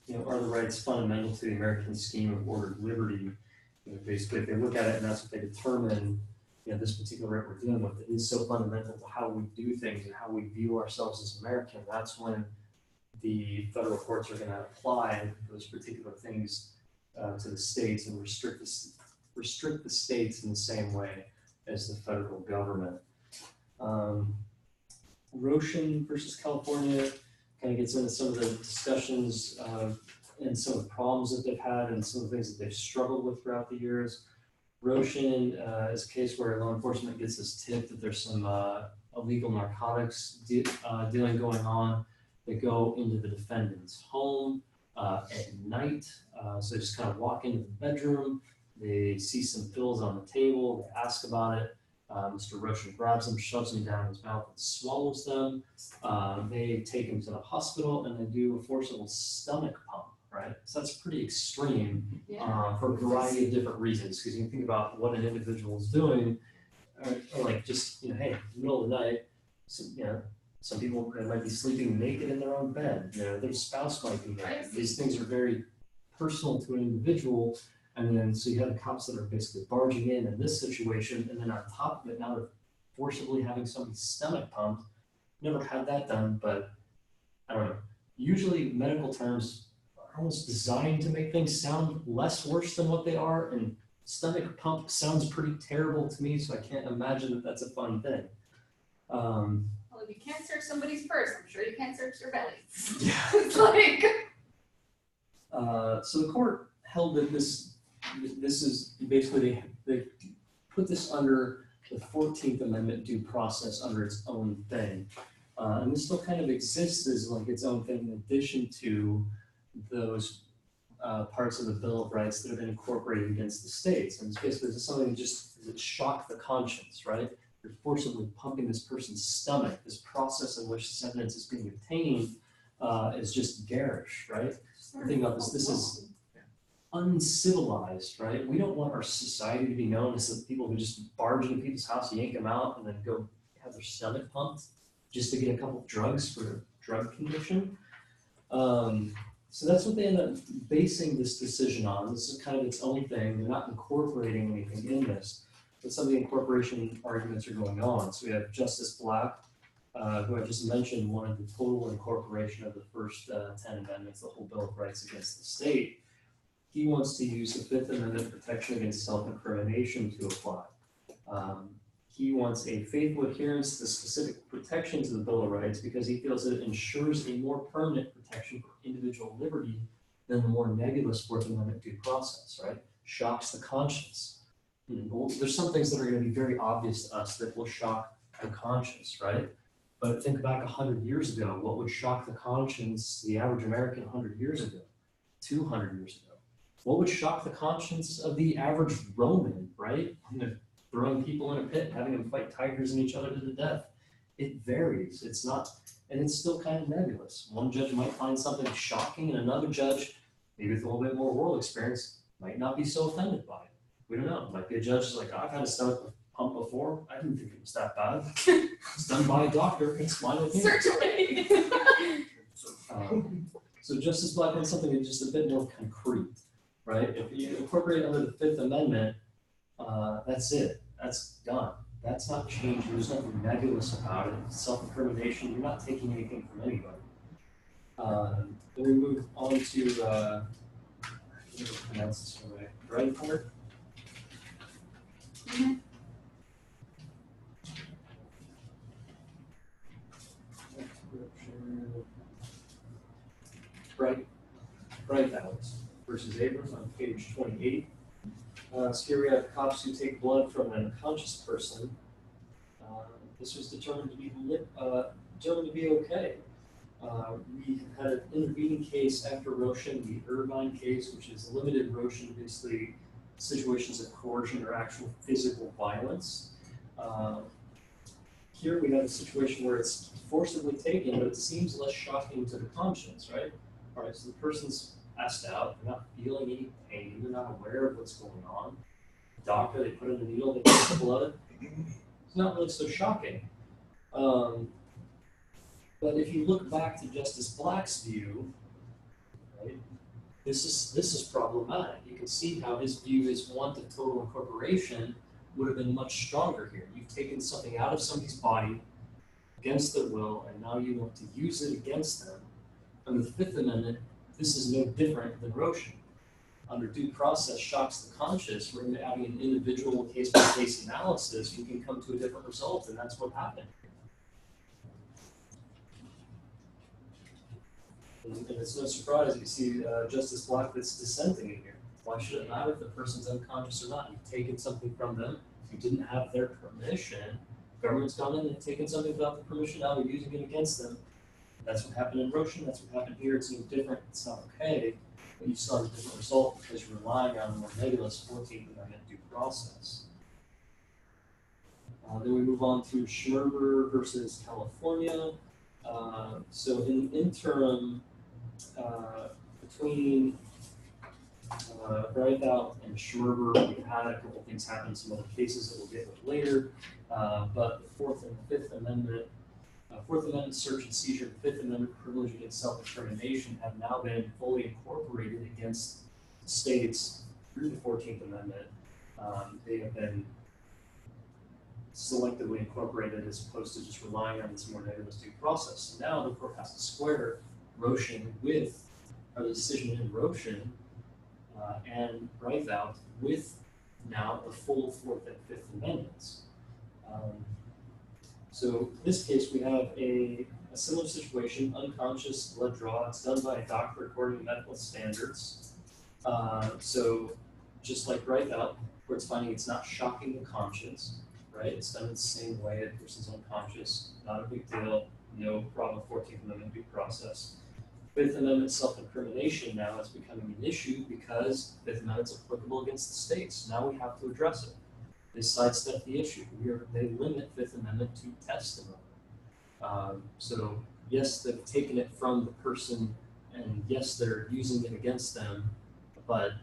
the rights fundamental to the American scheme of ordered liberty? Basically, if they look at it and that's what they determine, this particular right we're dealing with, it is so fundamental to how we do things and how we view ourselves as American. That's when the federal courts are going to apply those particular things to the states and restrict the states in the same way as the federal government. Roshan versus California kind of gets into some of the discussions and some of the problems that they've had and some of the things that they've struggled with throughout the years. Roshan is a case where law enforcement gets this tip that there's some illegal narcotics dealing going on. They go into the defendant's home at night. So they just kind of walk into the bedroom. They see some pills on the table. They ask about it. Mr. Roshan grabs them, shoves them down his mouth, and swallows them. They take him to the hospital, and they do a forcible stomach pump, right? So that's pretty extreme for a variety of different reasons, because you can think about what an individual is doing, or like just, hey, in the middle of the night, some people might be sleeping naked in their own bed. Their spouse might be there. These things are very personal to an individual, And then, so you have the cops that are basically barging in this situation, and then on top of it, now they're forcibly having somebody's stomach pumped. Never had that done, but I don't know. Usually medical terms are almost designed to make things sound less worse than what they are, and stomach pump sounds pretty terrible to me, so I can't imagine that that's a fun thing. Well, if you can't search somebody's purse, I'm sure you can't search their belly. Yeah. It's like. So the court held that this is basically, they put this under the 14th Amendment due process under its own thing. And this still kind of exists as like its own thing in addition to those parts of the Bill of Rights that have been incorporated against the states. And it's basically something that shocked the conscience, right? You're forcibly pumping this person's stomach. This process in which this evidence is being obtained is just garish, right? Think about this. This is uncivilized, right? We don't want our society to be known as the people who just barge into people's house, yank them out, and then go have their stomach pumped just to get a couple of drugs for a drug conviction. So that's what they end up basing this decision on. This is kind of its own thing. They're not incorporating anything in this, but some of the incorporation arguments are going on. So we have Justice Black, who I just mentioned, wanted the total incorporation of the first 10 amendments, the whole Bill of Rights against the state. He wants to use the Fifth Amendment protection against self-incrimination to apply. He wants a faithful adherence to the specific protections of the Bill of Rights because he feels that it ensures a more permanent protection for individual liberty than the more nebulous Fourth Amendment due process, right? Shocks the conscience. Well, there's some things that are going to be very obvious to us that will shock the conscience, right? But think back 100 years ago, what would shock the conscience, the average American 100 years ago, 200 years ago? What would shock the conscience of the average Roman, right? Throwing people in a pit, having them fight tigers and each other to the death. It varies. It's not, and it's still kind of nebulous. One judge might find something shocking, and another judge, maybe with a little bit more world experience, might not be so offended by it. We don't know. It might be a judge who's like, I've had a stomach pump before. I didn't think it was that bad. It's done by a doctor. It's fine with me. Certainly. So Justice Black wants something that's just a bit more concrete, right? If you incorporate under the Fifth Amendment, that's it. That's done. That's not changing. There's nothing nebulous about it. Self-incrimination, you're not taking anything from anybody. Then we move on to, I can't even pronounce this right. Breitbart. Breitbart versus Abrams on page 28. So here we have cops who take blood from an unconscious person. This was determined to be okay. We had an intervening case after Roshan, the Irvine case, which is limited Roshan, basically situations of coercion or actual physical violence. Here we have a situation where it's forcibly taken, but it seems less shocking to the conscience, right? All right, so the person's passed out, they're not feeling any pain, they're not aware of what's going on. Doctor, they put in a needle, they take the blood. It's not really so shocking. But if you look back to Justice Black's view, right, this is problematic. You can see how his view is one to total incorporation would have been much stronger here. You've taken something out of somebody's body against their will, and now you want to use it against them. Under the Fifth Amendment, this is no different than Roshan. Under due process shocks the conscience, we're adding an individual case-by-case analysis, we can come to a different result, and that's what happened. And it's no surprise you see Justice Black that's dissenting in here. Why should it matter if the person's unconscious or not? You've taken something from them, you didn't have their permission, government's gone in and taken something without the permission, now they're using it against them. That's what happened in Roshan, that's what happened here, it's no different, it's not okay, but you still have a different result because you're relying on the more nebulous 14th Amendment due process. Then we move on to Schmerber versus California. So in the interim, between Breitbart and Schmerber, we've had a couple things happen, some other cases that we'll get with later, but the Fourth and Fifth Amendment, Fourth Amendment search and seizure, and Fifth Amendment privilege against self-incrimination have now been fully incorporated against states through the 14th Amendment, they have been selectively incorporated as opposed to just relying on this more negative due process. So now the court has to square Roshan with, or the decision in Roshan and Breithout with now the full Fourth and Fifth Amendments. So in this case, we have a similar situation, unconscious blood draw. It's done by a doctor according to medical standards. So just like Breithout, where it's finding it's not shocking the conscience, right? It's done in the same way, a person's unconscious, not a big deal, no problem with 14th Amendment due process. Fifth Amendment self-incrimination now is becoming an issue because Fifth Amendment's applicable against the states. Now we have to address it. They sidestep the issue. They limit Fifth Amendment to testimony. So yes, they've taken it from the person, and yes, they're using it against them, but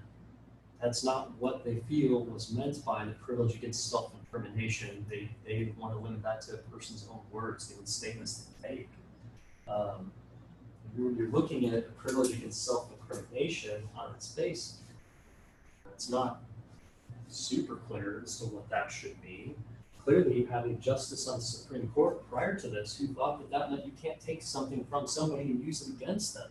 that's not what they feel was meant by the privilege against self-incrimination. They want to limit that to a person's own words, the statements they make. When you're looking at a privilege against self-incrimination on its face, it's not super clear as to what that should be. Clearly, you have a justice on the Supreme Court prior to this who thought that that meant you can't take something from somebody and use it against them.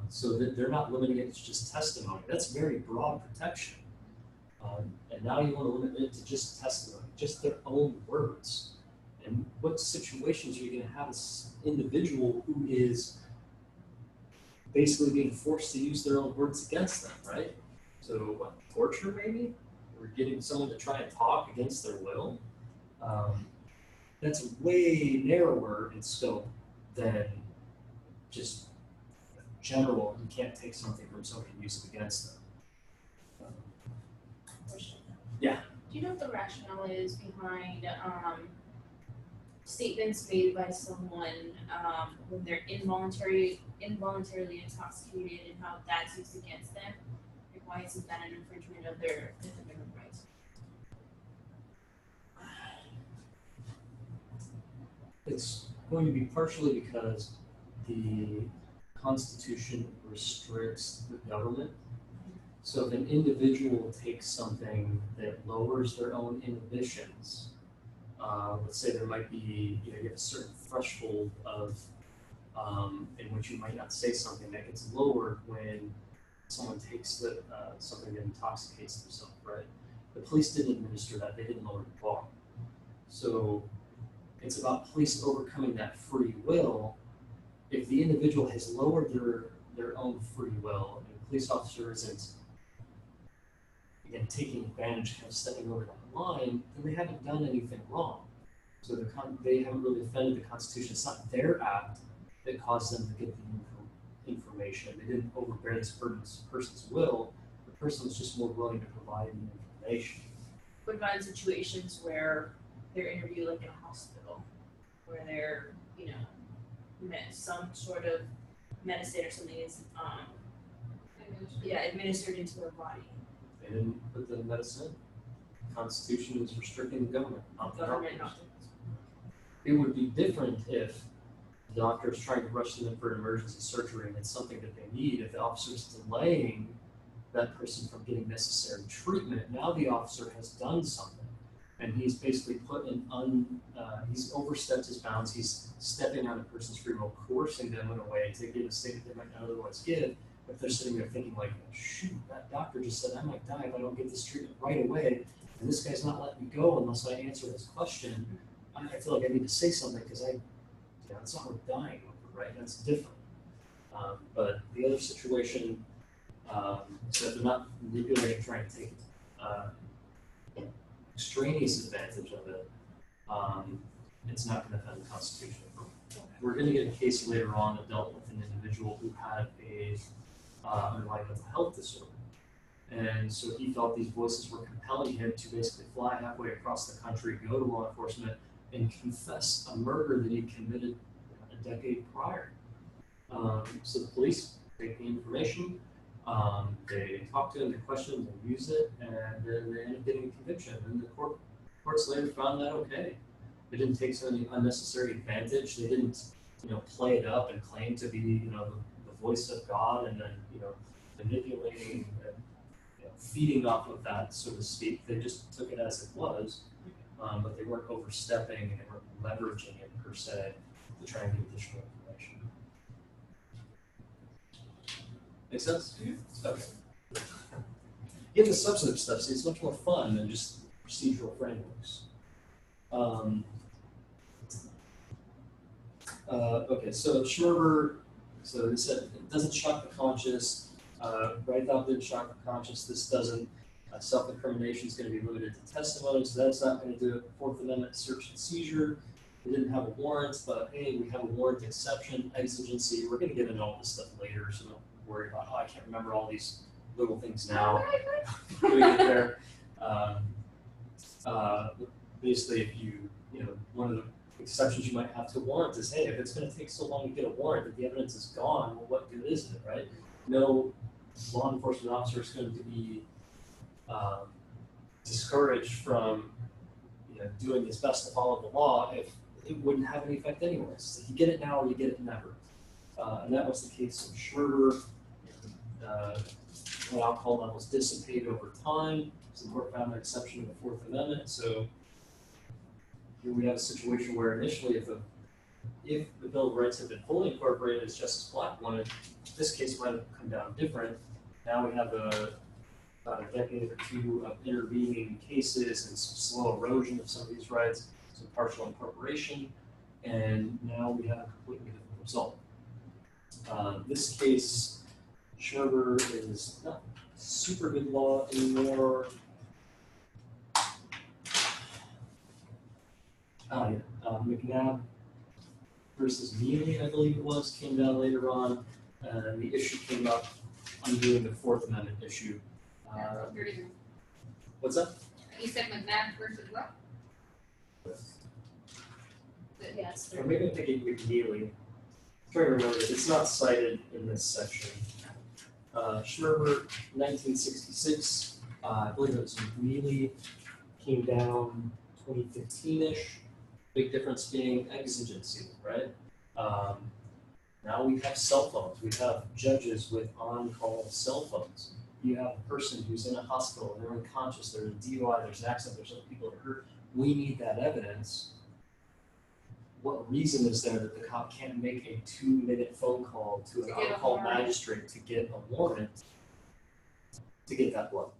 So that they're not limiting it to just testimony. That's very broad protection. And now you want to limit it to just testimony, just their own words. And what situations are you going to have this individual who is basically being forced to use their own words against them, right? So what, torture maybe? Or getting someone to try and talk against their will? That's way narrower in scope than just general, you can't take something from somebody and use it against them. Question. Yeah. Do you know what the rationale is behind statements made by someone when they're involuntarily intoxicated and how that's used against them? Like, why isn't that an infringement of their Fifth Amendment rights? It's going to be partially because the Constitution restricts the government. So if an individual takes something that lowers their own inhibitions, let's say there might be, you have a certain threshold of in which you might not say something that gets lowered when someone takes something that intoxicates themselves, right? The police didn't administer that; they didn't lower the bar. So it's about police overcoming that free will. If the individual has lowered their own free will, and the police officer isn't, again, taking advantage, kind of stepping over that line, then they haven't done anything wrong. So they haven't really offended the Constitution. It's not their act that caused them to get the information. They didn't overbear this person's will. The person was just more willing to provide the information. What about in situations where they're interviewed, like in a hospital, where they're, some sort of medicine or something is, administered into their body? They didn't put the medicine in. The Constitution is restricting the government, not the Government, doctors. not It would be different if the doctor is trying to rush them in for an emergency surgery and it's something that they need. If the officer is delaying that person from getting necessary treatment, now the officer has done something. And he's basically he's overstepped his bounds. He's stepping on a person's free will, coercing them in a way to give a statement they might not otherwise give. If they're sitting there thinking like, shoot, that doctor just said I might die if I don't get this treatment right away, and this guy's not letting me go unless I answer this question, I feel like I need to say something because it's not worth dying over, right? That's different. But the other situation, so they're not really trying to take extraneous advantage of it, it's not going to offend the Constitution. We're going to get a case later on that dealt with an individual who had a underlying mental health disorder. And so he felt these voices were compelling him to basically fly halfway across the country, go to law enforcement, and confess a murder that he committed a decade prior. So the police take the information, they talk to him, they question him, they use it, and then they end up getting a conviction. And the courts later found that okay. They didn't take any unnecessary advantage. They didn't, play it up and claim to be, the voice of God, and then, manipulating and feeding off of that, so to speak. They just took it as it was, but they weren't overstepping and they weren't leveraging it per se to try and get additional information. Make sense? Okay. Get the substantive stuff. See, it's much more fun than just procedural frameworks. Okay, so Schmerber, so they said it doesn't shock the conscious. Right thought didn't shock the conscious. This doesn't. Self-incrimination is going to be limited to testimony, so that's not going to do it. Fourth Amendment search and seizure. We didn't have a warrant, but hey, we have a warrant exception, exigency. We're going to get into all this stuff later, so don't worry about, oh, I can't remember all these little things now. We get there. Basically, if one of the exceptions you might have to a warrant is, hey, if it's going to take so long to get a warrant that the evidence is gone, well, what good is it, right? No law enforcement officer is going to be discouraged from doing his best to follow the law if it wouldn't have any effect anyways. So you get it now or you get it never. And that was the case of Schmerber. When alcohol levels dissipate over time, so the court found an exception to the Fourth Amendment. So here we have a situation where initially if the Bill of Rights had been fully incorporated, as Justice Black wanted, this case might have come down different. Now we have about a decade or two of intervening cases and some slow erosion of some of these rights, some partial incorporation, and now we have a completely different result. This case, Schmerber is not super good law anymore. McNabb versus Mealy, I believe it was, came down later on, and the issue came up undoing the Fourth Amendment issue. What's that? You said McNabb versus what? Yes. Or maybe I'm thinking McNeely. I'm trying to remember it. It's not cited in this section. Schmerber, 1966. I believe it was McNeely. Came down 2015-ish. Big difference being exigency, right? Now we have cell phones. We have judges with on-call cell phones. You have a person who's in a hospital, they're unconscious, there's a DUI, there's an accident, there's other people that are hurt. We need that evidence. What reason is there that the cop can't make a 2-minute phone call to an on-call magistrate to get a warrant to get that blood?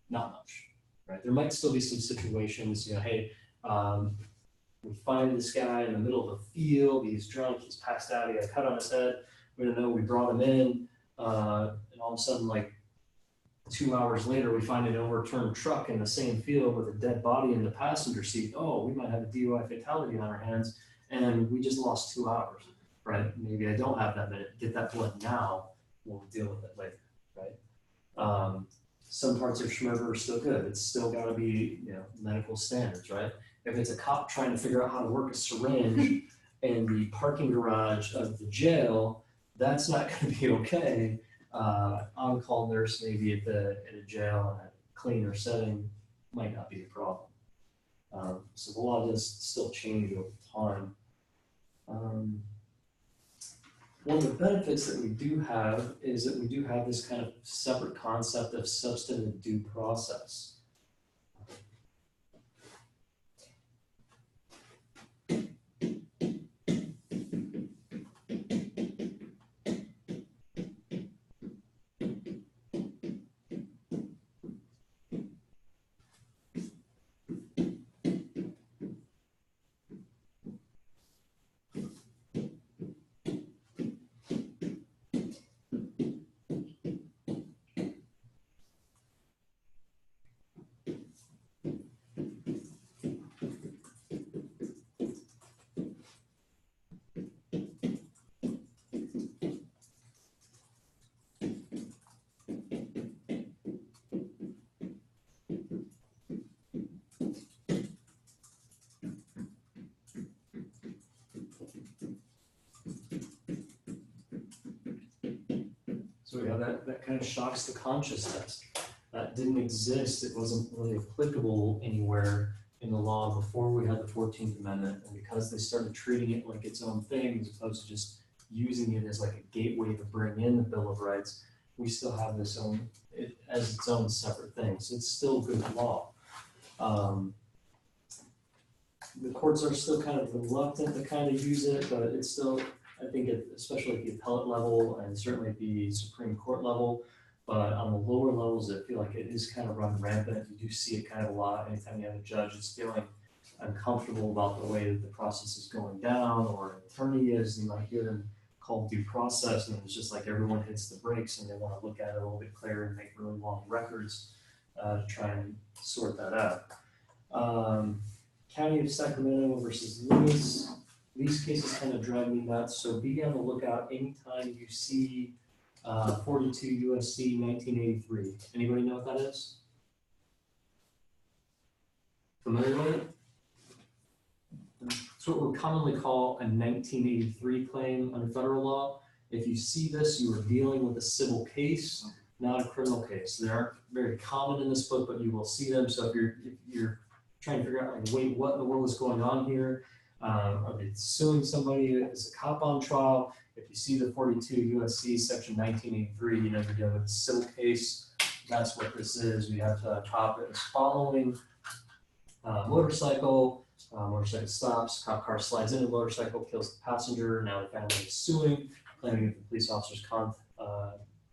Not much, right? There might still be some situations, hey, we find this guy in the middle of a field, he's drunk, he's passed out, he got a cut on his head, we don't know, we brought him in, and all of a sudden, 2 hours later, we find an overturned truck in the same field with a dead body in the passenger seat. Oh, we might have a DUI fatality on our hands, and we just lost 2 hours, right? Maybe I don't have that minute. Get that blood now. We'll deal with it later, right? Some parts of Schmerber are still good. It's still got to be, medical standards, right? If it's a cop trying to figure out how to work a syringe in the parking garage of the jail, that's not going to be okay. On-call nurse maybe at a jail in a cleaner setting might not be a problem. So the law does still change over time. One of the benefits that we do have is that we do have this kind of separate concept of substantive due process. So we have that kind of shocks the conscious test. That didn't exist. It wasn't really applicable anywhere in the law before we had the 14th Amendment. And because they started treating it like its own thing, as opposed to just using it as like a gateway to bring in the Bill of Rights, we still have this as its own separate thing. So it's still good law. The courts are still kind of reluctant to kind of use it, but it's still, I think, especially at the appellate level and certainly at the Supreme Court level, but on the lower levels, I feel like it is kind of run rampant. You do see it kind of a lot anytime you have a judge that's feeling uncomfortable about the way that the process is going down, or an attorney is, you might hear them call due process, and it's just like everyone hits the brakes and they want to look at it a little bit clearer and make really long records to try and sort that out. County of Sacramento versus Lewis. These cases kind of drive me nuts, so be on the lookout anytime you see 42 USC 1983. Anybody know what that is? Familiar with it? It's what we commonly call a 1983 claim under federal law. If you see this, you are dealing with a civil case, not a criminal case. They aren't very common in this book, but you will see them. So if you're trying to figure out, like, wait, what in the world is going on here? Are they suing somebody as a cop on trial? If you see the 42 USC section 1983, you know you're dealing with a civil case. That's what this is. We have a cop that is following motorcycle stops, cop car slides in a motorcycle, kills the passenger. Now the family is suing, claiming that the police officer's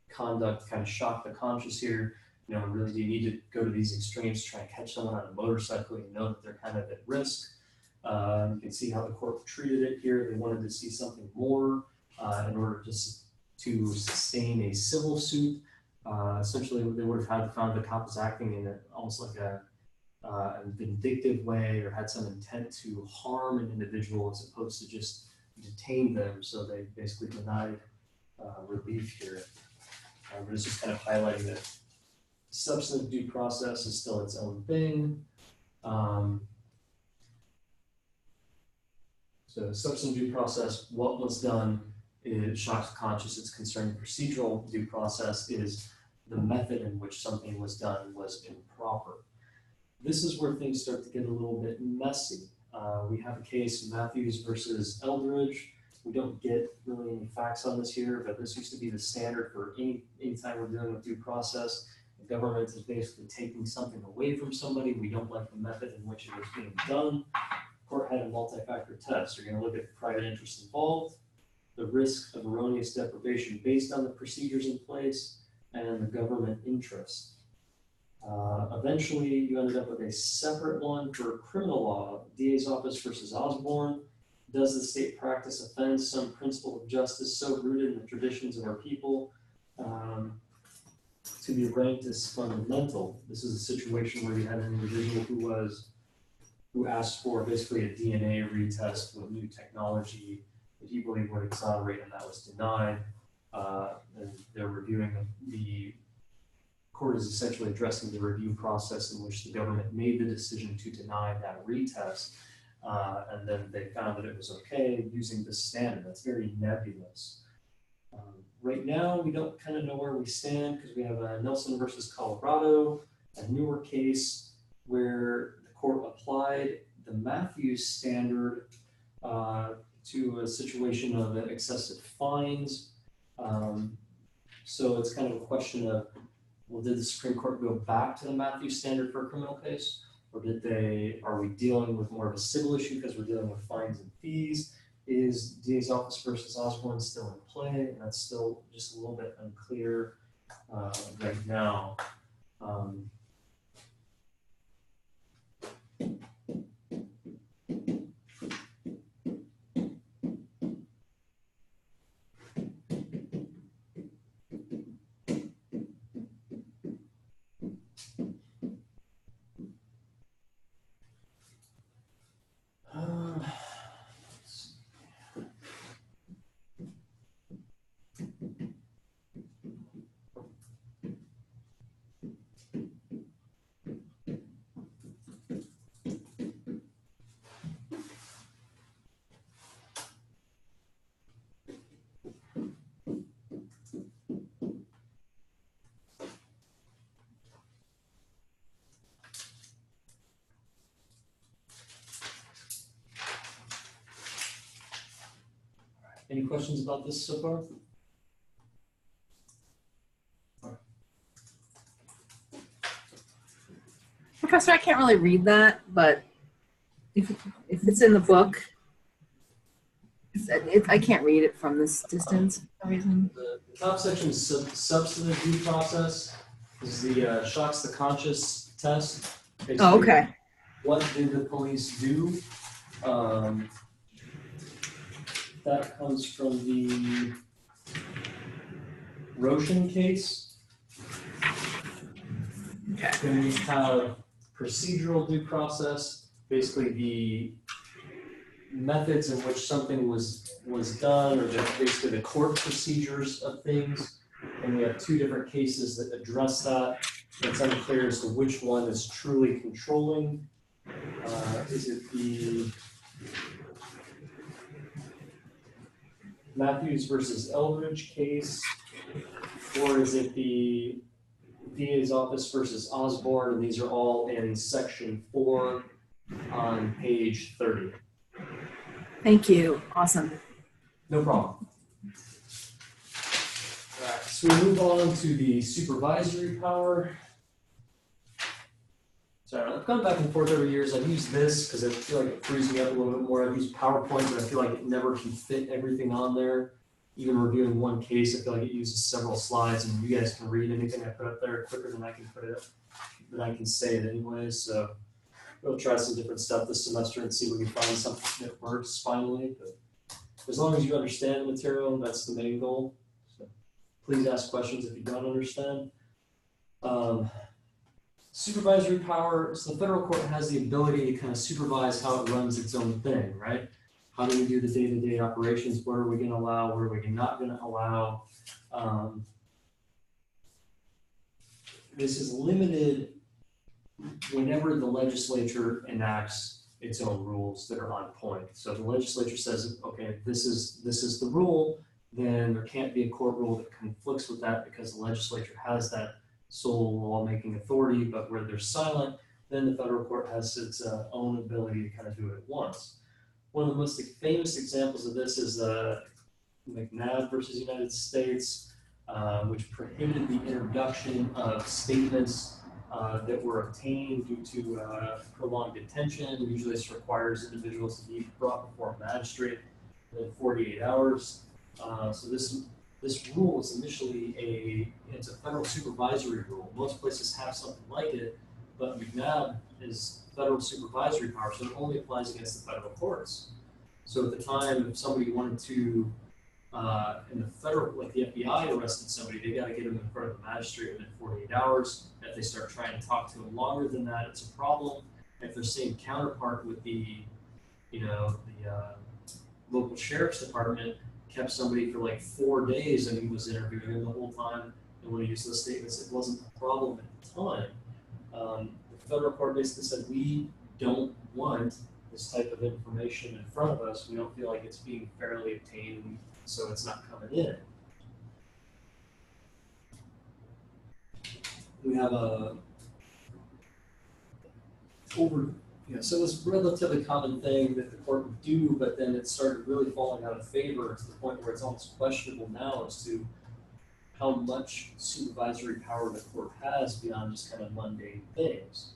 conduct kind of shocked the conscience here. You know, really, do you need to go to these extremes to try and catch someone on a motorcycle? You know that they're kind of at risk. You can see how the court treated it here. They wanted to see something more in order to sustain a civil suit. Essentially, they would have had to found the cop was acting in almost like a vindictive way, or had some intent to harm an individual as opposed to just detain them. So they basically denied relief here. But it's just kind of highlighting that substantive due process is still its own thing. So substantive due process, what was done, is shocks the conscience. It's concerned. Procedural due process is the method in which something was done was improper. This is where things start to get a little bit messy. We have a case, Matthews versus Eldridge. We don't get really any facts on this here, but this used to be the standard for any time we're dealing with due process. The government is basically taking something away from somebody. We don't like the method in which it is being done. The court had a multi-factor test. You're going to look at private interest involved, the risk of erroneous deprivation based on the procedures in place, and the government interest. Eventually, you ended up with a separate one for criminal law, DA's office versus Osborne. Does the state practice offend some principle of justice so rooted in the traditions of our people to be ranked as fundamental? This is a situation where you had an individual who asked for basically a DNA retest with new technology that he believed would exonerate, and that was denied. And they're reviewing the court is essentially addressing the review process in which the government made the decision to deny that retest. And then they found that it was okay using this standard. That's very nebulous. Right now, we don't kind of know where we stand because we have Nelson versus Colorado, a newer case where the court applied the Matthews standard to a situation of excessive fines. So it's kind of a question of, well, did the Supreme Court go back to the Matthews standard for a criminal case? Or are we dealing with more of a civil issue because we're dealing with fines and fees? Is DA's office versus Osborne still in play? And that's still just a little bit unclear right now. Any questions about this so far? Professor, I can't really read that, but if it's in the book, I can't read it from this distance for some reason. The top section is substantive due process. This is the shocks the conscious test. Basically, Oh, okay. what did the police do? That comes from the Roshan case. Okay. Then we have procedural due process, basically the methods in which something was done, or basically the court procedures of things. And we have two different cases that address that. It's unclear as to which one is truly controlling. Is it the Matthews versus Eldridge case, or is it the DA's office versus Osborne? And these are all in section 4 on page 30. Thank you. Awesome. No problem. Alright, so we move on to the supervisory power. Sorry, I've gone back and forth over years. I've used this because I feel like it frees me up a little bit more. I've used PowerPoint, but I feel like it never can fit everything on there. Even reviewing one case, I feel like it uses several slides, and you guys can read anything I put up there quicker than I can put it up, than I can say it anyways. So we'll try some different stuff this semester and see if we can find something that works finally. But as long as you understand the material, that's the main goal. So please ask questions if you don't understand. Supervisory power, so the federal court has the ability to kind of supervise how it runs its own thing, right? How do we do the day-to-day operations? What are we going to allow? What are we not going to allow? This is limited whenever the legislature enacts its own rules that are on point. So if the legislature says, okay, this is the rule, then there can't be a court rule that conflicts with that because the legislature has that sole lawmaking authority. But where they're silent, then the federal court has its own ability to kind of do what it wants. One of the most famous examples of this is McNabb versus United States, which prohibited the introduction of statements that were obtained due to prolonged detention. Usually this requires individuals to be brought before a magistrate within 48 hours. So this rule is initially it's a federal supervisory rule. Most places have something like it, but McNabb is federal supervisory power, so it only applies against the federal courts. So at the time, if somebody wanted to, in the federal, like the FBI arrested somebody, they got to get them in front of the magistrate within 48 hours. If they start trying to talk to them longer than that, it's a problem. If their same counterpart with the local sheriff's department kept somebody for like 4 days and he was interviewing them the whole time and when he used those statements, it wasn't a problem at the time. The federal court basically said, we don't want this type of information in front of us. We don't feel like it's being fairly obtained, so it's not coming in. We have so it's a relatively common thing that the court would do, but then it started really falling out of favor to the point where it's almost questionable now as to how much supervisory power the court has beyond just kind of mundane things.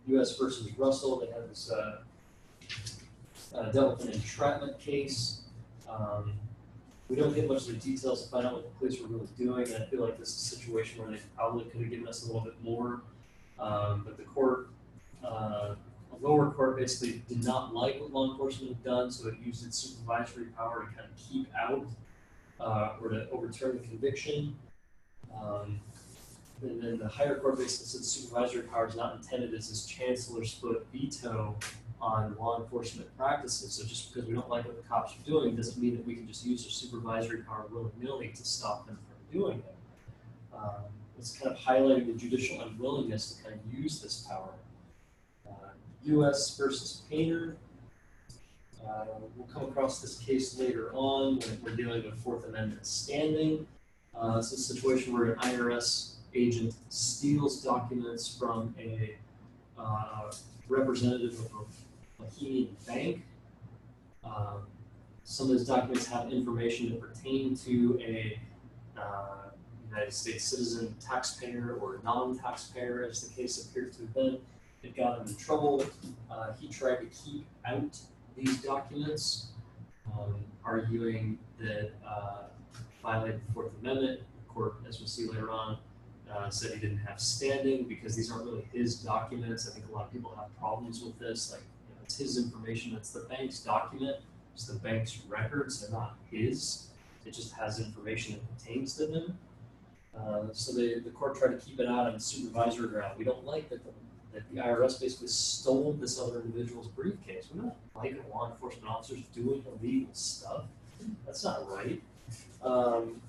U.S. versus Russell, they had this dealt with an entrapment case. We don't get much of the details to find out what the police were really doing, and I feel like this is a situation where they probably could have given us a little bit more. But the court, a lower court, basically did not like what law enforcement had done, so it used its supervisory power to kind of keep out or to overturn the conviction. And then the higher court basically said supervisory power is not intended as this chancellor's foot veto on law enforcement practices. So just because we don't like what the cops are doing doesn't mean that we can just use our supervisory power willy-nilly to stop them from doing it. It's kind of highlighting the judicial unwillingness to kind of use this power. U.S. versus Painter. We'll come across this case later on when we're dealing with Fourth Amendment standing. It's a situation where an IRS agent steals documents from a representative of a Bohemian bank. Some of those documents have information that pertain to a United States citizen, taxpayer, or non-taxpayer, as the case appears to have been. it got him in trouble. He tried to keep out these documents, arguing that violated the Fourth Amendment. The court, as we'll see later on, said he didn't have standing because these aren't really his documents. I think a lot of people have problems with this. Like, it's his information. It's the bank's document. It's the bank's records. They're not his. It just has information that pertains to them. So the court tried to keep it out on supervisory ground. We don't like that the IRS basically stole this other individual's briefcase. We don't like law enforcement officers doing illegal stuff. That's not right.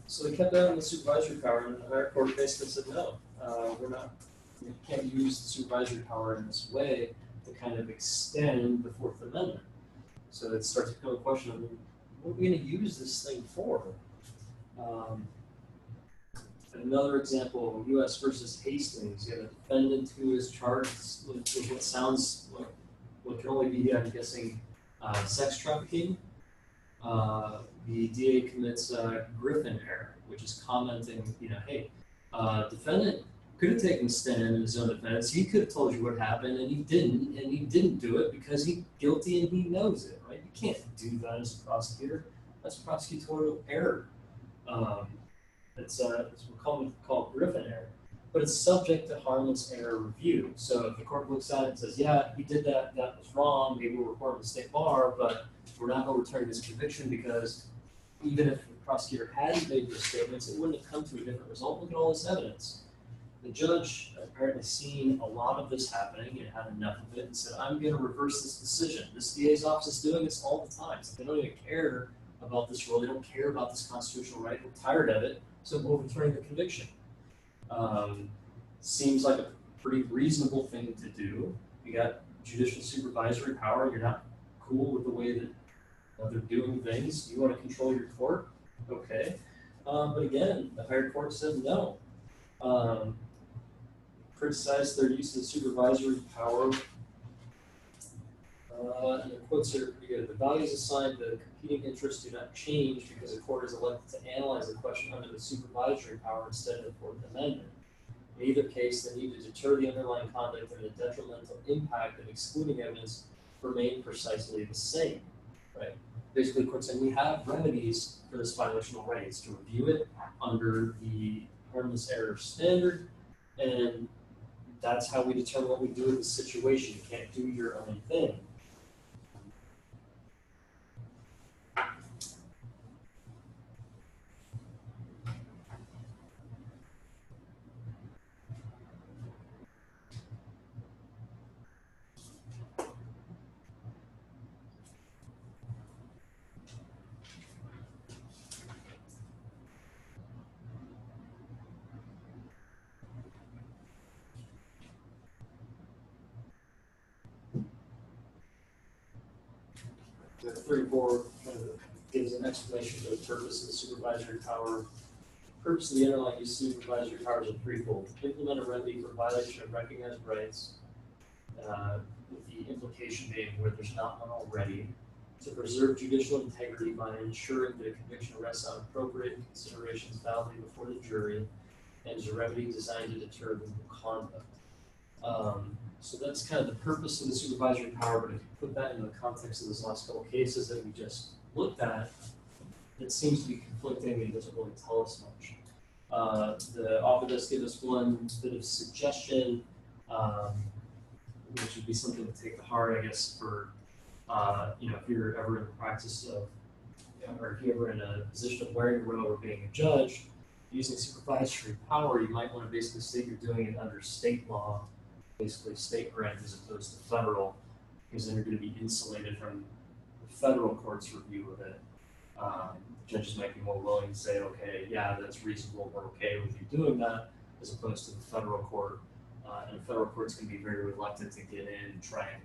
So they kept that on the supervisory power, and the higher court basically said, no, you can't use the supervisory power in this way to kind of extend the Fourth Amendment. So it starts to become a question of, what are we going to use this thing for? Another example, U.S. versus Hastings. You have a defendant who is charged with what sounds like what can only be, I'm guessing, sex trafficking. The DA commits Griffin error, which is commenting, hey, defendant could have taken a stand in his own defense. He could have told you what happened, and he didn't do it because he's guilty and he knows it, right? You can't do that as a prosecutor. That's prosecutorial error. It's called Griffin error, but it's subject to harmless error review. So if the court looks at it and says, yeah, he did that was wrong, maybe we'll report him to state bar, but we're not going to return his conviction because even if the prosecutor hadn't made those statements, it wouldn't have come to a different result. Look at all this evidence. The judge apparently seen a lot of this happening and had enough of it and said, I'm going to reverse this decision. This DA's office is doing this all the time. So they don't even care about this rule. They don't care about this constitutional right. They're tired of it. So overturning the conviction. Seems like a pretty reasonable thing to do. You got judicial supervisory power. You're not cool with the way that they're doing things. You want to control your court? Okay. But again, the higher court said no. Criticized their use of supervisory power. And the quotes are pretty good. The values assigned to competing interests do not change because the court is elected to analyze the question under the supervisory power instead of the Fourth Amendment. In either case, the need to deter the underlying conduct and the detrimental impact of excluding evidence remain precisely the same. Right? Basically, the court saying we have remedies for this violation of rights to review it under the harmless error standard, and that's how we determine what we do with the situation. You can't do your own thing. The 34 kind of gives an explanation of the purpose of the supervisory power. The purpose of the underlying use of supervisory powers are threefold: implement a remedy for violation of recognized rights, with the implication being where there's not one already, to preserve judicial integrity by ensuring that a conviction rests on appropriate considerations validly before the jury, and is a remedy designed to deter legal conduct. So that's kind of the purpose of the supervisory power, but if you put that in the context of those last couple of cases that we just looked at, it seems to be conflicting and doesn't really tell us much. The author does give us one bit of suggestion, which would be something to take to heart, I guess, for, if you're ever in the practice of, or if you're ever in a position of wearing a robe or being a judge, using supervisory power, you might want to basically say you're doing it under state law, basically state grant as opposed to federal, because then you're going to be insulated from the federal court's review of it. Judges might be more willing to say, okay, yeah, that's reasonable, we're okay with you doing that, as opposed to the federal court. And the federal court's going to be very reluctant to get in and try and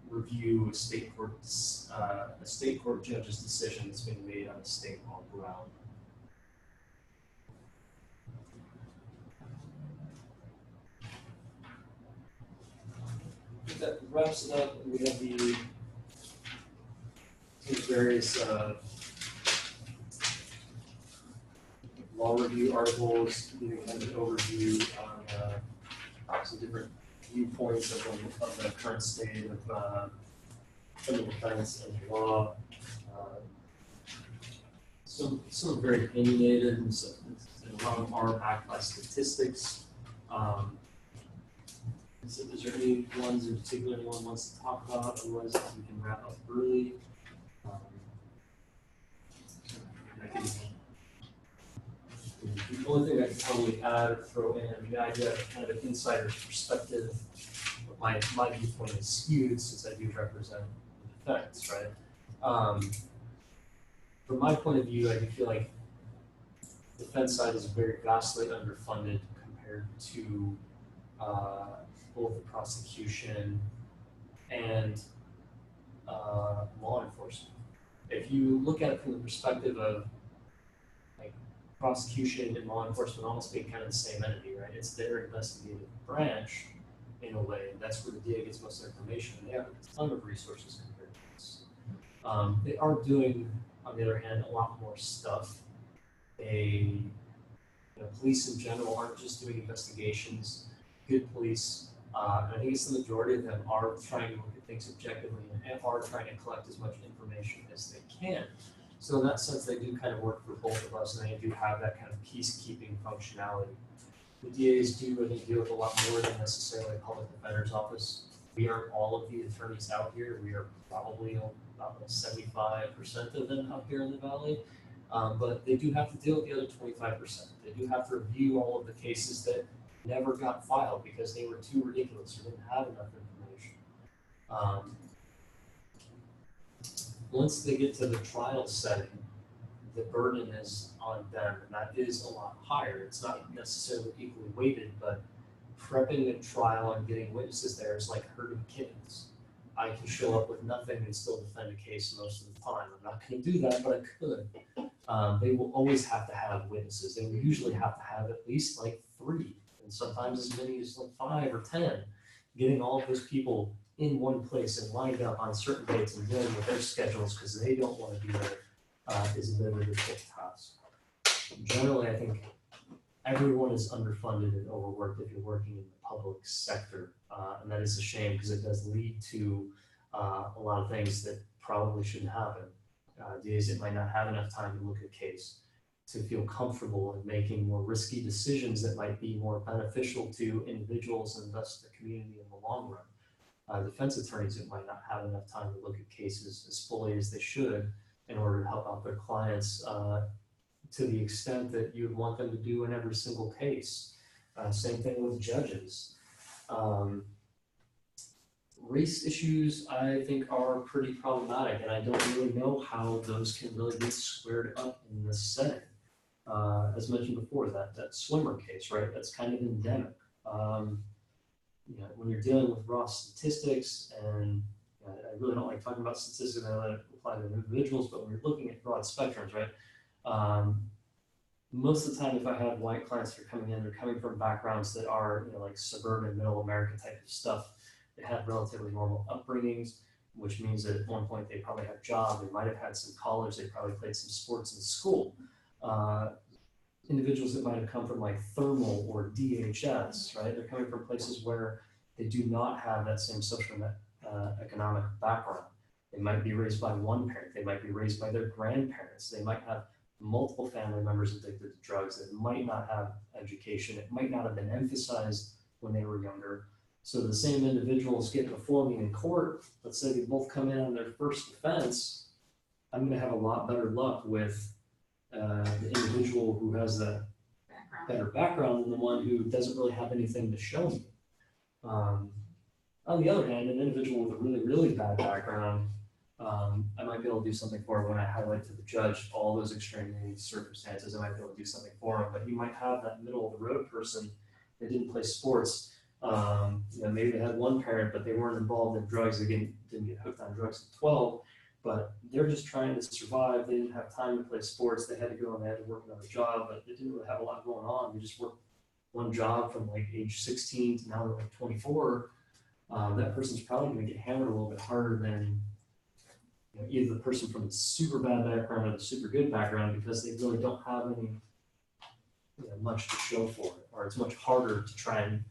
review a state court judge's decision that's been made on a state law ground. That wraps it up. We have the various law review articles, giving kind of an overview on some different viewpoints of the current state of criminal defense and the law. Some are very opinionated, and a lot of them are backed by statistics. Is there any ones in particular anyone wants to talk about? Otherwise, we can wrap up early. The only thing I could probably add or throw in, the idea of kind of an insider's perspective. My viewpoint is skewed since I do represent the defense, right? From my point of view, I do feel like the defense side is very vastly underfunded compared to both the prosecution and law enforcement. If you look at it from the perspective of like prosecution and law enforcement almost being kind of the same entity, right? It's their investigative branch in a way, and that's where the DA gets most of their information. They have a ton of resources compared to this. They are doing, on the other hand, a lot more stuff. Police in general aren't just doing investigations. Good police, and I think it's the majority of them, are trying to look at things objectively and are trying to collect as much information as they can. So in that sense, they do kind of work for both of us, and they do have that kind of peacekeeping functionality. The DAs do, I think, deal with a lot more than necessarily a public defender's office. We aren't all of the attorneys out here. We are probably about 75% of them out here in the Valley. But they do have to deal with the other 25%. They do have to review all of the cases that never got filed because they were too ridiculous or didn't have enough information. Once they get to the trial setting, the burden is on them, and that is a lot higher. It's not necessarily equally weighted, but prepping a trial and getting witnesses there is like herding kittens. I can show up with nothing and still defend a case most of the time. I'm not going to do that, but I could. They will always have to have witnesses. They will usually have to have at least like 3, and sometimes as many as like 5 or 10. Getting all of those people in one place and lined up on certain dates and dealing with their schedules because they don't want to be there is a very difficult task. Generally, I think everyone is underfunded and overworked if you're working in the public sector, and that is a shame because it does lead to a lot of things that probably shouldn't happen. DAs that might not have enough time to look at a case, to feel comfortable in making more risky decisions that might be more beneficial to individuals and thus the community in the long run. Defense attorneys that might not have enough time to look at cases as fully as they should in order to help out their clients to the extent that you'd want them to do in every single case. Same thing with judges. Race issues, I think, are pretty problematic, and I don't really know how those can really get squared up in this setting. As mentioned before, that swimmer case, right? That's kind of endemic. When you're dealing with raw statistics, and I really don't like talking about statistics, I let it apply to individuals, but when you're looking at broad spectrums, right? Most of the time, if I have white clients that are coming in, they're coming from backgrounds that are, like suburban, middle America type of stuff. They have relatively normal upbringings, which means that at one point they probably have a job, they might have had some college, they probably played some sports in school. Individuals that might have come from like thermal or DHS, right? They're coming from places where they do not have that same social economic background. They might be raised by one parent, they might be raised by their grandparents, they might have multiple family members addicted to drugs, that might not have education, it might not have been emphasized when they were younger. So the same individuals get before me in court, let's say they both come in on their first defense, I'm going to have a lot better luck with the individual who has the better background than the one who doesn't really have anything to show me. On the other hand, an individual with a really, really bad background, I might be able to do something for him when I highlight to the judge all those extraneous circumstances. I might be able to do something for him, but you might have that middle of the road person that didn't play sports. Maybe they had one parent, but they weren't involved in drugs. They didn't get hooked on drugs at 12, but they're just trying to survive. They didn't have time to play sports. They had to go and they had to work another job, but they didn't really have a lot going on. They just worked one job from like age 16 to now they're like 24. That person's probably going to get hammered a little bit harder than either the person from the super bad background or the super good background, because they really don't have any much to show for it, or it's much harder to try and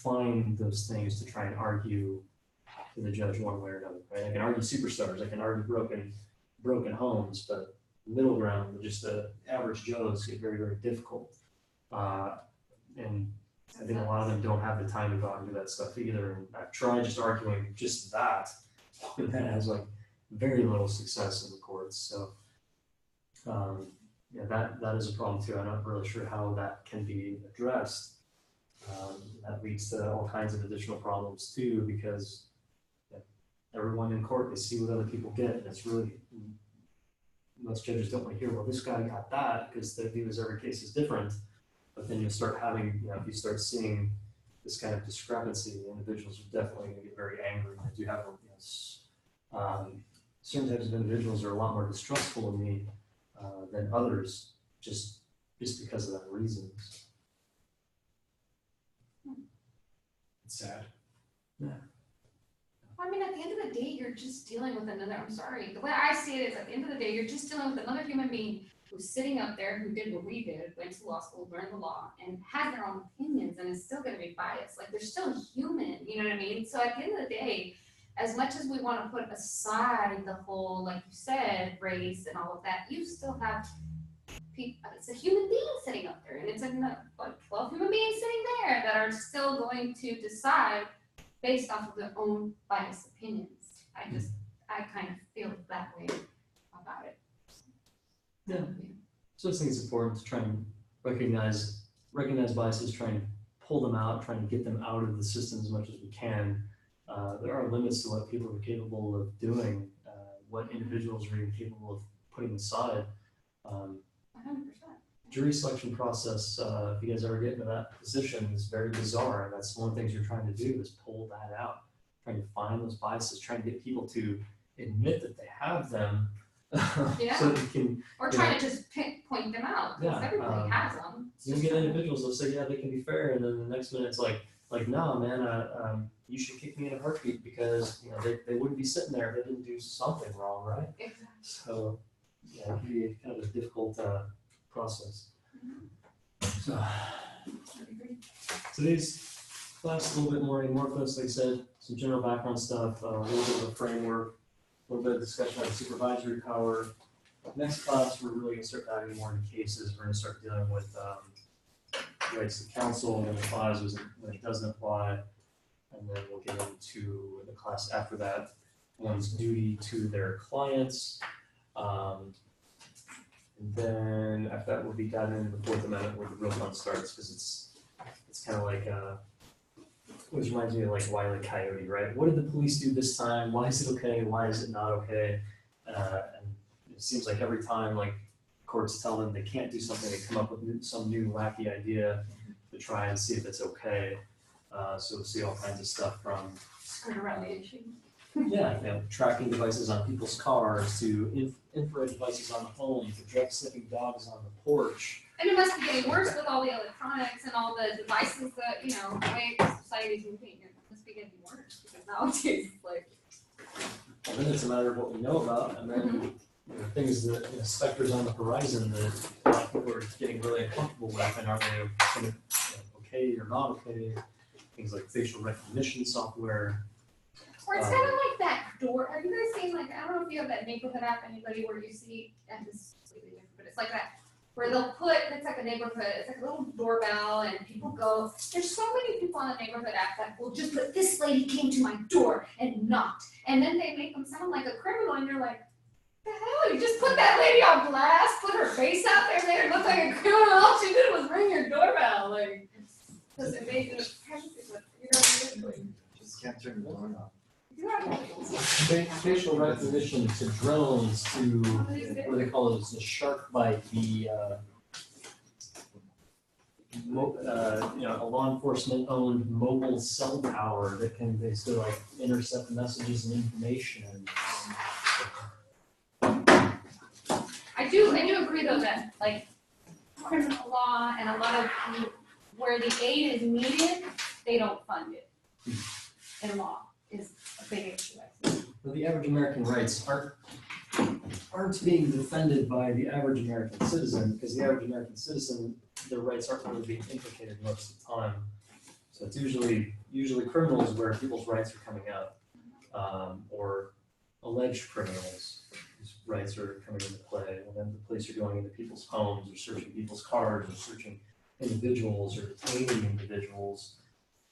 find those things to try and argue to the judge one way or another, right? I can argue superstars, I can argue broken homes, but middle ground with just the average Joes get very, very difficult. And I think a lot of them don't have the time to go out and do that stuff either. And I've tried just arguing just that, and that has like very little success in the courts. So yeah, that is a problem too. I'm not really sure how that can be addressed. That leads to all kinds of additional problems too, because everyone in court, they see what other people get, and it's really, most judges don't want to hear, well, this guy got that, because their view is every case is different. But then you'll start having, if you start seeing this kind of discrepancy, individuals are definitely going to get very angry. I do have, certain types of individuals are a lot more distrustful of me than others, just because of that reason. It's sad. Yeah. I mean, at the end of the day, you're just dealing with another, I'm sorry, the way I see it is at the end of the day, you're just dealing with another human being who's sitting up there, who did what we did, went to law school, learned the law, and has their own opinions and is still gonna be biased. Like, they're still human, you know what I mean? So at the end of the day, as much as we wanna put aside the whole, like you said, race and all of that, you still have people, it's a human being sitting up there, and it's like 12 human beings sitting there that are still going to decide based off of their own biased opinions. I kind of feel that way about it. Yeah. So I think it's important to try and recognize biases, try and pull them out, trying to get them out of the system as much as we can. There are limits to what people are capable of doing, what individuals are even capable of putting aside. 100%. Jury selection process, if you guys ever get into that position, is very bizarre. That's one of the things you're trying to do, is pull that out, trying to find those biases, trying to get people to admit that they have them. Yeah. So they can, Or trying to just point them out, because Yeah, everybody has them. It's you'll just get individuals that'll say, yeah, they can be fair, and then the next minute it's like, no, man, you should kick me in a heartbeat, because they wouldn't be sitting there if they didn't do something wrong, right? Exactly. So yeah, it can be kind of a difficult process. So today's class a little bit more amorphous, like I said, some general background stuff, a little bit of a framework, a little bit of discussion on supervisory power. Next class, we're really going to start diving more into cases. We're going to start dealing with rights to counsel, when it applies, when it doesn't apply, and then we'll get into the class after that, one's duty to their clients. And then after that, we'll be diving into the Fourth Amendment, where the real fun starts, because it's kind of like which reminds me of like Wile E. Coyote, right? What did the police do this time? Why is it okay? Why is it not okay? And it seems like every time like courts tell them they can't do something, they come up with some new wacky idea to try and see if it's okay. So we'll see all kinds of stuff from skirt around the issue. tracking devices on people's cars, to infrared devices on the home, to drug sniffing dogs on the porch. And it must be getting worse with all the electronics and all the devices that, the way society's moving, it must be getting worse, because nowadays it's like. And then it's a matter of what we know about, and then things that specters on the horizon that a lot of people are getting really uncomfortable with, and are they kind of, okay or not okay? Things like facial recognition software. Or it's kind of like that door. Have you guys seen, like, I don't know if you have that neighborhood app, anybody, where you see, and this is completely different, but it's like that, where they'll put, it's like a neighborhood, it's like a little doorbell, and people go, there's so many people on the neighborhood app that will just put, this lady came to my door and knocked, and then they make them sound like a criminal, and you're like, the hell, you just put that lady on blast, put her face out there, made her look like a criminal, all she did was ring your doorbell, like, because it made it offensive, but you know what I mean? Just can't turn the door off. Facial recognition to drones, to what do they call it? The shark bite, the a law enforcement owned mobile cell tower that can basically like intercept messages and information. I do agree though that like criminal law and a lot of where the aid is needed, they don't fund it. In law is a big issue, I think. Well, the average American rights aren't being defended by the average American citizen, because the average American citizen, their rights aren't really being implicated most of the time. So it's usually criminals where people's rights are coming up, or alleged criminals whose rights are coming into play. And then the police are going into people's homes or searching people's cars or searching individuals or detaining individuals.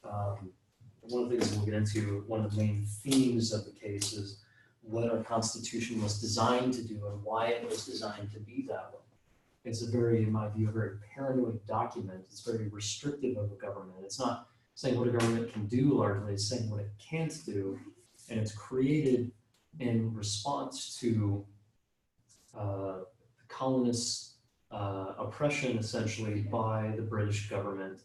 One of the things we'll get into, one of the main themes of the case is what our Constitution was designed to do and why it was designed to be that way. It's a very, in my view, a very paranoid document. It's very restrictive of a government. It's not saying what a government can do largely, it's saying what it can't do. And it's created in response to colonists' oppression, essentially, by the British government.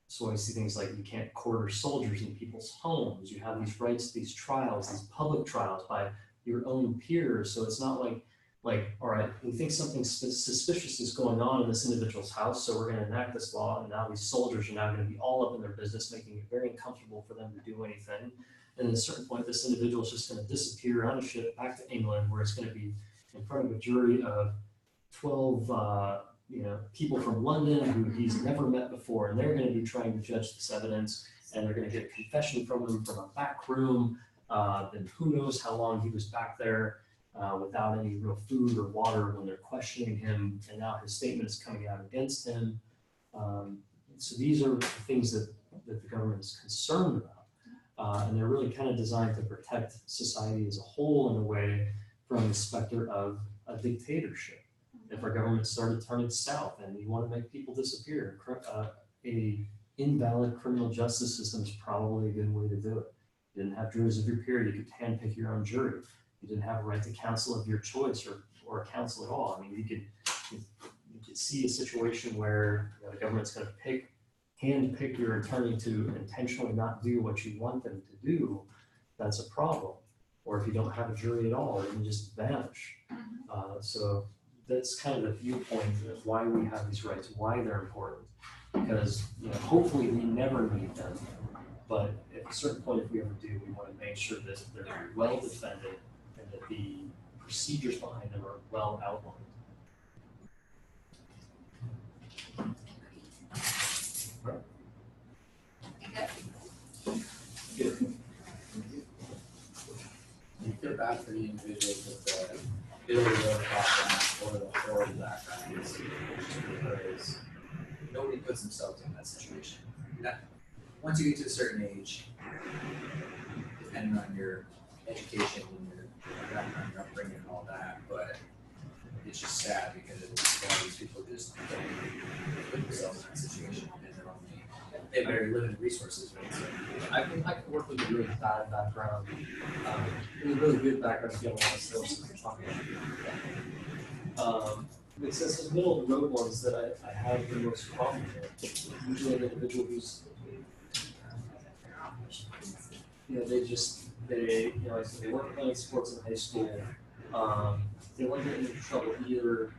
So I see things like you can't quarter soldiers in people's homes. You have these rights, these trials, these public trials by your own peers. So it's not like, all right, we think something suspicious is going on in this individual's house, so we're going to enact this law, and now these soldiers are now going to be all up in their business, making it very uncomfortable for them to do anything. And at a certain point, this individual is just going to disappear on a ship back to England, where it's going to be in front of a jury of 12 people from London who he's never met before, and they're going to be trying to judge this evidence, and they're going to get a confession from him from a back room. Then who knows how long he was back there without any real food or water when they're questioning him, and now his statement is coming out against him. So these are the things that the government is concerned about, and they're really kind of designed to protect society as a whole in a way from the specter of a dictatorship. If our government started turning south and you want to make people disappear, a invalid criminal justice system is probably a good way to do it. You didn't have juries of your peer, you could handpick your own jury. You didn't have a right to counsel of your choice or counsel at all. I mean, you could see a situation where the government's going to handpick your attorney to intentionally not do what you want them to do. That's a problem. Or if you don't have a jury at all, they can just vanish. So that's kind of the viewpoint of why we have these rights, why they're important. Because hopefully we never need them, but at a certain point, if we ever do, we want to make sure that they're well defended and that the procedures behind them are well outlined. You feel bad for the individuals with the illegal background or the horrible backgrounds, because nobody puts themselves in that situation. Once you get to a certain age, depending on your education and your background, your upbringing and all that, but it's just sad because a lot of these people just don't put themselves in that situation and they have very limited resources, right? So I can work with a really bad background, and a really good background to get a lot of skills that we're talking about. It's the middle of the road ones that I have the most problem with. Usually an individual who's, they weren't playing sports in high school. They weren't getting into trouble either.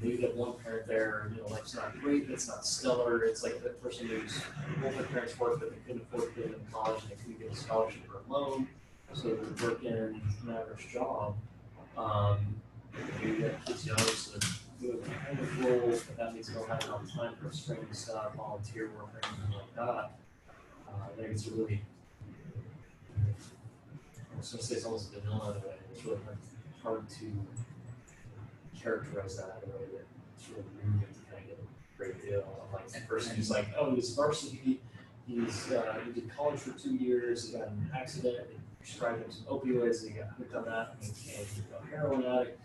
Maybe that one parent there, life's not great, it's not stellar. It's like that person who's both their parents worked, but they couldn't afford to get them in college and they couldn't get a scholarship or a loan, so they're working an average job. Maybe that kids young, so they're doing a kind of role, but that means they don't have enough time for training stuff, volunteer work, or anything like that. I think it's really, I was going to say it's almost vanilla in a way. It's really hard to characterize that in a way that it's really rude to kind of get a great deal of like the person who's like, oh, he's varsity, he did college for 2 years, he got in an accident, they prescribed him some opioids, he got hooked on that, and became a heroin addict.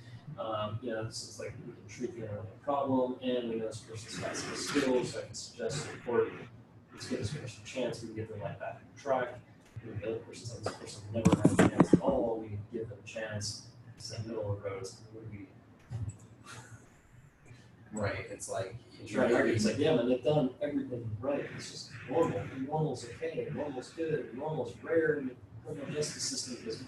This is like we can treat the underlying problem, and we know this person's got some skills, so I can suggest to the court, let's give this person a chance, we can get their life back on track. And the other person's like, this person never had a chance at all, we can give them a chance. It's in the middle of the road, right, it's like it's like, yeah, man, they've done everything right. It's just normal. Normal's okay. Normal's good. Normal's rare in the criminal justice system because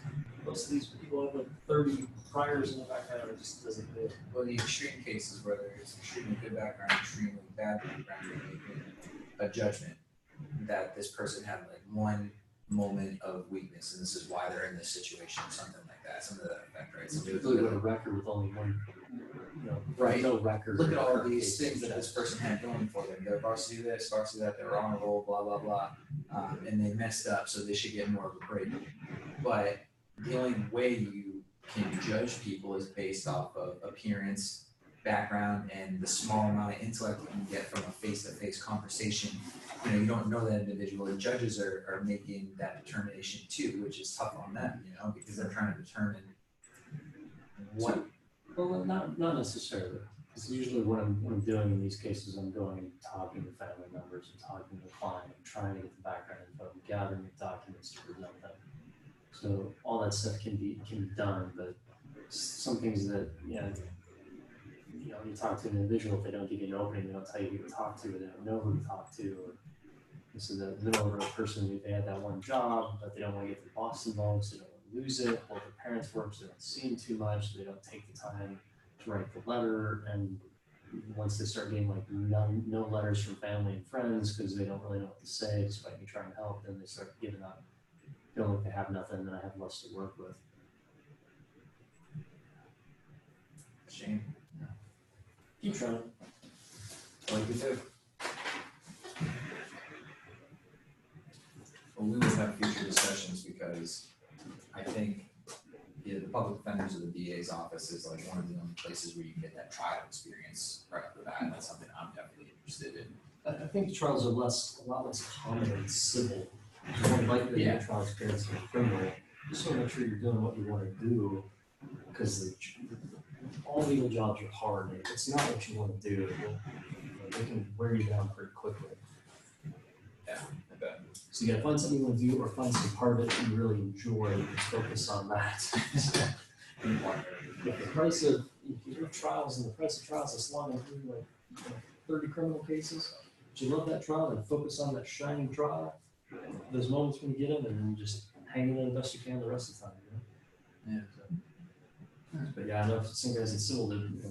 most of these people have like 30 priors in the background. It just doesn't fit. Well, the extreme cases, whether it's extremely good background, extremely bad background, you're making a judgment that this person had like one moment of weakness, and this is why they're in this situation, something like that, something to that effect, right? So they would a record with only one Right. no record. Look at all of these cases things that this person had going for them. They're varsity this, varsity that, they're on a roll, blah, blah, blah. And they messed up, so they should get more of a break. But the only way you can judge people is based off of appearance, background, and the small amount of intellect you can get from a face-to-face conversation. You don't know that individual. The judges are making that determination too, which is tough on them, because they're trying to determine what. Well, not necessarily. Because usually what I'm doing in these cases, I'm going and talking to family members and talking to the client and trying to get the background info, gathering the documents to present them. So all that stuff can be done, but some things that when you talk to an individual, if they don't give you an opening, they don't tell you who to talk to, or they don't know who to talk to, or this is the middle of a person who they had that one job, but they don't want to get their boss involved, so they don't want to lose it, or their parents work, so they don't see him too much, so they don't take the time to write the letter, and once they start getting like no letters from family and friends because they don't really know what to say despite me trying to help, then they start giving up, feeling like they have nothing, and then I have less to work with. Shame. Keep trying. Like we do. Well, we will have future discussions because I think the public defenders of the DA's office is like one of the only places where you can get that trial experience right off the bat, and that's something I'm definitely interested in. I think trials are a lot less common than civil. It's more likely to get a trial experience than criminal. Just want to make sure you're doing what you want to do, because all legal jobs are hard. If it's not what you want to do, they can wear you down pretty quickly. Yeah, I bet. So you gotta find something you want to do, or find some part of it that you really enjoy and focus on that. If the price of trials and the price of trials is long and through like 30 criminal cases, but you love that trial and focus on that shining trial, those moments when you get them, and then just hang in there the best you can the rest of the time. Yeah. But yeah, I know some guys in civil did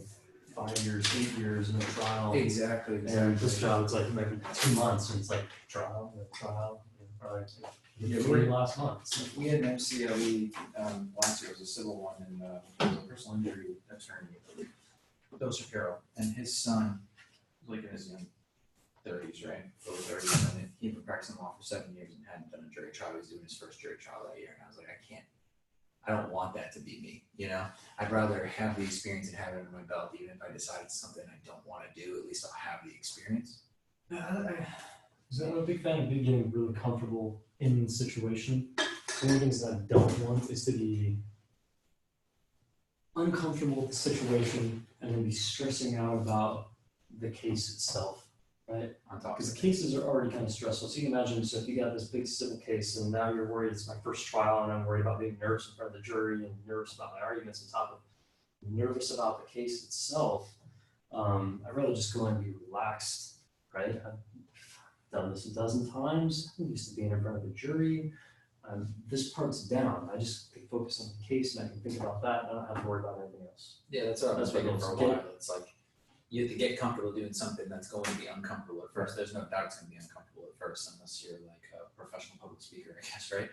5 years, 8 years, no trial. Exactly. And this job, it's like 2 months, and it's like trial. Yeah, last month. So. We had an MCLE last year, it was a civil one, and it was a personal injury attorney, Bill Shapiro, and his son was like in his young 30s, right? Over 30s, and he'd been practicing law for 7 years and hadn't done a jury trial. He was doing his first jury trial that year, and I was like, I don't want that to be me, I'd rather have the experience and have it under my belt, even if I decide it's something I don't want to do, at least I'll have the experience. So I'm a big fan of getting really comfortable in the situation. One of the things that I don't want is to be uncomfortable with the situation and then be stressing out about the case itself, right? Because the cases are already kind of stressful. So you can imagine, so if you got this big civil case and now you're worried it's my first trial and I'm worried about being nervous in front of the jury and nervous about my arguments on top of nervous about the case itself, I'd rather just go in and be relaxed, right? I've done this a dozen times. I'm used to being in front of a jury. This part's down. I just can focus on the case and I can think about that, and I don't have to worry about anything else. Yeah, that's what I was That's thinking what for a I was while. It's like you have to get comfortable doing something that's going to be uncomfortable at first. There's no doubt it's going to be uncomfortable at first, unless you're like a professional public speaker, I guess, right?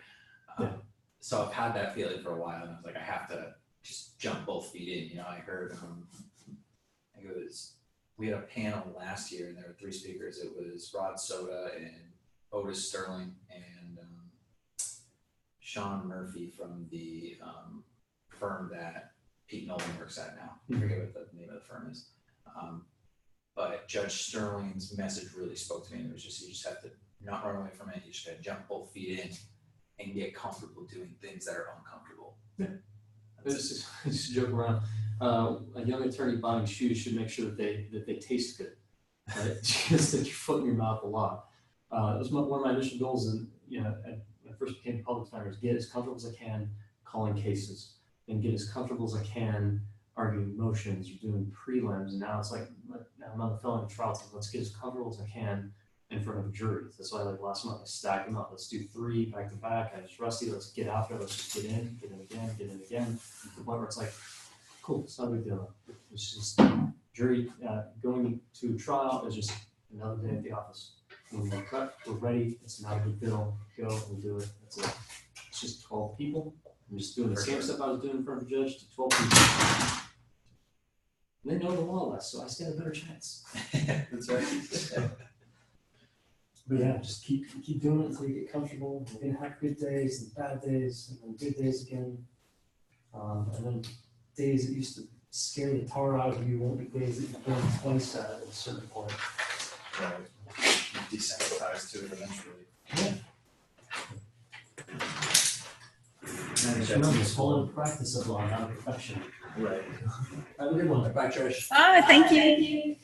Yeah. So I've had that feeling for a while, and I was like, I have to just jump both feet in. I heard, I think we had a panel last year, and there were 3 speakers. It was Rod Soda and Otis Sterling and Sean Murphy from the firm that Pete Nolan works at now. I forget what the name of the firm is. But Judge Sterling's message really spoke to me. And it was just, you just have to not run away from it. You just got to jump both feet in and get comfortable doing things that are uncomfortable. Yeah. Just joke around. A young attorney buying shoes should make sure that they taste good, right? Just stick your foot in your mouth a lot. That was one of my initial goals, and when I first became a public defender, is get as comfortable as I can calling cases, and get as comfortable as I can arguing motions, or doing prelims. And now it's like, now I'm on the felony trial team. Let's get as comfortable as I can in front of a jury. That's why, like last month, I stacked them up. Let's do 3 back to back. I was rusty. Let's get after it. Let's just get in again, To the point where it's like, cool, it's not a big deal. It's just jury going to trial is just another day at the office. We're prepped, we're ready. It's not a big deal. Go and do it. That's it. It's just 12 people. I'm just doing the same stuff I was doing in front of a judge to 12 people. And they know the law less, so I stand a better chance. That's right. But yeah, just keep doing it until you get comfortable. You're gonna have good days and bad days, and then good days again. And then days that used to scare the tar out of you won't be days that you burn twice at a certain point. Right. Desensitized to it eventually. Just remember, it's all in practice of law, not perfection. Right. Have a good one. Bye, Trish. Ah, thank you.